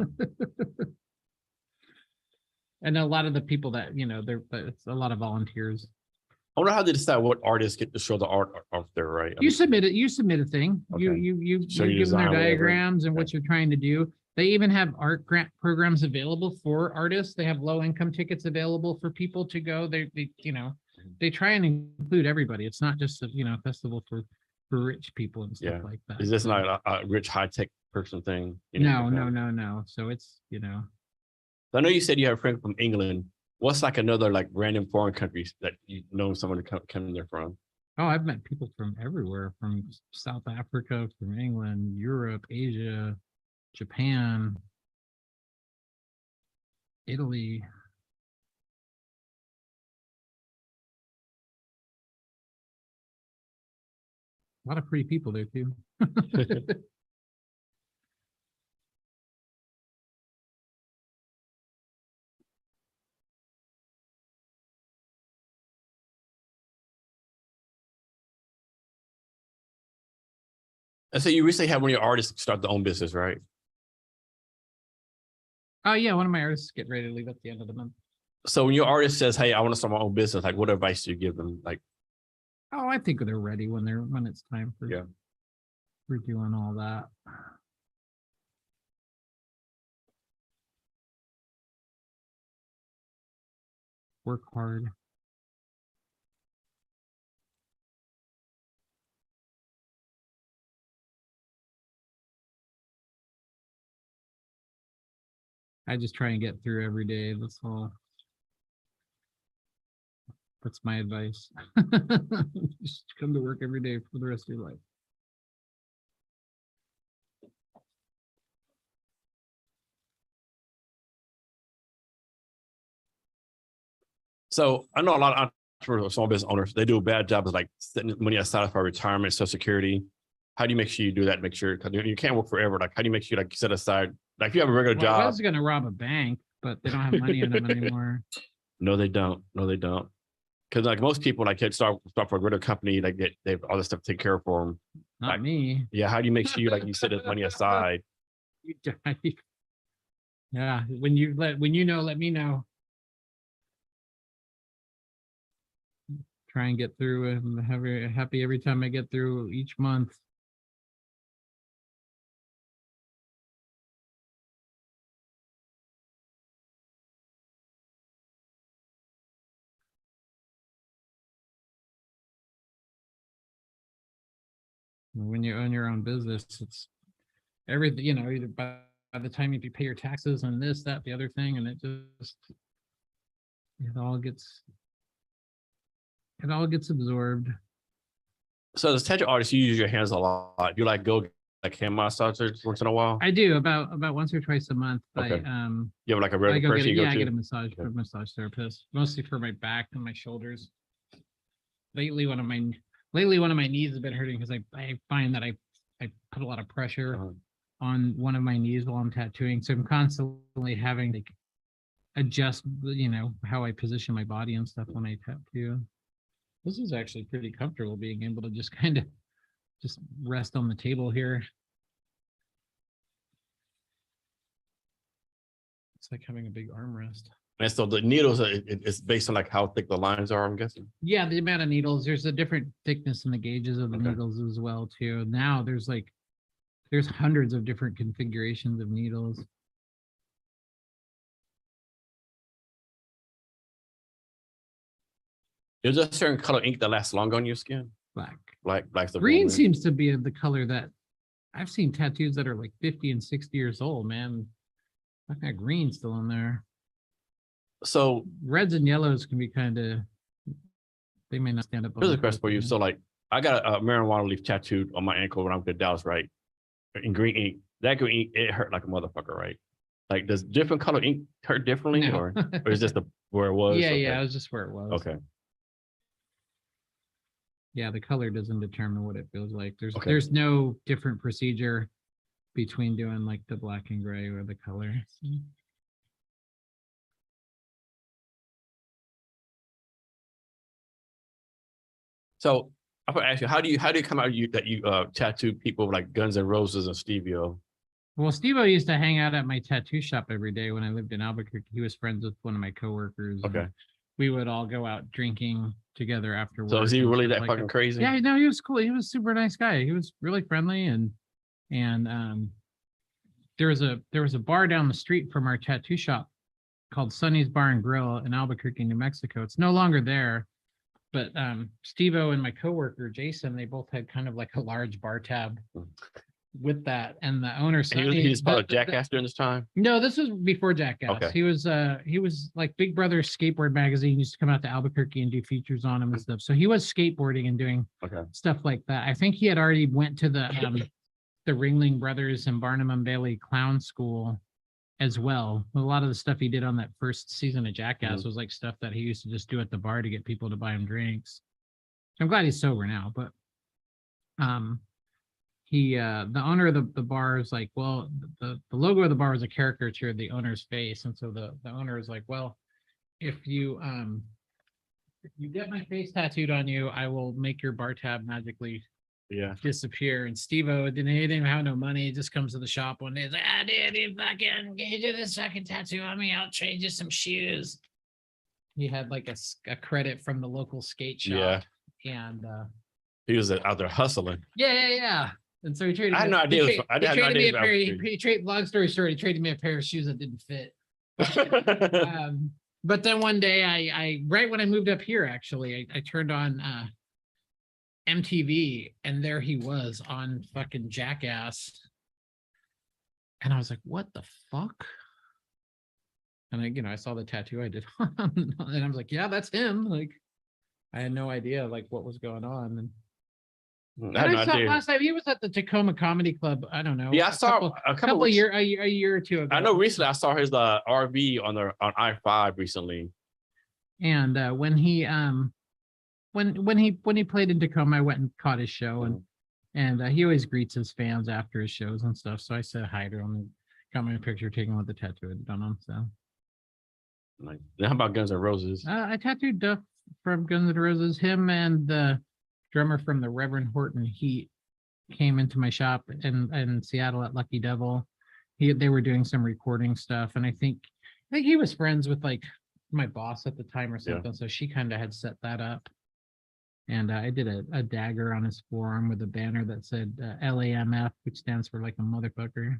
And a lot of the people that, it's a lot of volunteers. I wonder how they decide what artists get to show the art off there, right? I You mean, submit it, you submit a thing. You Okay. you So you you give them their design whatever. diagrams and what you're trying to do. They even have art grant programs available for artists. They have low income tickets available for people to go. They try and include everybody. It's not just a festival for rich people and stuff Yeah. like that. Is this So- not a rich high tech person thing? No. So it's I know you said you have a friend from England. What's like another like random foreign countries that you know someone to come there from? oh, I've met people from everywhere, from South Africa, from England, Europe, Asia, Japan, Italy. A lot of pretty people there too. And so you recently had one of your artists start their own business, right? Oh yeah, one of my artists get ready to leave at the end of the month. So when your artist says, "Hey, I want to start my own business," like what advice do you give them? Like, Oh, I think they're ready when it's time for Yeah. for doing all that. Work hard. I just try and get through every day. That's all. That's my advice. Just come to work every day for the rest of your life. so I know a lot of entrepreneurs, small business owners, they do a bad job of like setting money aside for retirement, Social Security. How do you make sure you do that? Make sure, because you can't work forever. Like, how do you make sure like you set aside, like if you have a regular Well, I job? was gonna rob a bank, but they don't have money in them anymore. No, they don't. No, they don't. Because like most people, like start for a regular company, like they have all this stuff to take care of for them. Not Like, me. Yeah, how do you make sure you set this money aside? You die. Yeah, when you know, let me know. Try and get through it. I'm happy every time I get through each month. When you own your own business, it's everything, either by the time you pay your taxes and this, that, the other thing, and it all gets absorbed. So as a tattoo artist, you use your hands a lot. You like go like hand massagers once in a while? I do about once or twice a month. Okay. I You have like a I regular go get person a, you yeah, go I to? get a massage Okay. from a massage therapist, mostly for my back and my shoulders. Lately, one of my knees has been hurting because I find that I put a lot of pressure Uh-huh. on one of my knees while I'm tattooing. So I'm constantly having to adjust, how I position my body and stuff when I tattoo. This is actually pretty comfortable being able to just kind of just rest on the table here. It's like having a big armrest. And so the needles, it's based on like how thick the lines are, I'm guessing. Yeah, the amount of needles. There's a different thickness in the gauges of the Okay. needles as well too. Now there's hundreds of different configurations of needles. Is there a certain color ink that lasts longer on your skin? Black. Black's the Green one, right? seems to be the color that I've seen tattoos that are like 50 and 60 years old, man. I've got green still in there. So Reds and yellows can be kind of, they may not stand up. here's a question for you. So like I got a marijuana leaf tattooed on my ankle when I was in Dallas, right? In green ink. That green ink, it hurt like a motherfucker, right? Like does different color ink hurt differently No. or is just where it was? Yeah, Okay. yeah, it was just where it was. Okay. Yeah, the color doesn't determine what it feels like. Okay. There's no different procedure between doing like the black and gray or the color. So I want to ask you, how do you come out that you tattoo people like Guns N' Roses and Stevie-O? Well, Steve-O used to hang out at my tattoo shop every day when I lived in Albuquerque. He was friends with one of my coworkers. and Okay. We would all go out drinking together after work. So is he and really stuff that like fucking crazy? Yeah, no, he was cool. He was a super nice guy. He was really friendly and there was a bar down the street from our tattoo shop called Sonny's Bar and Grill in Albuquerque, New Mexico. It's no longer there, but Steve-O and my coworker Jason, they both had kind of like a large bar tab with that, and the owner He was part of Jackass during this time. No, this was before Jackass. Okay. He was like Big Brother Skateboard Magazine used to come out to Albuquerque and do features on him and stuff. So he was skateboarding and doing stuff like that. I think he had already went to the Ringling Brothers and Barnum and Bailey Clown School as well. A lot of the stuff he did on that first season of Jackass was like stuff that he used to just do at the bar to get people to buy him drinks. I'm glad he's sober now, but the owner of the bar is like, well, the logo of the bar was a caricature of the owner's face, and so the owner is like, well, if you get my face tattooed on you, I will make your bar tab magically disappear. And Steve-O he didn't have no money. He just comes to the shop one day. He's like, dude, can you do this fucking tattoo on me? I'll trade you some shoes. He had like a credit from the local skate shop. And he was out there hustling. Yeah. And so he traded. I had no idea. He traded. Long story short, he traded me a pair of shoes that didn't fit. But then one day, I right when I moved up here, actually, I turned on MTV, and there he was on fucking Jackass, and I was like, "What the fuck?" And I saw the tattoo I did on him, and I was like, "Yeah, that's him." Like, I had no idea like what was going on. And I saw last time he was at the Tacoma Comedy Club. I don't know. Yeah, I saw a couple a year or two ago. I know recently I saw his RV on I-5 recently. And when he played in Tacoma, I went and caught his show, and he always greets his fans after his shows and stuff. So I said hi to him and got my picture taken with the tattoo I'd done on. So, like, how about Guns N' Roses? I tattooed Duff from Guns N' Roses. Him and the drummer from the Reverend Horton Heat came into my shop in Seattle at Lucky Devil. They were doing some recording stuff, and I think he was friends with like my boss at the time or something. So she kind of had set that up. And I did a dagger on his forearm with a banner that said LAMF, which stands for like a motherfucker.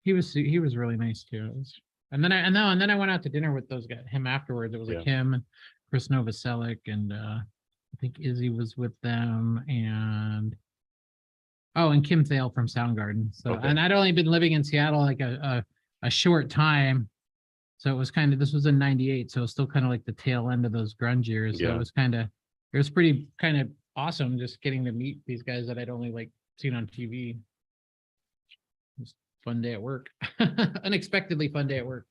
He was really nice too. And then I went out to dinner with those guys, him afterwards. It was like him and Chris Novoselic, and I think Izzy was with them, and Kim Thale from Soundgarden. So, and I'd only been living in Seattle like a short time. So it was this was in 98. So it was still kind of like the tail end of those grunge years. So it was pretty kind of awesome just getting to meet these guys that I'd only like seen on TV. It was a fun day at work. Unexpectedly fun day at work.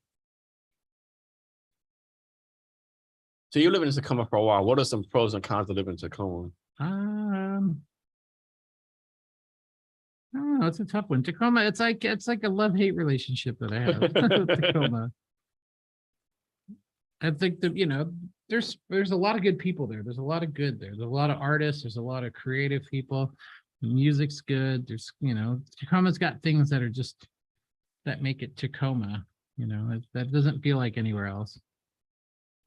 So you live in Tacoma for a while. What are some pros and cons of living in Tacoma? I don't know. It's a tough one. Tacoma, it's like a love-hate relationship that I have with Tacoma. I think that, there's a lot of good people there. There's a lot of good there. There's a lot of artists. There's a lot of creative people. The music's good. There's, Tacoma's got things that are just, that make it Tacoma, that doesn't feel like anywhere else.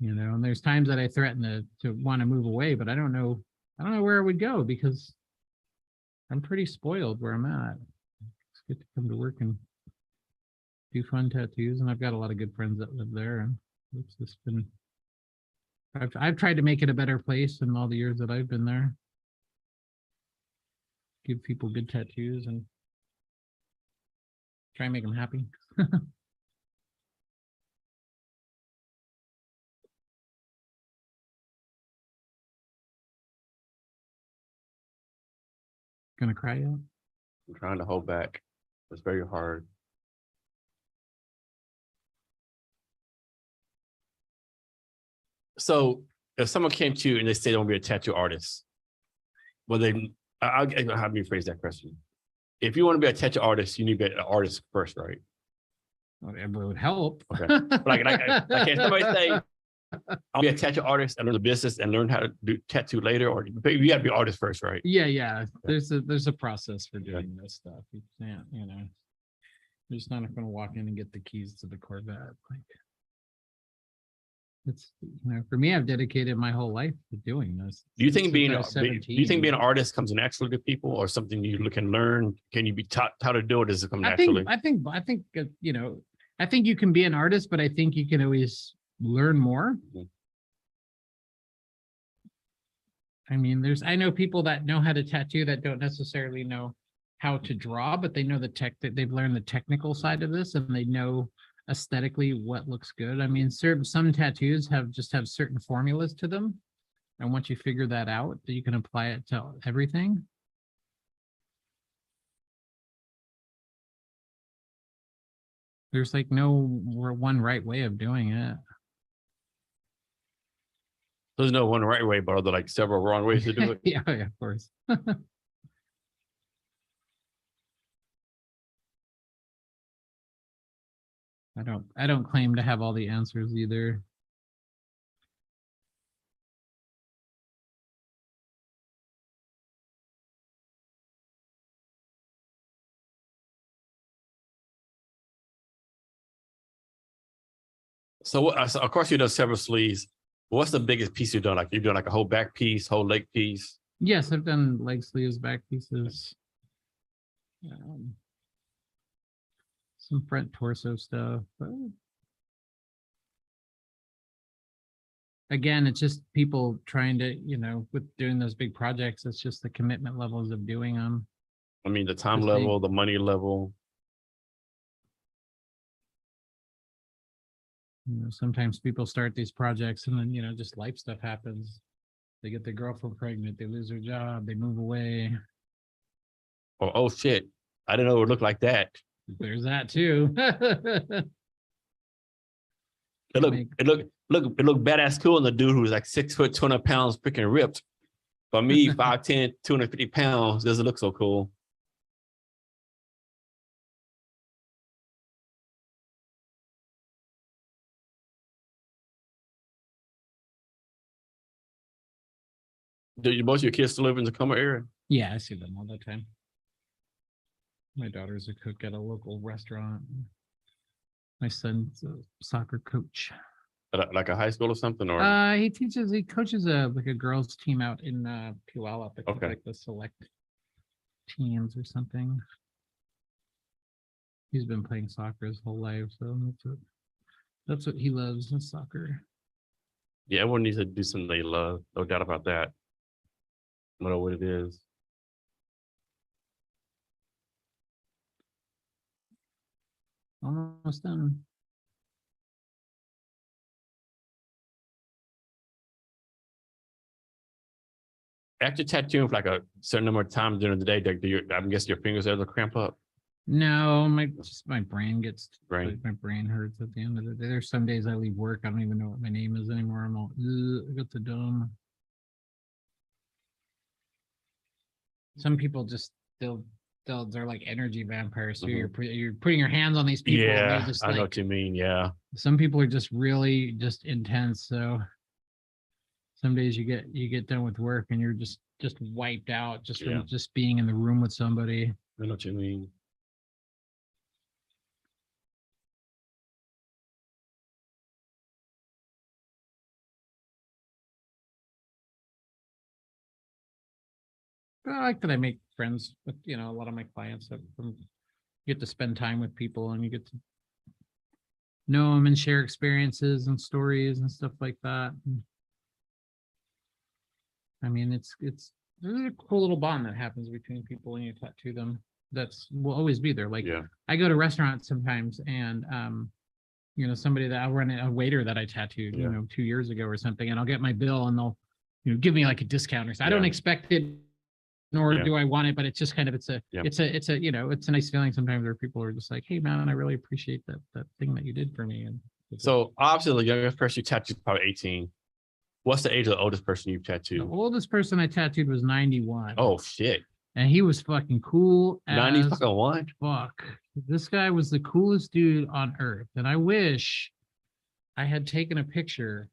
And there's times that I threaten to want to move away, but I don't know where I would go because I'm pretty spoiled where I'm at. It's good to come to work and do fun tattoos, and I've got a lot of good friends that live there, and it's just been. I've tried to make it a better place in all the years that I've been there. Give people good tattoos and try and make them happy. Gonna cry yet? I'm trying to hold back. It's very hard. So if someone came to you and they say they want to be a tattoo artist, well, I'll have me phrase that question. If you want to be a tattoo artist, you need to be an artist first, right? Whatever would help. Okay. Like can somebody say, I'll be a tattoo artist and learn the business and learn how to do tattoo later, or you got to be an artist first, right? Yeah. There's a process for doing this stuff. You can't, you're just not going to walk in and get the keys to the Corvette. Like, it's, for me, I've dedicated my whole life to doing this. Do you think being I was do you think 17. being an artist comes naturally to people, or something you can learn? Can you be taught how to do it? Does it come naturally? I think I think you can be an artist, but I think you can always learn more. Mhm. I mean, I know people that know how to tattoo that don't necessarily know how to draw, but they know that they've learned the technical side of this, and they know aesthetically what looks good. I mean, some tattoos have certain formulas to them, and once you figure that out, you can apply it to everything. There's like no one right way of doing it. There's no one right way, but are there like several wrong ways to do it? Yeah, of course. I don't claim to have all the answers either. So, so of course, you done several sleeves. What's the biggest piece you've done? Like you've done like a whole back piece, whole leg piece. Yes, I've done leg sleeves, back pieces. Some front torso stuff. But again, it's just people trying to, with doing those big projects, it's just the commitment levels of doing them. I mean, the time level, the money level. Sometimes people start these projects and then, just life stuff happens. They get their girlfriend pregnant, they lose their job, they move away. Oh shit. I didn't know it would look like that. There's that too. It looked badass cool on the dude who was like 6 foot, 200 pounds, freaking ripped. For me, 5'10", 250 pounds, doesn't look so cool. Do most of your kids still live in the Tacoma area? Yeah, I see them all the time. My daughter's a cook at a local restaurant. My son's a soccer coach. Like a high school or something, or he coaches a girls team out in Puyallup. Okay. Like the select teams or something. He's been playing soccer his whole life, so that's what he loves, is soccer. yeah, everyone needs to do something they love. No doubt about that. I don't know what it is. Almost done. After tattooing for like a certain number of times during the day, I'm guessing your fingers ever cramp up? No, my brain gets Brain. my brain hurts at the end of the day. There's some days I leave work, I don't even know what my name is anymore. I'm all, I got the dumb. Some people just they're like energy vampires. So you're putting your hands on these people. Yeah, just I know what you mean. Yeah. Some people are just really just intense. So some days you get done with work and you're just wiped out just from just being in the room with somebody. I know what you mean. But I like that I make friends with, a lot of my clients. You get to spend time with people and you get to know them and share experiences and stories and stuff like that. I mean, there's a cool little bond that happens between people when you tattoo them. Will always be there. Like I go to restaurants sometimes and, somebody that I'll run a waiter that I tattooed, 2 years ago or something, and I'll get my bill and they'll, give me like a discount or something. I don't expect it, nor do I want it, but it's just kind of, it's a nice feeling sometimes where people are just like, hey man, I really appreciate that thing that you did for me. And so obviously the youngest person you tattooed is probably 18. What's the age of the oldest person you've tattooed? The oldest person I tattooed was 91. Oh shit. And he was fucking cool. 90 fucking one? Fuck. This guy was the coolest dude on earth. And I wish I had taken a picture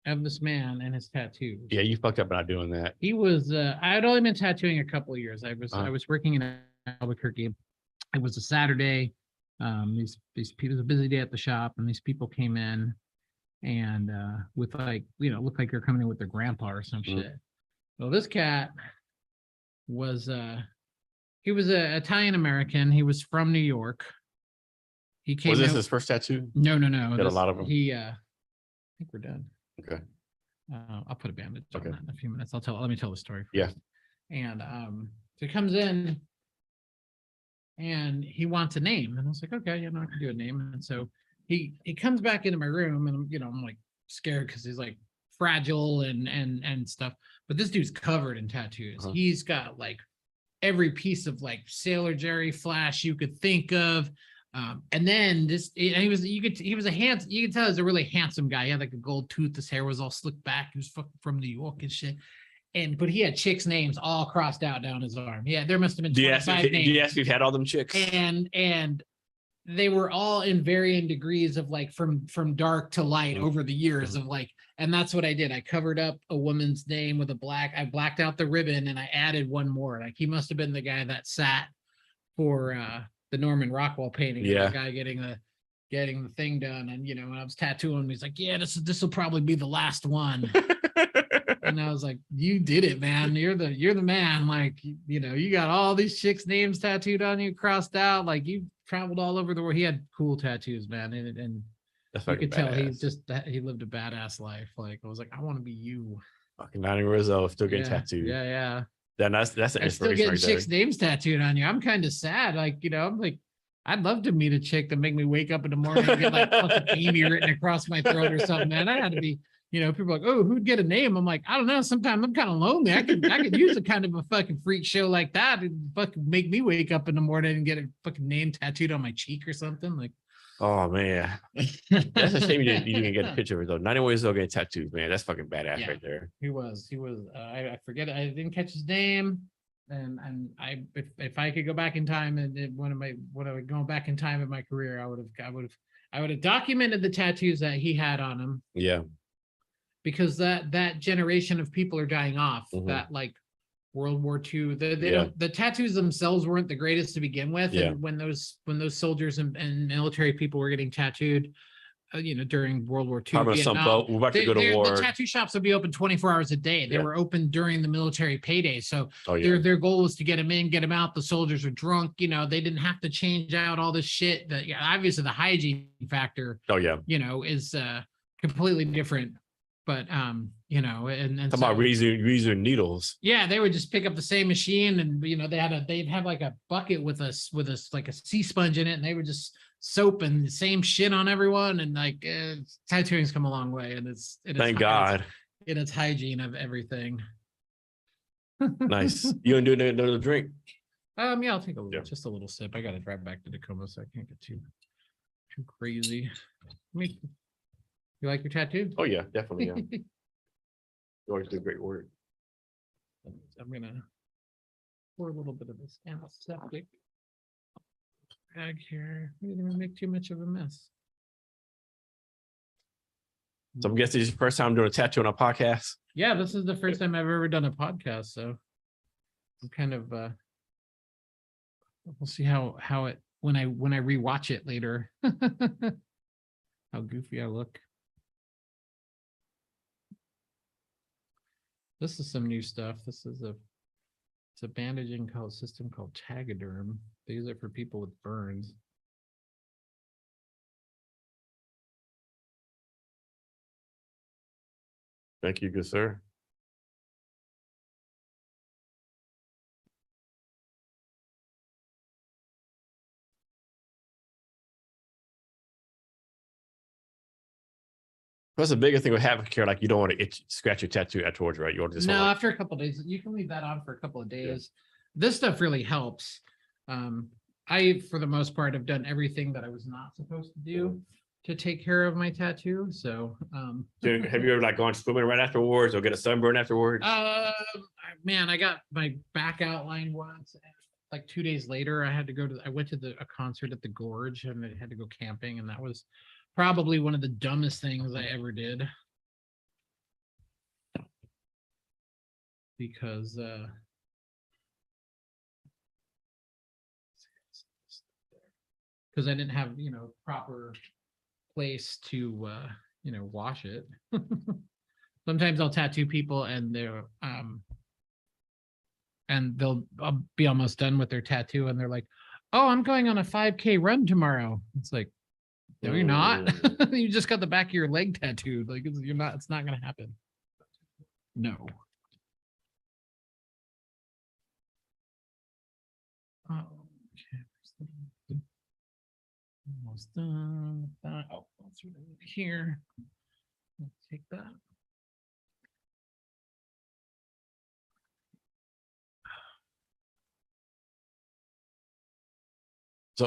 of this man and his tattoos. Yeah, you fucked up by not doing that. He was I had only been tattooing a couple of years. I was working in Albuquerque. It was a Saturday. These people, it was a busy day at the shop, and these people came in and with like, looked like they're coming in with their grandpa or some shit. Well, this cat was he was a Italian American. He was from New York. He came. Was this out, his first tattoo? No. Got a lot of them. I think we're done. Okay. I'll put a bandage on Okay. that in a few minutes. Let me tell the story first. Yeah. And so he comes in and he wants a name. And I was like, okay, I can do a name. And so he comes back into my room, and I'm like scared because he's like fragile and stuff. But this dude's covered in tattoos. He's got like every piece of like Sailor Jerry flash you could think of. And then he was you could tell he's a really handsome guy. He had like a gold tooth. His hair was all slicked back. He was fucking from New York and shit. But he had chicks' names all crossed out down his arm. Yeah, there must have been 25 names. Did you ask if you've had all them chicks? And they were all in varying degrees of like from dark to light over the years of like, and that's what I did. I covered up a woman's name with I blacked out the ribbon, and I added one more. Like, he must have been the guy that sat for the Norman Rockwell painting. Yeah. The guy getting the thing done. And when I was tattooing him, he's like, yeah, this will probably be the last one. And I was like, you did it, man. You're the man. Like, you got all these chicks' names tattooed on you, crossed out. Like, you traveled all over the world. He had cool tattoos, man. And you could tell he lived a badass life. Like, I was like, I want to be you. Fucking 90 years old, still getting tattooed. Yeah. Then that's an inspiration. Still getting right chicks' names tattooed on you. I'm kind of sad. Like, I'm like, I'd love to meet a chick that make me wake up in the morning and get like fucking Amy written across my throat or something, man. I had to be, people are like, oh, who'd get a name? I'm like, I don't know. Sometimes I'm kind of lonely. I could use a kind of a fucking freak show like that to fucking make me wake up in the morning and get a fucking name tattooed on my cheek or something. Like, oh man, that's a shame you didn't get a picture of it though. 91 years old getting tattoos, man. That's fucking badass right there. He was. I forget. I didn't catch his name. And if I could go back in time and when I would go back in time in my career, I would have documented the tattoos that he had on him. Yeah. Because that generation of people are dying off. That like World War II, the tattoos themselves weren't the greatest to begin with. Yeah. And when those soldiers and military people were getting tattooed, during World War II, Vietnam, we're about to go to war. The tattoo shops would be open 24 hours a day. They were open during the military payday. So their goal was to get them in, get them out. The soldiers are drunk. They didn't have to change out all this shit. Obviously the hygiene factor, is completely different. But and talking about razor needles. Yeah, they would just pick up the same machine, and they'd have like a bucket with like a sea sponge in it, and they would just soap and the same shit on everyone. And like tattooing's come a long way, and thank God in its hygiene of everything. Nice. You gonna do another drink? Yeah, I'll take just a little sip. I gotta drive back to Tacoma, so I can't get too crazy. You like your tattoo? Oh yeah, definitely. Yeah. You always do great work. I'm gonna pour a little bit of this antiseptic bag here. We didn't make too much of a mess. So I'm guessing this is your first time doing a tattoo on a podcast. Yeah, this is the first time I've ever done a podcast, so I'm kind of we'll see how it when I rewatch it later. How goofy I look. This is some new stuff. This is it's a bandaging system called Tagaderm. They use it for people with burns. Thank you, good sir. What's the biggest thing with having care? Like, you don't want to scratch your tattoo afterwards, right? You want to just after a couple of days. You can leave that on for a couple of days. Yeah. This stuff really helps. I, for the most part, have done everything that I was not supposed to do to take care of my tattoo. So, have you ever like gone swimming right afterwards or get a sunburn afterwards? Man, I got my back outlined once. Like 2 days later, I went to a concert at the Gorge, and I had to go camping, and that was probably one of the dumbest things I ever did. because I didn't have, proper place to, wash it. Sometimes I'll tattoo people and they'll be almost done with their tattoo and they're like, oh, I'm going on a 5K run tomorrow. It's like, no, you're not. You just got the back of your leg tattooed. Like it's not going to happen. No. Okay. Almost done with that. Oh, that's right here. Let's take that.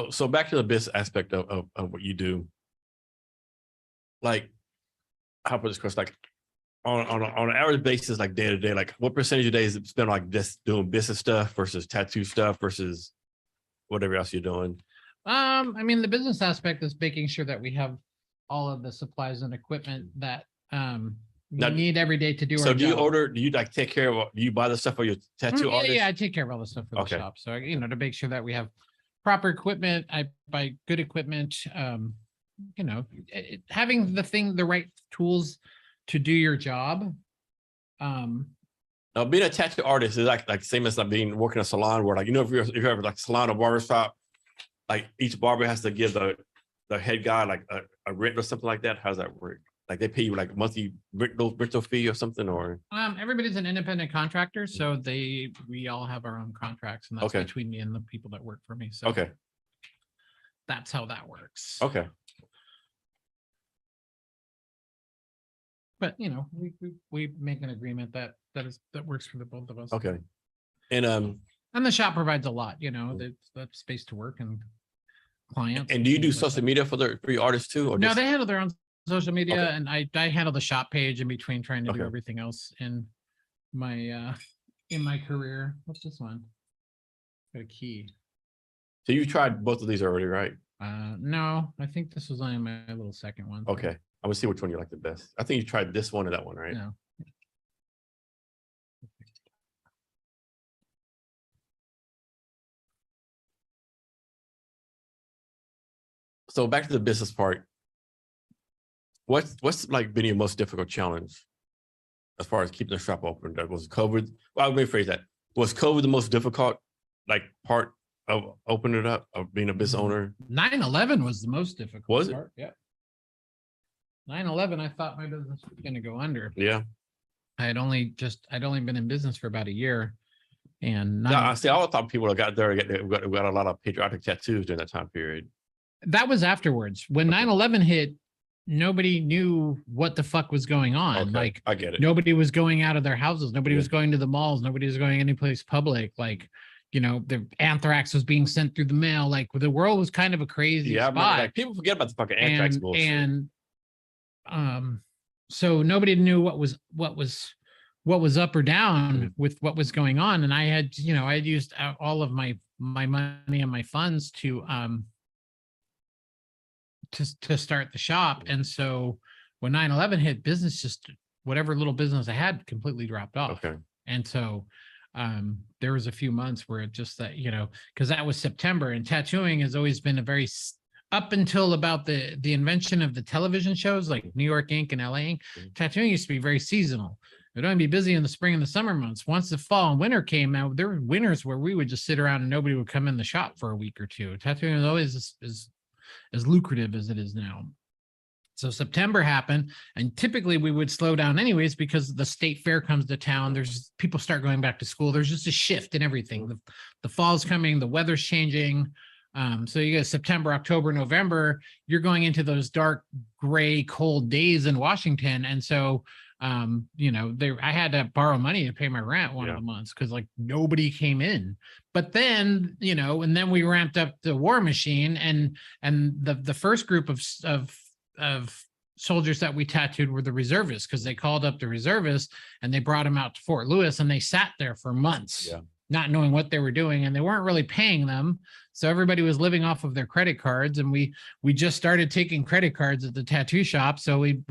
So back to the business aspect of what you do. Like, how put this question? Like, on an average basis, like day to day, like what percentage of days spent like just doing business stuff versus tattoo stuff versus whatever else you're doing? I mean, the business aspect is making sure that we have all of the supplies and equipment that we need every day to do our So do you job. order, do you like take care of, do you buy the stuff for your tattoo artist? Yeah, I take care of all the stuff for the Okay. shop. So, to make sure that we have proper equipment, I buy good equipment, having the right tools to do your job. Now, being a tattoo artist is like same as like being working a salon where like, if you have like a salon or barber shop, like each barber has to give the head guy like a rent or something like that. How does that work? Like they pay you like a monthly rental fee or something, or? Everybody's an independent contractor, so we all have our own contracts, and that's Okay. between me and the people that work for me. So Okay. that's how that works. Okay. But we make an agreement that works for the both of us. Okay. And the shop provides a lot, that's space to work and clients. do you do things like social that. media for your artists too? Or No, just... they handle their own social media, Okay. and I handle the shop page in between trying to do Okay. everything else in my career. What's this one? Got a key. So you tried both of these already, right? No, I think this was only my little second one. Okay. I'm gonna see which one you like the best. I think you tried this one and that one, right? No. So back to the business part. What's like been your most difficult challenge as far as keeping the shop open? That was COVID. Well, let me rephrase that. Was COVID the most difficult like part of opening it up, of being a business owner? 9/11 was the most difficult Was it? part. Yeah. 9/11, I thought my business was going to go under. Yeah. I'd only been in business for about a year, and Yeah, I see. I thought people that got there got a lot of patriotic tattoos during that time period. that was afterwards. When 9/11 hit, nobody knew what the fuck was going on. Okay, Like, I get it. nobody was going out of their houses. Nobody Yeah. was going to the malls. Nobody was going anyplace public. Like, the anthrax was being sent through the mail. Like, the world was kind of a crazy Yeah, I remember, spot. like, people forget about the fucking anthrax bullshit. So nobody knew what was up or down with what was going on. And I had used all of my money and my funds to start the shop. And so when 9/11 hit, business, just whatever little business I had, completely dropped off. Okay. And so there was a few months where it just that, because that was September, and tattooing has always been a very, up until about the invention of the television shows like New York Inc. and LA Inc., tattooing used to be very seasonal. It would only be busy in the spring and the summer months. Once the fall and winter came out, there were winters where we would just sit around and nobody would come in the shop for a week or two. Tattooing was always as lucrative as it is now. So September happened, and typically we would slow down anyways because the state fair comes to town. There's people start going back to school. There's just a shift in everything. The fall's coming, the weather's changing. So you get September, October, November, you're going into those dark, gray, cold days in Washington. And so, I had to borrow money to pay my rent one of the months because like nobody came in. But then, and then we ramped up the war machine, and the first group of soldiers that we tattooed were the reservists, because they called up the reservists and they brought them out to Fort Lewis and they sat there for months. Yeah. not knowing what they were doing, and they weren't really paying them. So everybody was living off of their credit cards, and we just started taking credit cards at the tattoo shop. So we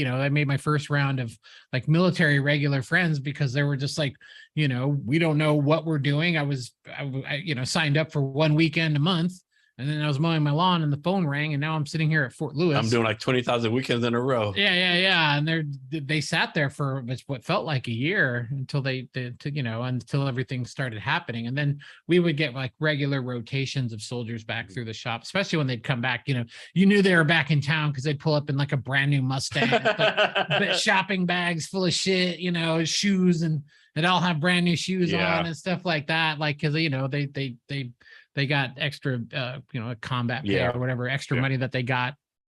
I made my first round of like military regular friends, because they were just like, we don't know what we're doing. I signed up for one weekend a month, and then I was mowing my lawn and the phone rang, and now I'm sitting here at Fort Lewis. I'm doing like 20,000 weekends in a row. Yeah. And they sat there for what felt like a year until until everything started happening. And then we would get like regular rotations of soldiers back through the shop, especially when they'd come back. You knew they were back in town because they'd pull up in like a brand new Mustang, like shopping bags full of shit, shoes, and they'd all have brand new shoes on and stuff like that. Like, cause they got extra, a combat pay or whatever, extra money that they got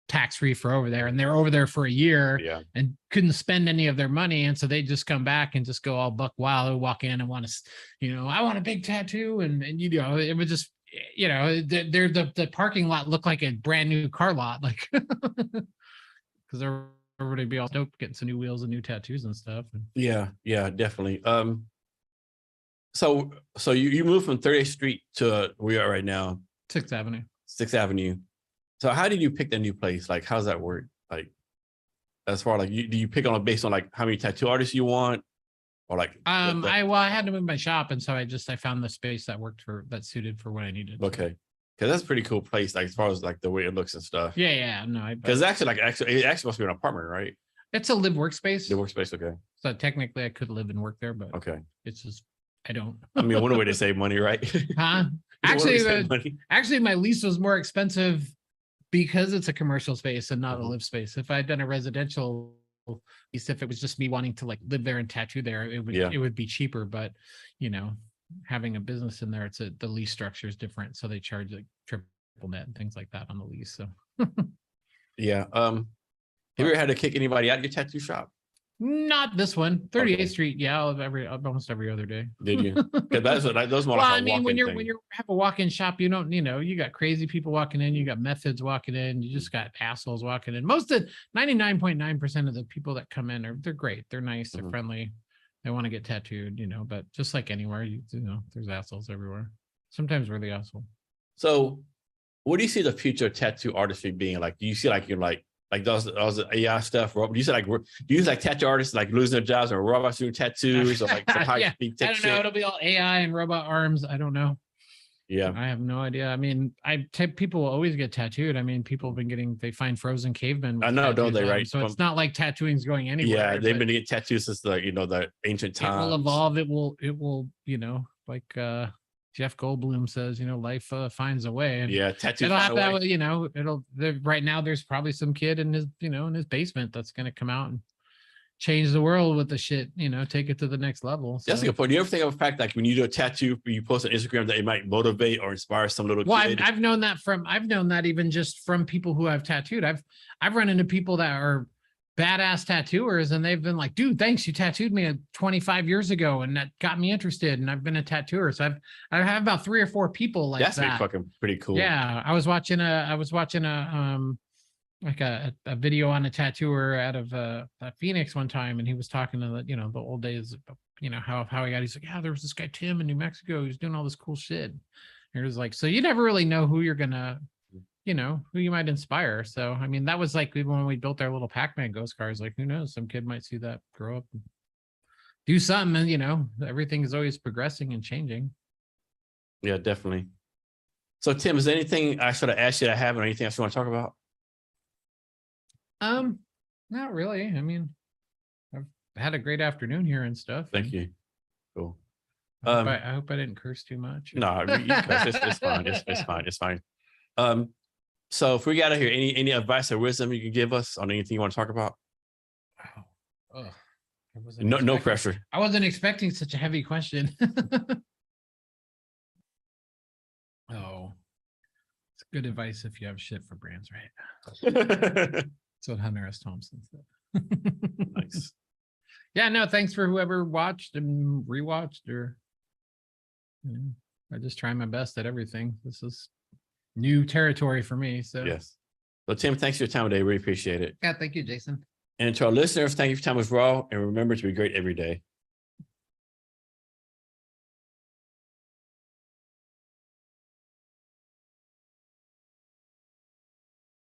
tax-free for over there. And they were over there for a year and couldn't spend any of their money. And so they just come back and just go all buck wild and walk in and want to, I want a big tattoo. And it was just, the parking lot looked like a brand new car lot, like, because everybody be all stoked getting some new wheels and new tattoos and stuff. Yeah, definitely. So you moved from 30th Street to where we are right now, 6th Avenue. 6th Avenue. So how did you pick the new place? Like, how's that work? Like, as far like, do you pick on based on like how many tattoo artists you want, or like? I had to move my shop, and so I found the space that that suited for what I needed. Okay, because that's a pretty cool place. Like as far as like the way it looks and stuff. Yeah. No, because it actually must be an apartment, right? It's a live workspace. The workspace, okay. So technically, I could live and work there, but okay, it's just. I don't. I mean, one way to save money, right? Huh? Actually, my lease was more expensive because it's a commercial space and not a live space. If I had done a residential lease, if it was just me wanting to like live there and tattoo there, it would be cheaper. But having a business in there, the lease structure is different, so they charge like triple net and things like that on the lease. So yeah. Have you ever had to kick anybody out of your tattoo shop? Not this one. 38th Street. Yeah, almost every other day. Did you? Because those more. Well, I mean, when you have a walk-in shop, you don't, you got crazy people walking in, you got methods walking in, you just got assholes walking in. Most of 99.9% of the people that come in they're great. They're nice. They're friendly. They want to get tattooed, but just like anywhere, there's assholes everywhere. Sometimes we're the asshole. So, what do you see the future of tattoo artistry being like? Do you see like you're like those AI stuff? Do you see like tattoo artists like losing their jobs, or robots doing tattoos, or like I don't know. It'll be all AI and robot arms. I don't know. Yeah, I have no idea. I mean, people will always get tattooed. I mean, people have been they find frozen cavemen. I know, don't they? Right. So it's not like tattooing's going anywhere. Yeah, they've been getting tattoos since the ancient times. It will evolve. It will. Like Jeff Goldblum says, life finds a way. And yeah, tattoos. It'll have that. Right now there's probably some kid in his basement that's going to come out and change the world with the shit. Take it to the next level. So. That's a good point. Do you ever think of the fact like when you do a tattoo, you post on Instagram that it might motivate or inspire some little kid? I've known that even just from people who I've tattooed. I've run into people that are badass tattooers, and they've been like, dude, thanks, you tattooed me 25 years ago, and that got me interested, and I've been a tattooer. So I have about 3 or 4 people like that. That's fucking pretty cool. Yeah, I was watching a video on a tattooer out of Phoenix one time, and he was talking to the old days, how he got. He's like, yeah, there was this guy Tim in New Mexico who's doing all this cool shit. And it was like, so you never really know who you're gonna. Who you might inspire. So, I mean, that was like even when we built our little Pac-Man ghost cars, like, who knows, some kid might see that, grow up and do something, and, everything is always progressing and changing. Yeah, definitely. So, Tim, is there anything I should have asked you to have, or anything else you want to talk about? Not really. I mean, I've had a great afternoon here and stuff. Thank you. Cool. I hope I didn't curse too much. No, it's fine. It's fine. So if we got to hear any advice or wisdom you can give us on anything you want to talk about? No pressure. I wasn't expecting such a heavy question. It's good advice if you have shit for brands, right? That's what Hunter S. Thompson said. Nice. Yeah, no, thanks for whoever watched and rewatched, or I just try my best at everything. This is new territory for me. So yes. So Tim, thanks for your time today. Really appreciate it. Yeah, thank you, Jason. And to our listeners, thank you for your time with Raw, and remember to be great every day.